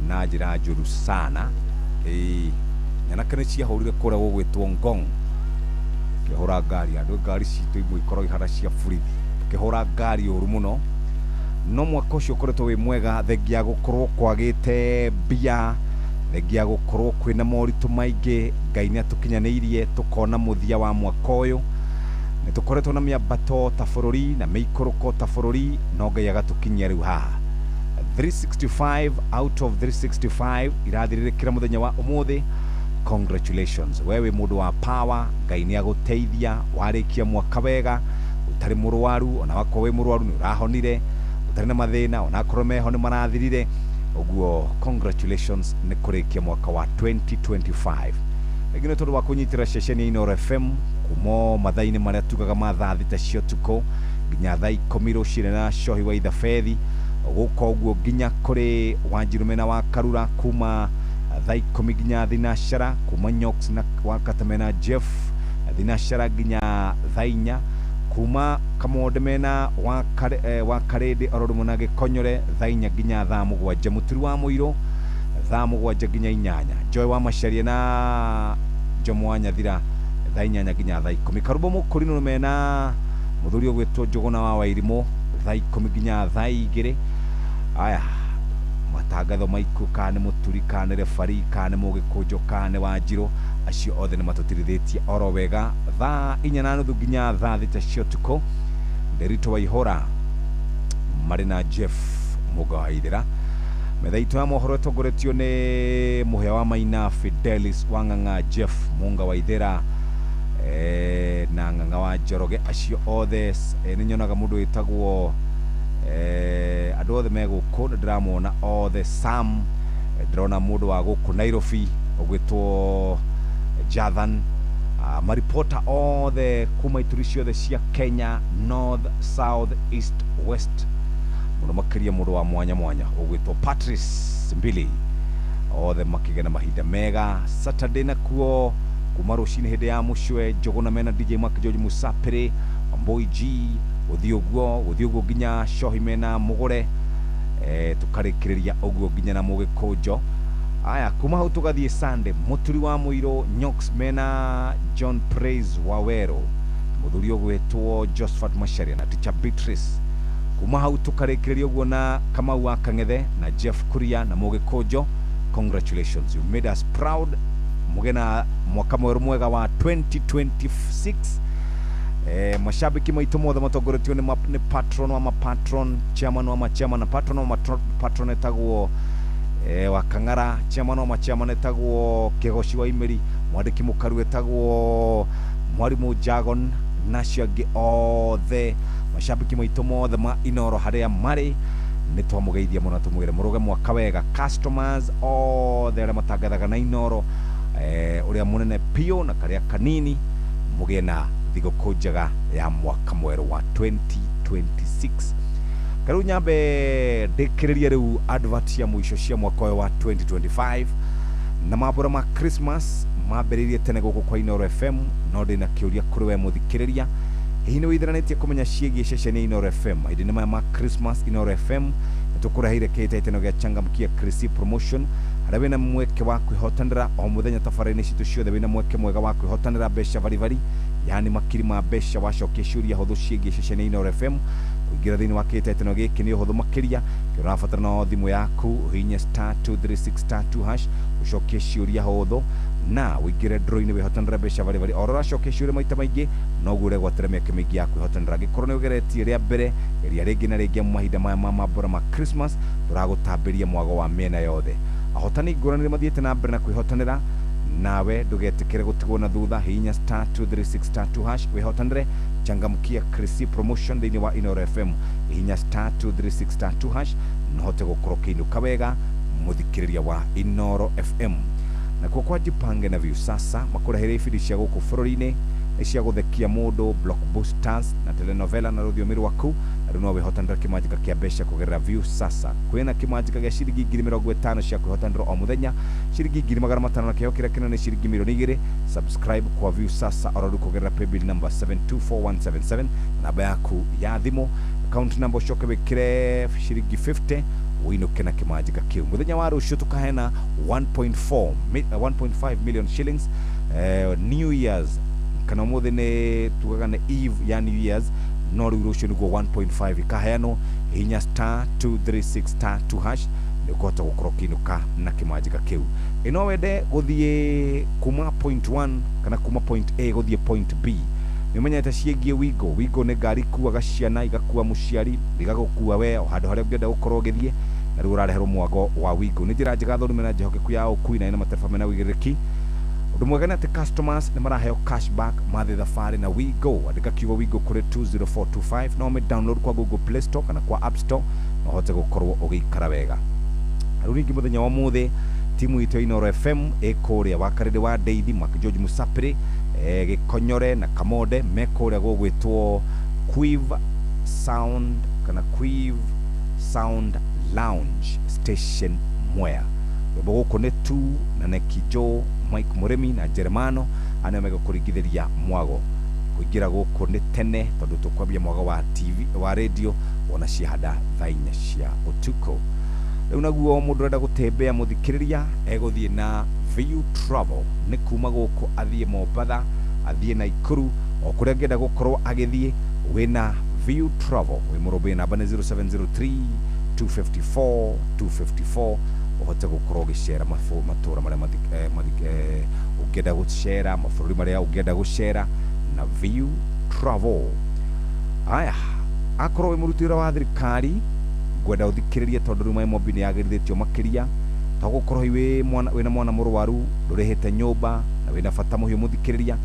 na njira njuru sana nyanakane ciahurire kura gugwitwo Ngong kihura ngari andu ngari citu imwe ikorwo ihara cia burithi kihura ngari uru muno no mwaka ucio ukoretwo wi mwega thengia gukorwo kwagite mbia thengia gukorwo kwina moritu maingi Ngai ni atukinyanirie tukona muthia wa mwaka uyu ni tukoretwo na miambato ta bururi na meikuruko ta bururi no Ngai agatukinyia riu haha 365 out of 365 irathirire kira muthenya wa umuthi congratulations wewe mundu wa power Ngai ni aguteithia warikia mwaka wega utari murwaru ona wako we murwaru ni urahonire utari na mathina ona korwo meho ni marathirire uguo congratulations ni kurikia mwaka wa 2025 egine tondu wa kunyitira ceceni ya Inoro FM kumo mathaini maria tugaga mathaa thita cio tuko nginya thaa 10 rucine na cohi wa ithabethi guko uguo nginya kuri Wanjirumena wa Karura kuma thaa 10 nginya thinashara kuma Nyox na Wakatamena Jeff thinashara nginya thaa 4 kuma Kamondemena wa Karede Ororumo Gikonyore thaa 4 nginya thaa 7 Muturi wa Muiro thaa 7 nginya 8 Joy wa Macharia na Jomo wa Nyathira thaa 8 nginya thaa 10 Karubo Mukuri no mena muthuri ogwetwo Njogona wa Wairimo thaa 10 nginya thaa 2 aya matangatho maiku kane Muturi kane refari kane Mugikujo kane Wanjiro acio othe ni matutirithetie oro wega thaa 4:30 nginya thaa 6 cio tuko Nderito wa Ihora Marina Jeff Mugaithira methaito ya mohoro togoretio ni muhea wa Maina Fidelis Wanganga Jeff Munga wa Ithera na Nganga wa Njoroge acio othe ni nyonaga mundu witagwo andu othe meguku ndiramona othe Sam ndirona mundu wa guku Nairobi ogwitwo Jathan maripota othe kuma ituri ciothe cia Kenya North South East West mundu makiria mundu wa mwanya ogwitwo Patrice Mbili othe makigena mahinda mega Saturday na kuo kuma rucini hindi ya mucwe Njogona mena DJ Mark George Musapere Boy G uthioguo nginya cohi mena mugore tukarikiriria uguo nginya na Mugikujo aya kuma hau tugathie Sunday Muturi wa Muiro Nyox mena John Praise Wawero muthuri ogwetwo Josephat Macharia na Teacher Beatrice kuma hau tukarikiriria uguo na Kamau wa Kangethe na Jeff Kuria na Mugikujo congratulations you made us proud mugena mwaka mweru mwega wa 2026 mashabiki maitu mothe matogoretio ni patron wa mapatron chairman wa machairman na patron wa patron etagwo wa Kang'ara chairman wa machairman etagwo Kegoshi wa Imeri mwandiki mukaru etagwo Mwarimu Jagon nacio angi othe mashabiki maitu mothe ma Inoro haria mari ni twamugeithia muno tumwire muruge mwaka wega customers othe aria matangathaga na Inoro uria munene pio na karia kanini mugena thigũkũ njega ya mwaka mweru wa 2026 Karu nyambe ndikiririe riu advert cia muico cia mwaka wa 2025 na mambura ma Christmas mambĩrĩirie tene gũkũ kwa Inoro FM no ndĩ na kĩũria kũrĩ we mũthikĩrĩria hihi nĩ wĩtheranĩtie kũmenya ciĩgiĩ ceceni ya Inoro FM hĩndĩ nĩ maya ma Christmas Inoro FM nĩtũkũreheire kĩhĩtahĩtano gĩa Changamkia Chrissy Promotion harĩa wĩna mweke wa kwĩhotanĩra o mũthenya tabarĩra-inĩ citũ ciothe wĩna mweke mwega wa kwĩhotanĩra mbeca barivari yani makiri ma mbeca wacokia ciũria hũthũ ciĩgiĩ ceceni ya Inoro FM kuingira thĩinĩ wa kĩhĩtahĩtano gĩkĩ nĩ ũhũthũ makĩria kĩrĩa ũrabatara no thimũ yaku hihinya *236*2# ucokie ciũria hũthũ na wĩingĩre draw-inĩ wĩhotanĩre mbeca barivari oro ũracokia ciũria maita maingĩ noguo ũregwatĩra mĩeke mĩingĩ ya kwĩhotanĩra angĩkorwo nĩ ũgeretie rĩa mbere geria rĩngĩ na rĩngĩ mahinda maya ma mambura ma Christmas tũragũtambĩria mwago wa mĩena yothe ahotani ngũrani mathiĩte na mbere na kwĩhotanĩra nawe ndũgetĩkĩre gũtigwo na thutha hihinya *236*2# wĩhotanĩre Changamkia Chrissy Promotion thĩinĩ wa Inoro FM hihinya *236*2# no hote gũkorwo kĩinũka wega mũthikĩrĩria wa Inoro FM na kwa jipange na Viusasa makũrehere ibindi cia gũkũ bũrũri-inĩ nĩ cia gũthekia mũndũ blockbusters na telenovela na rũthiomi rwaku na rĩu no wĩhotanĩre kĩmanjĩka kĩa mbeca kũgerera Viusasa kwĩna kĩmanjĩka gĩa ciringi 50,000 cia kwĩhotanĩra o mũthenya ciringi 500 na kĩheo kĩrĩa kĩnene nĩ ciringi milioni 2 subscribe kwa Viusasa orodu kũgerera paybill number 724177 namba yaku ya thimũ account number coke wĩkĩre ciringi 50 uinuke na kimanjika kiu muthenya wa rũciũ tukahena 1.5 million shillings New Year's kana mũthĩ nĩ tugaga nĩ Eve ya New Year's no rĩu rũciũ nĩguo 1.5 ikaheanwo hihinya *236*2# nĩũkũhota gũkorwo kĩinũka na kimanjika kiu ĩno wende gũthiĩ kuma point 1 kana kuma point A gũthiĩ point B nĩmenyete ciĩgiĩ Wigo nĩ ngari kuaga ciana igakua mũciari igagũkua we o handũ harĩa ũngĩenda gũkorwo ũgĩthiĩ na rĩu ũrareherwo mwago wa Wigo nĩ njĩra njega thũrime na njehokeku ya ũkui na ĩna matereba mena wĩigĩrĩrĩki ũndũ mwega nĩ atĩ customers nĩ maraheo cashback mathiĩ thabarĩ na Wigo andĩka kiugo Wigo kũrĩ 20425 no me download kwa Google Play Store kana kwa App Store no hote gũkorwo ũgĩikara wega rĩu ningĩ mũthenya wa mũthĩ timu itũ Inoro FM ĩkũrĩa wakarĩrĩ wa Deithi Mark George Musapiri Gĩkonyore na Kamode mekũrĩa gũgwĩtwo Quive Sound Lounge Station Mwea rwĩmbo gũkũ nĩ tu na Nekijo Mike Mũrĩmi na Jeremano aneo megũkũringithĩria mwago kũingĩra gũkũ nĩ tene tondũ tũkwambia mwago wa TV wa radio ona ciahada thaa 4 cia ũtukũ rĩu naguo mũndũ ũrenda gũtembea mũthikĩrĩria egũthiĩ na View Travel nĩ kuma gũkũ athiĩ Mombatha athiĩ Naikuru o kũrĩa angĩenda gũkorwo agĩthiĩ wĩna View Travel wĩ mũrũmbĩ namba nĩ 0703-254-254 ũhote gũkorwo ũgĩcera matũra marĩa ũngĩenda gũcera mabũrũri marĩa ũngĩenda gũcera na View Travel aya akorwo wĩ mũrutĩra wa thirikari ngwenda ũthikĩrĩrie tondũ rĩu Mobi nĩ yagĩrithĩtio makĩria to gũkorwo wĩna mwana mũrwaru ndũrĩhĩte nyũmba na wĩna bata mũhiũ mũthikĩrĩria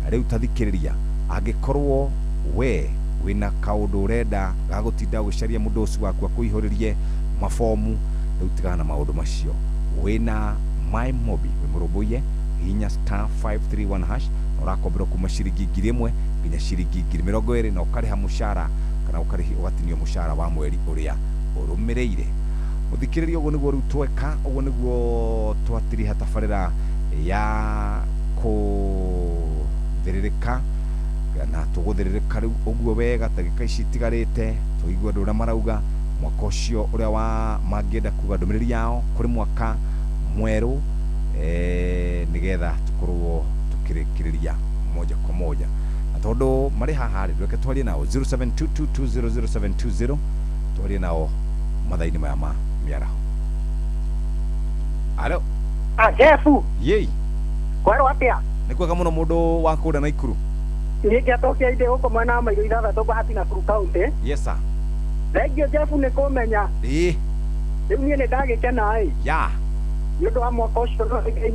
rĩu tathikĩrĩria angĩkorwo we wĩna kaũndũ ũrenda gagũtinda gũcaria mũndũ ũcio waku akũihũrĩrie mabomu rĩu tigana na maũndũ macio wĩna My Mobi wĩ mũrũmbũiye hihinya *531# na ũrakomberwo kuma ciringi 1,000 nginya ciringi 20,000 na ũkarĩha mũcara kana ũgatinio mũcara wa mweri ũrĩa ũrũmĩrĩire mũthikĩrĩria ũguo nĩguo rĩu tweka ũguo nĩguo twatiriha tabarĩra ya kũthĩrĩrĩka na tũgũthĩrĩrĩka rĩu ũguo wega ndagĩka ici itigarĩte tũigua andũ ũrĩa marauga mwaka ũcio ũrĩa wa mangĩenda kuga ndũmĩrĩri yao kũrĩ mwaka mwerũ nĩgetha tũkorwo tũkĩrĩkĩrĩria moja kwa moja na tondũ marĩ haha rĩ reke twarie nao 0722200720 twarie nao mathaa-inĩ maya ma mĩaraho alo Jefu yei kwero atia nĩ kwega mũno mũndũ wa kũrĩa Naikuru nĩngĩatokia inde gũkũ mwena wa mairo ithathatũ Bahati Nakuru County yes sir thengio Jefu nĩ kũmenya rĩu niĩ nĩ ndagĩkena ya nĩ ũndũ wa mwaka ũcio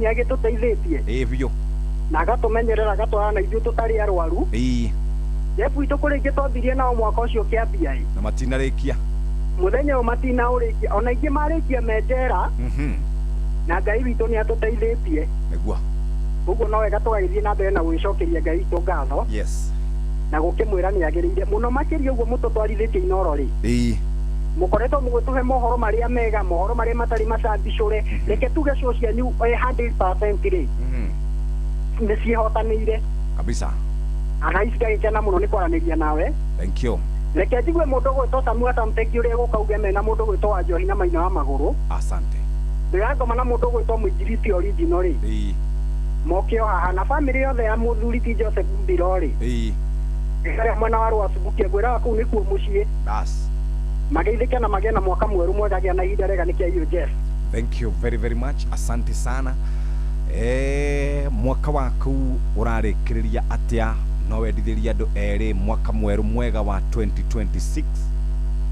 nĩ agĩtũteithĩtie biũ na agatũmenyerera agatwarana ithuĩ tũtarĩ arwaru Jefu itũ kũrĩngĩ twathirie nao mwaka ũcio kĩambia na matinarĩkia mũthenya ũyũ matinaũrĩkia ona ingĩ marĩkia menjera na Ngai witũ nĩ atũteithĩtie nĩguo ũguo no wega tũgagĩthiĩ na mbere na gwĩcokeria Ngai witũ ngatho yes na gũkĩmwĩra nĩ agĩrĩire mũno makĩria ũguo mũtũtwarithĩtie Inoro rĩ mukoretwo mugituhe mohoro maria mega mohoro maria matari macambicure reke tuge social new 100% ri ni cihotanire kabisa ana isikaichana muno ni kwaraniria nawe thank you reke njigue mundu gwitwo Samuel Tamteki uria gukauge mena mundu gwitwo wa Njohi na Maina wa Maguru asante ndirathoma na mundu gwitwo Mwinjiriti original ri mokio haha na family yothe ya muthuri ti Joseph Mbirori Kaya mwana wa Rwasubukia gwira kuu nikuo mucie bas mageithike na magena mwaka mweru mwega gya na ihinda rega nikia hiyo Jeff thank you very very much asante sana mwaka waku urarikiriria atia no wendithiria andu eri mwaka mweru mwega wa 2026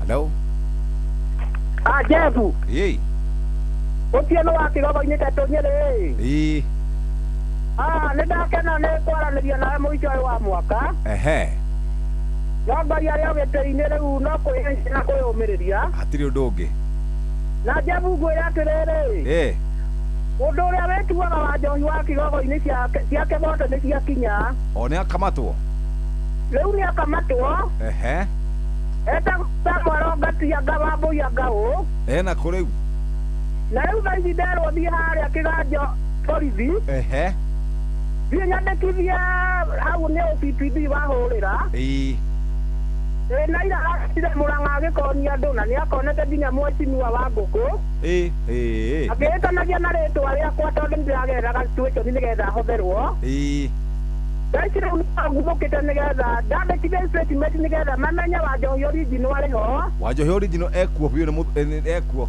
hello Jeff Otieno wa Kigogo-ini Katonyere nindakena ni kwaraniria nawe muico wa mwaka no ngori aria ugitiri-ini riu no kwihenya na kwiyumiriria hatiri undu ungi na Jebu ngwira atiriri undu uria wituaga wa Njohi wa Kigogo-ini ciake mothe ni ciakinya ni akamatwo riu ni akamatwo etagwo Samuel Ngatia Ngabambuia Ngau na kå rä u na rä u tha ici nderwo thiä harä a kä ganjo borithi thiä nyandäkithie hau nä OPPD wahå rä ra na ira acire må ranga agä konia andå na nä akonete nginya mwecimua wa ngå kå agä ä tanagia na rä twa rä akwa tondå nä ndä ragereraga situation nä getha hotherwo thaicä rä u nä ngumå kä te nä getha ndandäkithie statement nä getha mamenye wa Njohi original arä ho wa Njohi original ekuo biå ekuo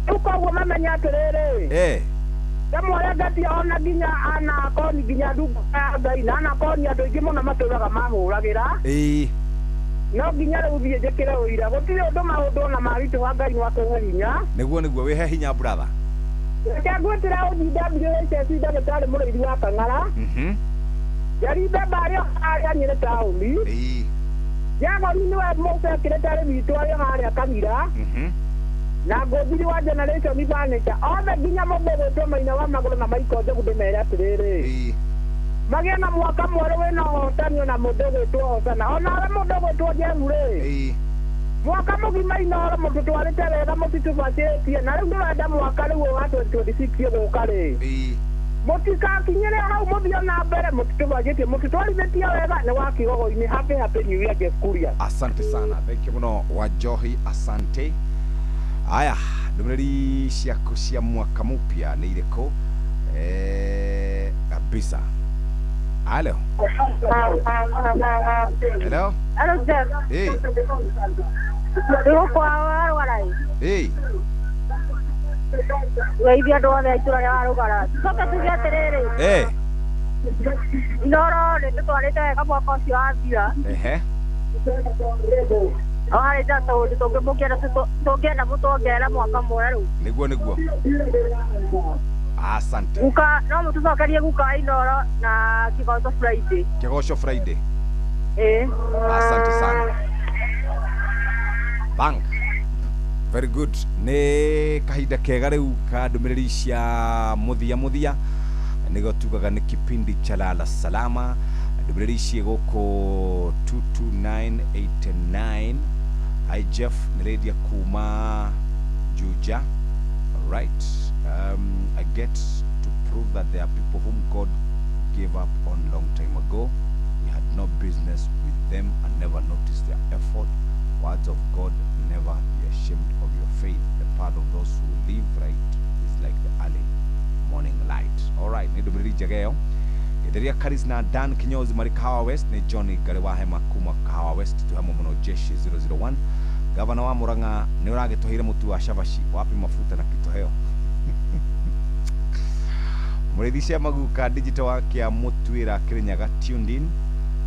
rä u koguo mamenye atä rä rä Samuel Ngatia ona nginya ana koni nginya ndungu ya Ngai na ana koni andå aingä må no matå raga mahå ragä ra no nginya rä u thiä njä kä re å ira gå tirä å ndå maå ndå ona maritå wa Ngai nä wakåhe hinya nä guo wä he hinya brother reke ngwä tä ra å WHS ndagä tarä må rä ithi wa Kang'ara jarimbe mbarä o harä a nyä rä taåni jagoni nä we må cekä rä tarä witå arä o harä a Kamira na ngåthiri wa generation furniture othe nginya mũndũ gwĩtwo Maina wa Magũrũ na Maiko Njogu ndĩmere atĩrĩrĩ magĩe na mwaka mwerũ wĩna ũhotani ona mũndũ gwĩtwo Hosana onawe mũndũ gwĩtwo Njeru rĩ mwaka mũgima inoro mũtũtwarĩte wega mũtitũbacĩtie na rĩu ndĩrenda mwaka rĩu wa 2026 ũgũka rĩ mũtikakinyĩre hau mũthio na mbere mũtitũbacĩtie mũtitwarithĩtie wega nĩ wa Kigogo-ini happy new year Jeff Kuria asante sana thank you mũno wa Njohi asante Aya, ndũmĩrĩri ciaku cia mwaka mpya nĩ irĩkũ? Kabisa. Hello. Hello. Hello, Jeff. Hey. Ndĩrĩ kwa warai. Hey. Weithia andũ othe a itũra rĩa Warũgara. Coka tuge atĩrĩrĩ. Inoro nĩ tũtwarĩte wega mwaka ũcio wathira. Ahari da tawundi tungenda mutongera mwaka mweru niguo asante guka no mutucokerie guka inoro na Kigoco Friday asante sana bank very good ni kahinda kega riu ka ndumiriri cia muthia nigo tugaga ni kipindi cha lala salama ndumiriri cie guku 22989 Hi Jeff, Neledia Kuma Juja. Right. I get to prove that there are people whom God gave up on long time ago. We had no business with them and never noticed their effort. Words of God, never be ashamed of your faith. The path of those who live right is like the early morning light. Alright, Nidubiri Jageo. Itheria Karis na Dan Kinyozi Mari Kahawa West ni Johnny Garewahema Kuma Kahawa West tuhamo muno Jeshi 001 Gavana wa Murang'a ni uragituhire mutu wa Shavashi wapi mafuta na kitoheo Muridhisha Maguka digital wake ya Mutwira Kirinyaga tuned in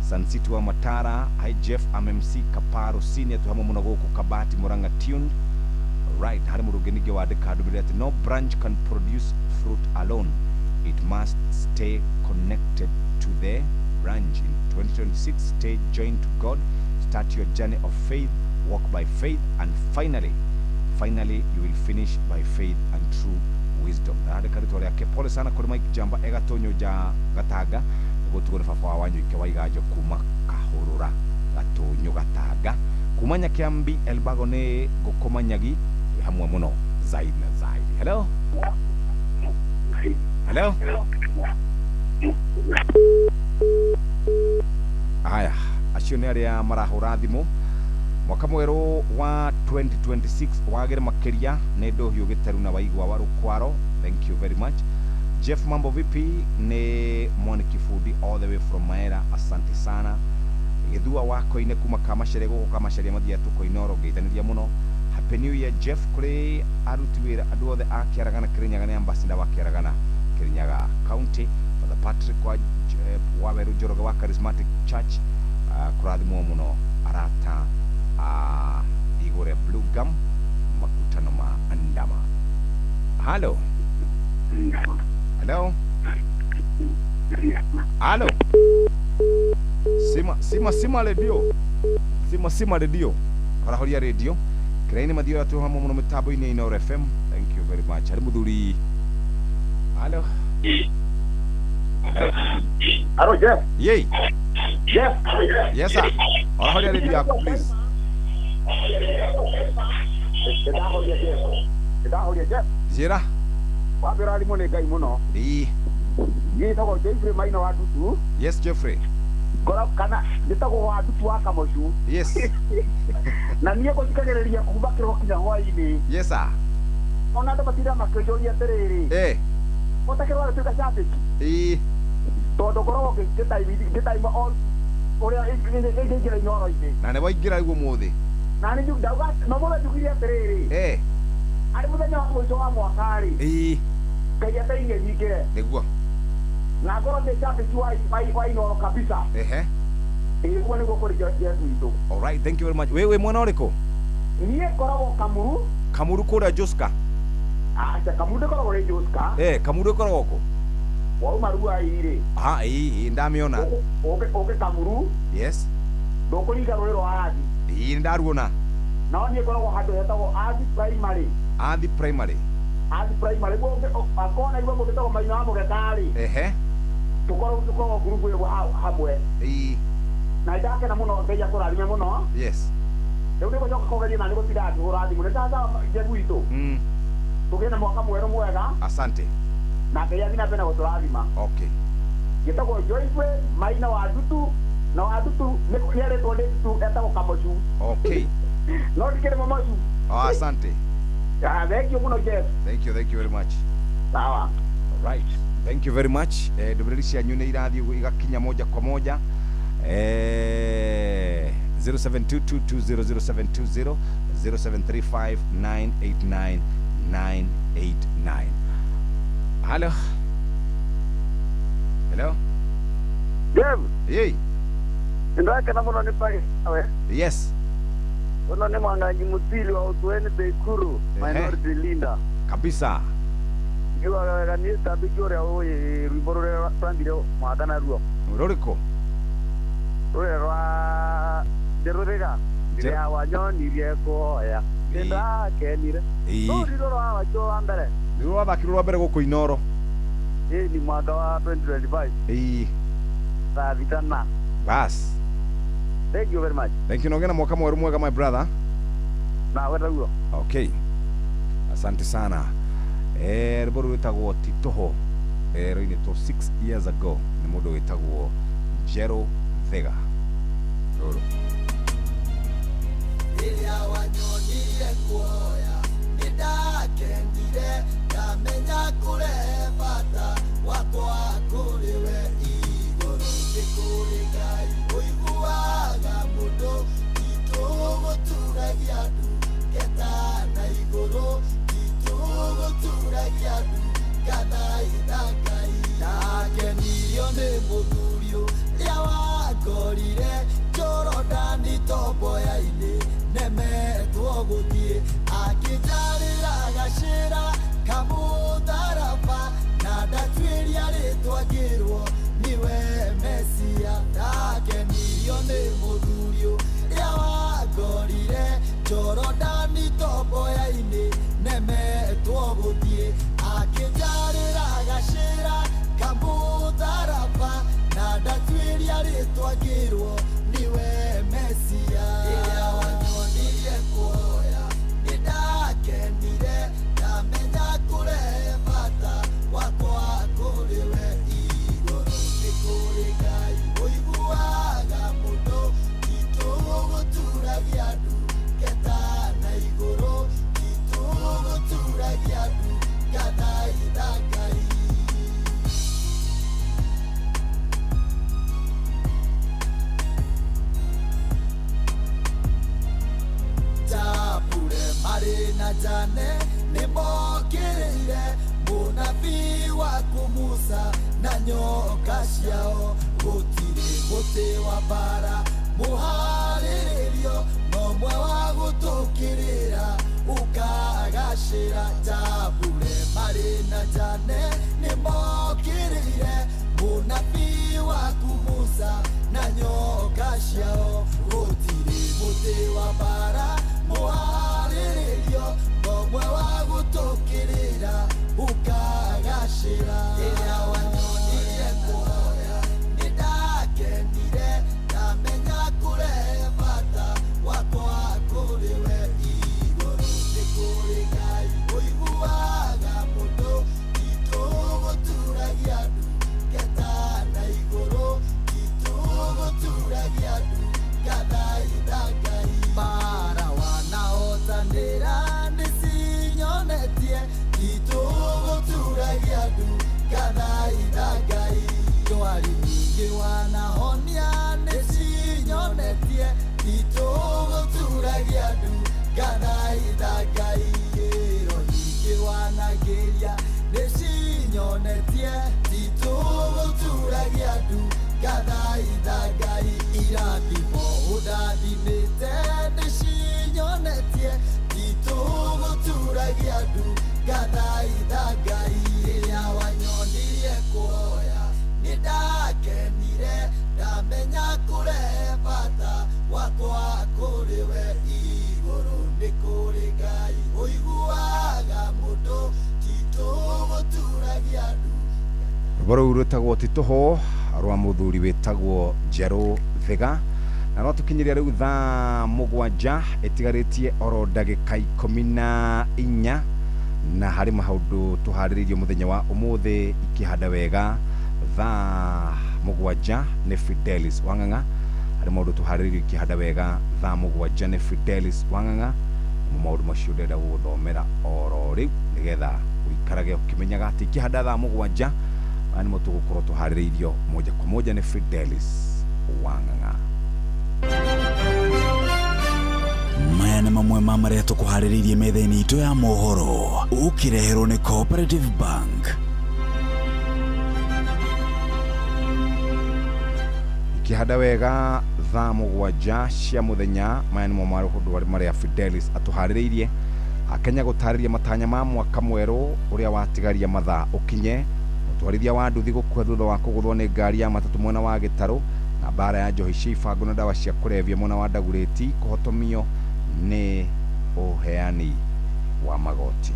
Sun City wa Matara Hi Jeff MMC Kaparo Senior tuhamo muno goku Kabati Murang'a tuned right hari murugenige wa dekadubiri ati no branch can produce fruit alone. It must stay connected to the branch. In 2026, stay joined to God, start your journey of faith, walk by faith, and finally you will finish by faith and true wisdom. Hadi karitu yake pole sana kwa Mike Jamba Egatonyo ja Gataga gutugore fafa wanyu ike waigajo kuma Kahurura Gatonyo Gataga kumanya kiambi Elbago ni gukomanyagi hamwe muno zaidi na zaidi. Hello. Hello. Haya, acio nĩ arĩa marahũra thimũ. Mwaka mwerũ wa 2026 wagĩre makĩria nĩ ndũhiũ gĩteru na waigua wa Rũkwaro. Thank you very much. Jeff, mambo vipi? Ni Mwani Kifudi all the way from Maera. Asante sana. Githua wako ine kuma Kamashere gũkũ Kamashere mathia tuko Inoro ngeitanĩria mũno. Happy New Year Jeff kũrĩ aruti wĩra andũ othe a Kĩaragana Kĩrĩnyaga nĩ ambassador wa Kĩaragana Kĩrĩnyaga County. Father Patrick Waweru Njoroge wa Charismatic Church kũrathimwo mũno arata Igore Blue Gum makutano ma andama. Hello. Hello. Hello. Sima radio. Sima radio. Arahoria radio. Kiraini madio atu hamwe muno mitambo ine Inoro FM. Thank you very much. Ari muthuri. Hello. Hello Jeff. Yay. Jeff. Yes sir. Arahoria radio yako please. Kedahoria Jeff. Jira. Wabera limo ne gai muno. Yitagwo Jeffrey Maina wa Dutu. Yes Jeffrey. Gora kana gitagwo wa Dutu wa Kamoshu. Yes. Na niye ko tikagereria kuba kiro kinya hwaini. Yes sir. Ona ndo batira makejoria terere. Otakero wa tuka shabiki. Todo goro getai ma all. Oria ingira Inoro ine. Na ne waigira igwo muthi. Na ni ndu dauga no mola tukiria terere. Ari muthenya wa mwisho wa mwakari. Kaya tainge nyingire. Niguo. Na goro de shabiki wa Inoro kabisa. Ilikuwa niko kwa Yesu ito. All right, thank you very much. Wewe mwana uriko? Niye koragwo Kamuru. Kamuru kura Joska. Acha Kamuru koragwo re Joska. Kamuru koragwo ko. Wa marua ire. Ndamiona. Oke Kamuru. Yes. Doko ni garoro adi. Ndaruona. Na niye koragwo hado yatago adi primary. Adi primary. Bo akona ibo mutego maina mo gatari. Tukoro grupu yo hamwe. Na idake na muno beja kurarimia muno. Yes. Leo ndiko joka kogeria na ndiko tidatu uradi muno tata jebu ito. Tugena mwaka mwero mwega. Asante. Na kaya nina pena kuturarima. Okay. Gitagwo Joyce Maina wa Dutu na wa Dutu niko yere to Dutu etagwo Kamoshu. Okay. No dikere mamashu. Asante. Thank you muno Jeff. Thank you very much. Sawa. All right. Thank you very much. Ndumirisi ya nyune irathi igakinya moja kwa moja. 0722200720 0735989989. Hello. Hello. Jeff. Yey. Ndaka na muno nipage. Yes. Wana ni mwangaji mutili wa Utweni Bekuru, minority linda. Kabisa. Iwa kanisa bigore oye riborore pandiro magana ruo. Roriko. Rora derorega. Dia wanyoni rieko ya. Ndenda kenire. Roriro wa jo ambere. Ndio wathakirwo mbere guku Inoro. Ni mwaka wa 2025. Vitana. Bas. Thank you very much. Thank you nogena mwaka mweru mwega my brother. Na wewe huo. Okay. Asante sana. Riboru wetagwo Titoho. Roine to 6 years ago ni mundu wetagwo Jero Vega. Roro. Ilia wanyonire kuoya nidakendire kamenya kure bata wakwa kuriwe iguru kikurigai uiguaga mundu ituguturagia ndu ketana iguru ituguturagia ndu kana ithakai ndakenirio ni muthurio ria wangorire Jorodani tomboya-ini nemetwo guthie akinjarira gacira kamutharaba na ndatuiria ritwa ngirwo niwe Mesia ndakenirio ni muthurio ria wangorire Jorodani tomboya-ini nemetwo guthie akinjarira gacira kamutharaba na ndatuiria ritwa ngirwo niwe Mesia. na Jane nĩmokĩrĩire mũnabii waku Musa na nyoka ciao gũtirĩ mũtĩ wa mbara mũharĩrĩrio nomwe wa gũtũkĩrĩra ũkagacĩra Jambure marĩ na Jane nĩmokĩrĩire mũnabii waku Musa na nyoka ciao gũtirĩ mũtĩ wa mbara mũharĩrĩrio nomwe wa gũtũkĩrĩra ũkagacĩra rĩrĩa wanyonirie kuoya nĩndakenire ndamenya kũrehe bata wakwa kũrĩ we igũrũ nĩ kũrĩ Ngai ũiguaga mũndũ itũgũturagia ndu ketana igũrũ itũgũturagia ndu gathaitha Ngai bara wanahotanĩra nĩcinyonetie itũgũturagia ndu gathaitha Ngai ndwari nyingĩ wanahonia nĩcinyonetie itũgũturagia ndu gathaitha Ngai ĩro nyingĩ wanagĩria nĩcinyonetie itũgũturagia ndu gathaitha Ngai irathimo ũndathimĩte nĩcinyonetie itũgũturagia ndu gathaitha Ngai rĩrĩa wanyonirie kuoya nĩndakenire ndamenya kũrehe bata wakwa kũrĩ we igũrũ nĩ kũrĩ Ngai ũiguaga mũndũ titũgũturagia ndu rũbaro rwĩtagwo titũho rwa mũthuri wĩtagwo Njerũ Thĩga na no tũkinyĩria rĩu thaa mũgwanja ĩtigarĩtie oro ndagĩka 14 na harĩ maũndũ tũharĩrĩirio mũthenya wa ũmũthĩ ikĩhanda wega thaa mũgwanja nĩ Fidelis Wang'ang'a harĩ maũndũ tũharĩrĩirio ikĩhanda wega thaa mũgwanja nĩ Fidelis Wang'ang'a maũndũ macio ndĩrenda gũthomera oro rĩu nĩgetha ũikarage ũkĩmenyaga atĩ ikĩhanda thaa mũgwanja nĩ mo tũgũkorwo tũharĩrĩirio moja kwa moja nĩ Fidelis Wang'ang'a. Maya nĩ mamwe ma marĩa tũkũharĩrĩirie metha-inĩ itũ ya mohoro ũkĩreherwo nĩ Cooperative Bank. Ikĩhanda wega thaa mũgwanja cia mũthenya maya nĩmo maũndũ marĩa Fidelis atũharĩrĩirie akenya gũtarĩria matanya ma mwaka mwerũ ũrĩa watigaria mathaa ũkinye mũtwarithia wa nduthi gũkua thutha wa kũgũthwo nĩ ngari ya matatũ mwena wa Gĩtarũ na mbara ya njohi cia ibango na ndawa cia kũrebia mwena wa Ndagurĩti kũhotomio nĩ ũheani wa magoti.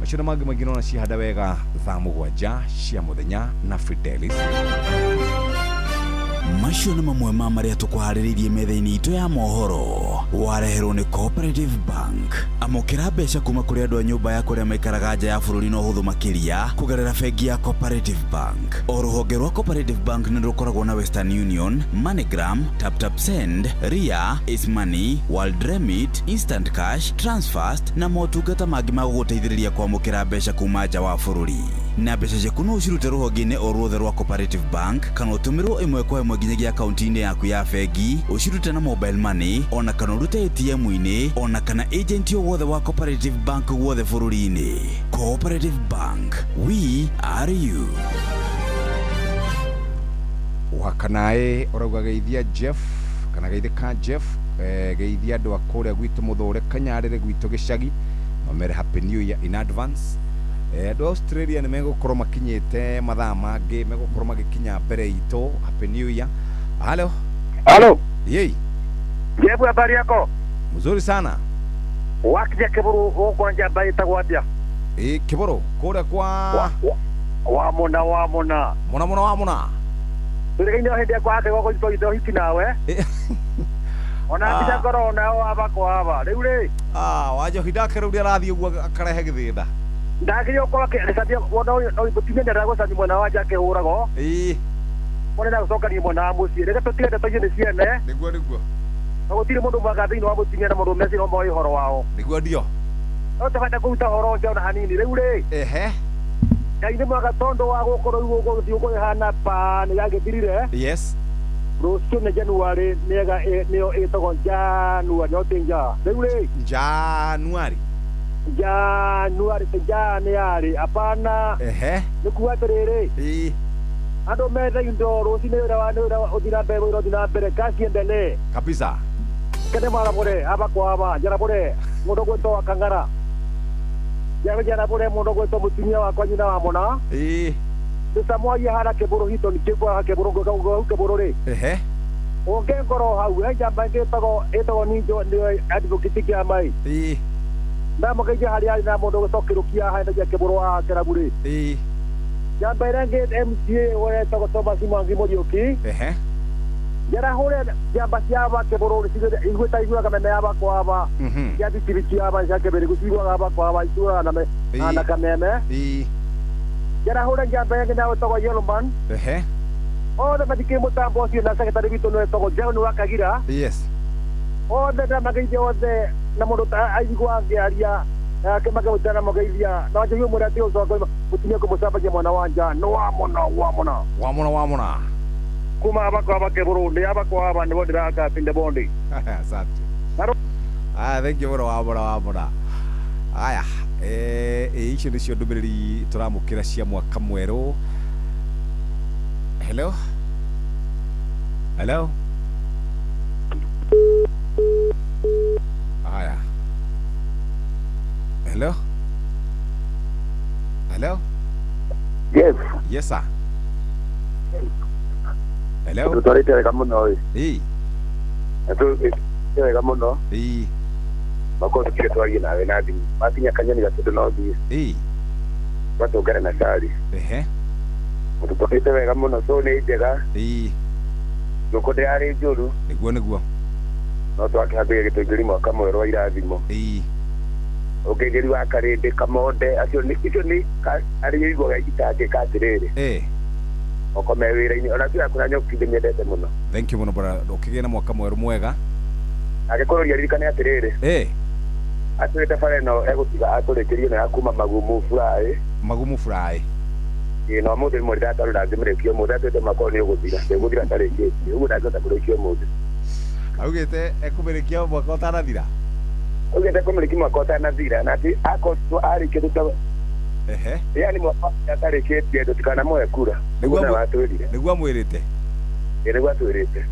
Macio mangĩ maingĩ no cihanda wega thaa mũgwanja cia mũthenya na Fidelis. Macio nĩ mamwe ma marĩa tũkũharĩrĩirie metha-inĩ itũ ya mohoro wareherwo nĩ Cooperative Bank. Amũkĩra mbeca kuma kũrĩ andũ a nyũmba ya kũrĩa maikaraga nja ya bũrũri na ũhũthũ makĩria kũgerera bengi ya Cooperative Bank. O rũhonge rwa Cooperative Bank nĩ rũkoragwo na Western Union, MoneyGram, TapTapSend, Ria, Ace Money, World Remit, Instant Cash, Transfast na motungata mangĩ ma gũgũteithĩrĩria kwamũkĩra mbeca kuma nja wa bũrũri. Na mbeca ciaku no ũcirute rũhonge-inĩ o ruothe rwa Cooperative Bank kana ũtũmĩrwo ĩmwe kwa ĩmwe nginyagia akaunti-inĩ yaku ya bengi ũcirute na mobile money ona kana ũrute ATM-inĩ ona kana agent o wothe wa Cooperative Bank wothe bũrũri-inĩ. Cooperative Bank, we are you. Wakanae orauga geithia Jeff kana geithĩka Jeff geithia andũ a kũrĩa gwitũ Mũthũre Kanyarĩrĩ gwitũ gĩcagi mamere happy new year in advance. Andũ Australia nĩ megũkorwo makinyĩte mathaa mangĩ megũkorwo magĩkinya mbere itũ happy new year. Halo. Halo. Yei. Jeff, habari yako? Mzuri sana. Wakija Kiburu huko nje ambaye itakuambia. Kiburu kule kwa wamona mona. Tuli ndio hende kwa ake wako ito hiki nawe. Ona bisa corona hapa kwa hapa. Leule. Wajo hidake rudi radhi ugo akarehe githida. Ndakio kwa ke sabia wona no ibutimende rago sanyi mwana waje ke urago. Mwana na soka ni mwana amusi. Reka totire toyene ciene. Niguo. No tire mundu magathini wa mutimia na mundu mesi no moi horo wao. Niguo ndio. No tafata kuuta horo njao na hanini. Leule. Ehe. Kainde mwaga tondo wa gukoro igo thiugo hana pa ni yagithirire. Yes. Rũciũ nĩ January nĩyo ĩtagwo January no ti nja. Rĩu rĩ January Januari Januari hapana nikuatiriri ando meza indoro sinera odina bere kasi endelee kabisa kene mara bore hapa kwa hapa jana bore mundo gweto wa kangara jana bore mundo gweto mutumia wa kwa nyina wa mona sasa moya hara keboro hito ni keboro keboro re onge ngoro hau jamba ngetago ninjo ni advocate kia mai na makaje hali na mundo gweto haina ya keboro wa kerabure jamba irange MCA wa tago Thomas Mwangi Morioki Yara hore jamba siaba keboro sigede igweta igwa kama yaba kwa aba ya ditibiti aba ya kebere kusigwa aba kwa aba isura na me ana kameme Yara hore jamba yange na tago Yelloman o da madike mutambo si na secretary bito no tago jeno wakagira o da magaije o de na modo aigwa ngiaria kama kama tena magaivia na waje yumo ratio so kwa mutumia ko musaba je mwana wanja no wamona kuma aba keburu aba kwa aba ndo diraka pinde bondi asante thank you wamona aya icio nicio ndumiriri turamukira cia mwaka mweru hello aya hello yes sir hello tutorite kama no no bako tukitwa nawe nadi batinya kanyani gatudo no bi batogera na sari tutorite wega muno so ni njega nuko ndiari njuru niguo no twakihambire gitungiri mwaka mweru wa irathimo ogegeri wa karinde kamonde acio ni ari igwa gitage katiriri okome wira-ini ona tia kuna nyoki nyendete muno thank you muno bora ukigena mwaka mweru mwega agikororia ririkane atiriri atwite fare no egutiga aturikirie na kuma magumu fry no muthi mo data ro ndimrekio muthi atwite makoni uguthira ndiguthira tariki ugu ndagota kurekio muthi augite ekumerekia mwaka utanathira ugende kumuliki mwaka utanathira na ati akosto ari kitu ta yani mwaka atariki ndio tukana moya kura niguo amwirite niguo atwirite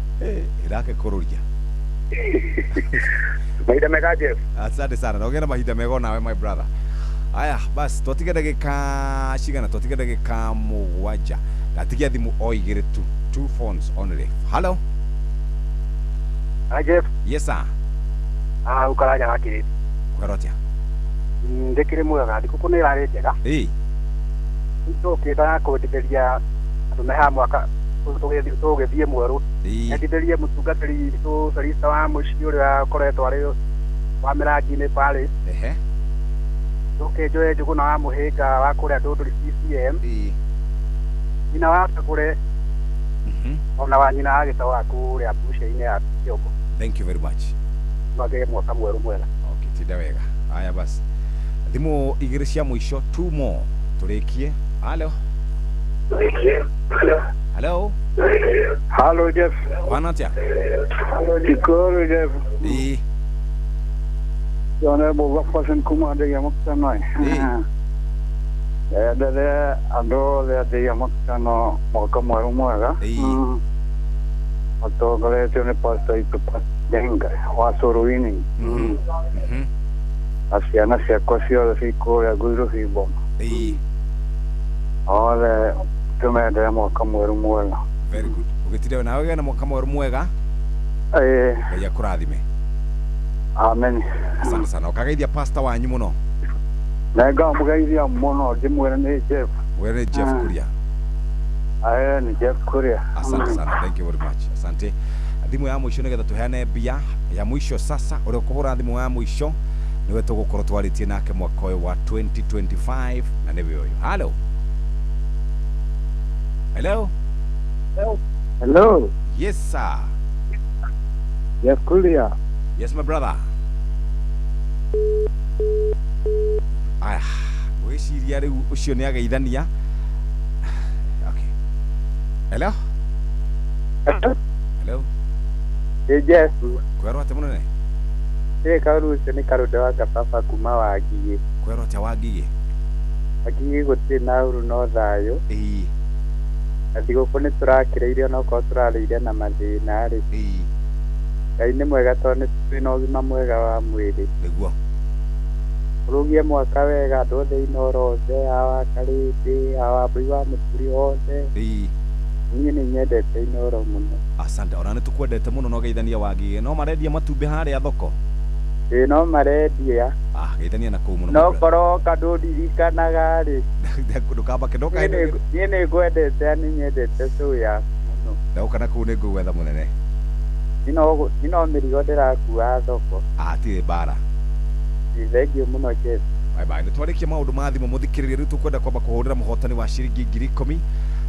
irake kururia mahinda mega Jeff asante sana na ugenda mahinda mega nawe my brother aya basi twatige ndagika cigana twatige ndagika mugwanja ndatigia thimu oigire tu 2 phones only hello Jeff yes sir ukaraja hakiri kwarotia ndekire mwega ndikuko ni rari njega ndokita kwenderia tumeha mwaka tugithie mweru enderie mutungatiri Sarisa wa muci uria koretwo ari wa mirangi-ini pale njoe njuguna wa muhinga wa kuria ndunduri CCM nyina wa kure ona wa nyina agita wa kuria bushe-ini ya Kiongo thank you very much magege mwaka mweru mwega tinda wega aya basi thimu igiri cia mwisho 2 more turikie hello Jeff wanatia Kikoro Jeff Jona boga fasen kumande ya moktanoi dada ando le ya moktano mwaka mweru mwega atogale tione pasta itu denga wasuruini asiana ciakwa ciothe cikuria guiro ciboma ole tumendere mwaka mweru mwega very good ugitire nawe gena mwaka mweru mwega ya kurathime amen asante sana ukageithia pasta wanyu muno nega mugeithia muno ndimwire ni Jeff were Jeff Kuria ni Jeff Kuria asante sana thank you very much asante thimu ya mwisho nigetha tuheane mbia ya mwisho sasa uri kuhura thimu ya mwisho niwe tugukorwo twaritie nake mwaka uyu wa 2025 na niwe uyu hello yes sir Jeff Kuria yes my brother aya wiciria riu ucio ni ageithania okay hello Jeff kwerwo ate munene Karucio ni karude wa Gababa kuma Wangigĩ. Kwero atia Wangigĩ? Wangigĩ gũtirĩ na uru no thayũ. Na thigũkũ nĩ tũrakĩrĩire ona okorwo tũrarĩire na mathĩna rĩ. Ngai nĩ mwega tondũ twĩna ũgima mwega wa mwĩrĩ. Nĩguo. Ũrũgie mwaka wega andũ othe Inoro othe, awa Karĩndĩ, awa Mbui wa Mũturi othe. Niĩ nĩ nyendete Inoro mũno. Asante, ona nĩ tũkwendete mũno no geithania Wangigĩ. No marendia matumbĩ harĩa thoko? No marendia. Geithania na kũu mũno. No korwo kadũririkanaga rĩ. Ndũkamba kĩndoka niĩ nĩ ngwendete nĩ nyendete soya mũno. Ndauka na kũu nĩ ngũgwetha mũnene. Ino mĩrigo ndĩrakua thoko. Hatirĩ mbara. Thengiũ mũno Jeff. Bye bye. Nĩtwarĩkia maũndũ ma thimũ mũthikĩrĩria, rĩu tũkwenda kwamba kũhũrĩra mũhotani wa ciringi 10,000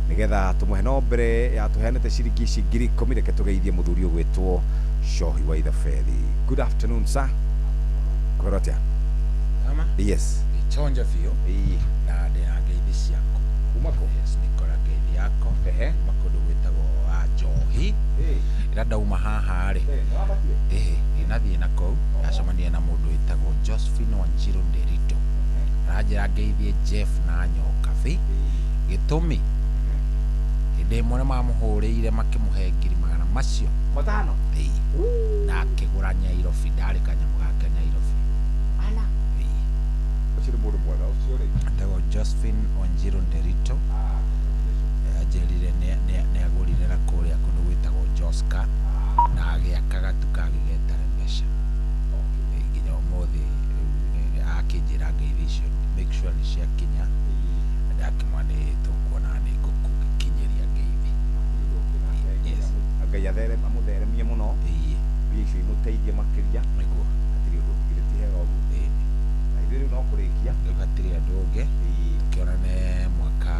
nĩgetha tũmũhe no mbere ya tũheanĩte ciringi ici 10,000 reke tũgeithie mũthuri ũgwĩtwo Shohi wa Ithafethi. Good afternoon sir. Kwero atia? Ama? Yes. Chonja biũ. Na ndĩna ngeithi ciaku. Kuma kũ? Yes, nĩkora ngeithi yako. Makũndũ gwĩtagwo wa Njohi. Ĩra ndauma haha rĩ. Nathiĩ na kũu ndacemania na mũndũ wĩtagwo Josephine Wanjiru Nderito. Aranjĩra ngeithie Jeff na Nyokabi. Gĩtũmi hĩndĩ ĩmwe nĩmamũhũrĩire makĩmũhe 100 macio 5. Na akĩgũra Nyairobi, ndarĩ kanyamũ gake Nyairobi. Ũcio nĩ mũndũ mwega ũcio rĩ. Ndagwo Josephine Wanjiru Nderito. Anjĩrire nĩ agũrire na kũrĩa kũndũ gwĩtagwo Joska na agĩaka gatu kagĩgetare mbeca. Nginya ũmũthĩ akĩnjĩra ngeithi icio make sure nĩ ciakinya. Ndakĩmwa nĩ tũkuona nĩ ngũkinyĩria ngeithi. Ngai amũtheremie mũno. Mbia icio imũteithie makĩria. Nĩguo. Hatirĩ ũndũ ũngĩrĩtihera ũguo. Na ithuĩ rĩu no kũrĩkia. Rĩu hatirĩ andũ ũngĩ. Tũkĩonane mwaka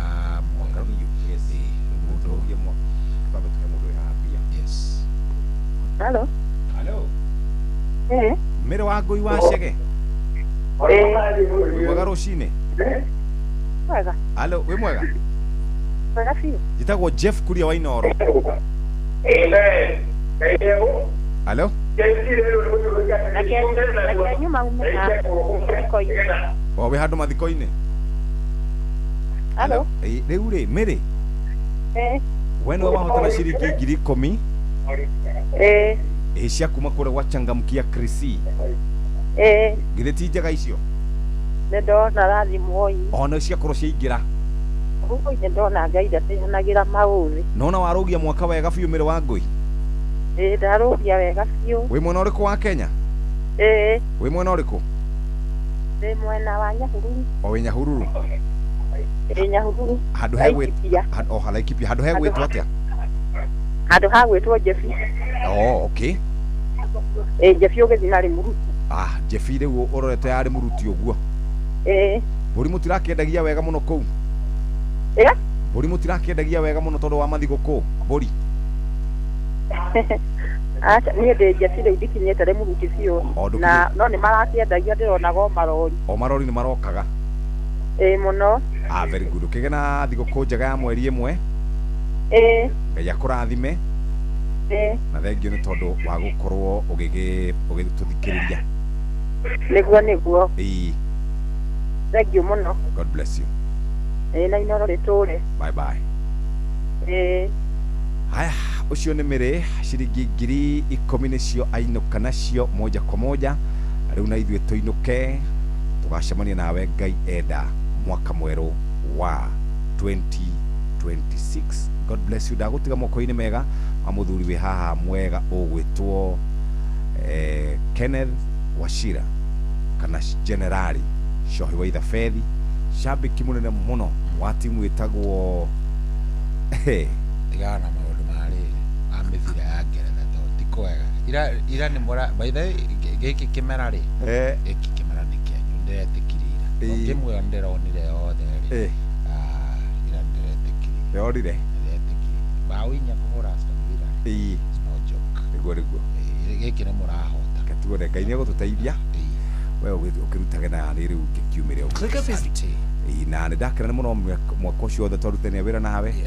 mwerũ. Mũndũ ũngĩ twambe tũhe mũndũ wĩ haha mbia. Yes. Hello. Mĩrĩ wa Ngũi wa Chege. Wĩ mwega rũcinĩ? Mwega. Hello, wĩ mwega? Mwega biũ. Njĩtagwo Jeff Kuria wa Inoro. Hello? Reke nyuma ume mathiko-inĩ. Wĩ handũ mathiko-inĩ? Hello? Rĩu rĩ, Mĩrĩ? We nĩwe wahotana ciringi 10,000? Cia kuma kũrĩa gwa Changamkia Krisi. Githĩ ti njega icio? Nĩ ndona rathimwo ii. Ona ciakorwo ciaingĩra. Ũguo nĩ ndona Ngai ndateanagĩra maũthĩ. Nona warũgia mwaka wega biũ Mĩrĩ wa Ngũi? Ndarũgia wega biũ. Wĩ mwena ũrĩkũ wa Kenya? Wĩ mwena ũrĩkũ? Ndĩ mwena wa Nyahururu. Wĩ Nyahururu? Nyahururu. Handũ hegwĩtwo Laikipia. Handũ hegwĩtwo atĩa? Handũ hagwĩtwo Jefi. Okay. Jefi ũgĩthina rĩ Mũruti. Jefi rĩu ũrorete yarĩ Mũruti ũguo. Mbũri mũtirakĩendagia wega mũno kũu? Mbũri mũtirakĩendagia wega mũno tondũ wa mathigũkũ mbũri? Acha niĩ ndĩ Jefi rĩu ndikinyĩte rĩ Mũruti biũ. Na no nĩ marakĩendagia ndĩronaga o marori. O marori nĩ marokaga? Mũno. Very good. Ũkĩgĩa na thigũkũ njega ya mweri ĩmwe. Ngai akũrathime. Na thengio nĩ tondũ wa gũkorwo ũgĩtũthikĩrĩria. Nĩguo. Thengio mũno. God bless you. Na Inoro rĩtũre. Bye bye. Haya, ũcio nĩ Mĩrĩ, ciringi 10,000 nĩcio ainũka nacio moja kwa moja. Rĩu na ithuĩ tũinũke tũgacemania nawe Ngai enda mwaka mwerũ wa 2026. God bless you. Ndagũtiga moko-inĩ mega wa mũthuri wĩ haha mwega ũgwĩtwo Kenneth Wachira kana Generali Shohi wa Ithafethi, shabiki mũnene mũno wa timu ĩtagwo tigana maũndũ marĩ amĩthira ya Ngeretha tondũ ti kwega. Ira nĩ mora by the way gĩkĩ kĩmera rĩ. Gĩkĩ kĩmera nĩ kĩanyu ndĩretikĩrĩra. Ngĩmwe ndĩronire yothe rĩ. Ira ndĩretikĩrĩra. Yonire? Bao inya kũhũra Aston Villa. No joke. Nĩguo. Gĩkĩ nĩ mũrahota. Katuone Ngai nĩ gũtũteithia. We ũkĩrutage na rĩu ngĩkiumĩre ũguo. Na nĩ ndakena mũno mwaka ũcio wothe twarutania wĩra nawe.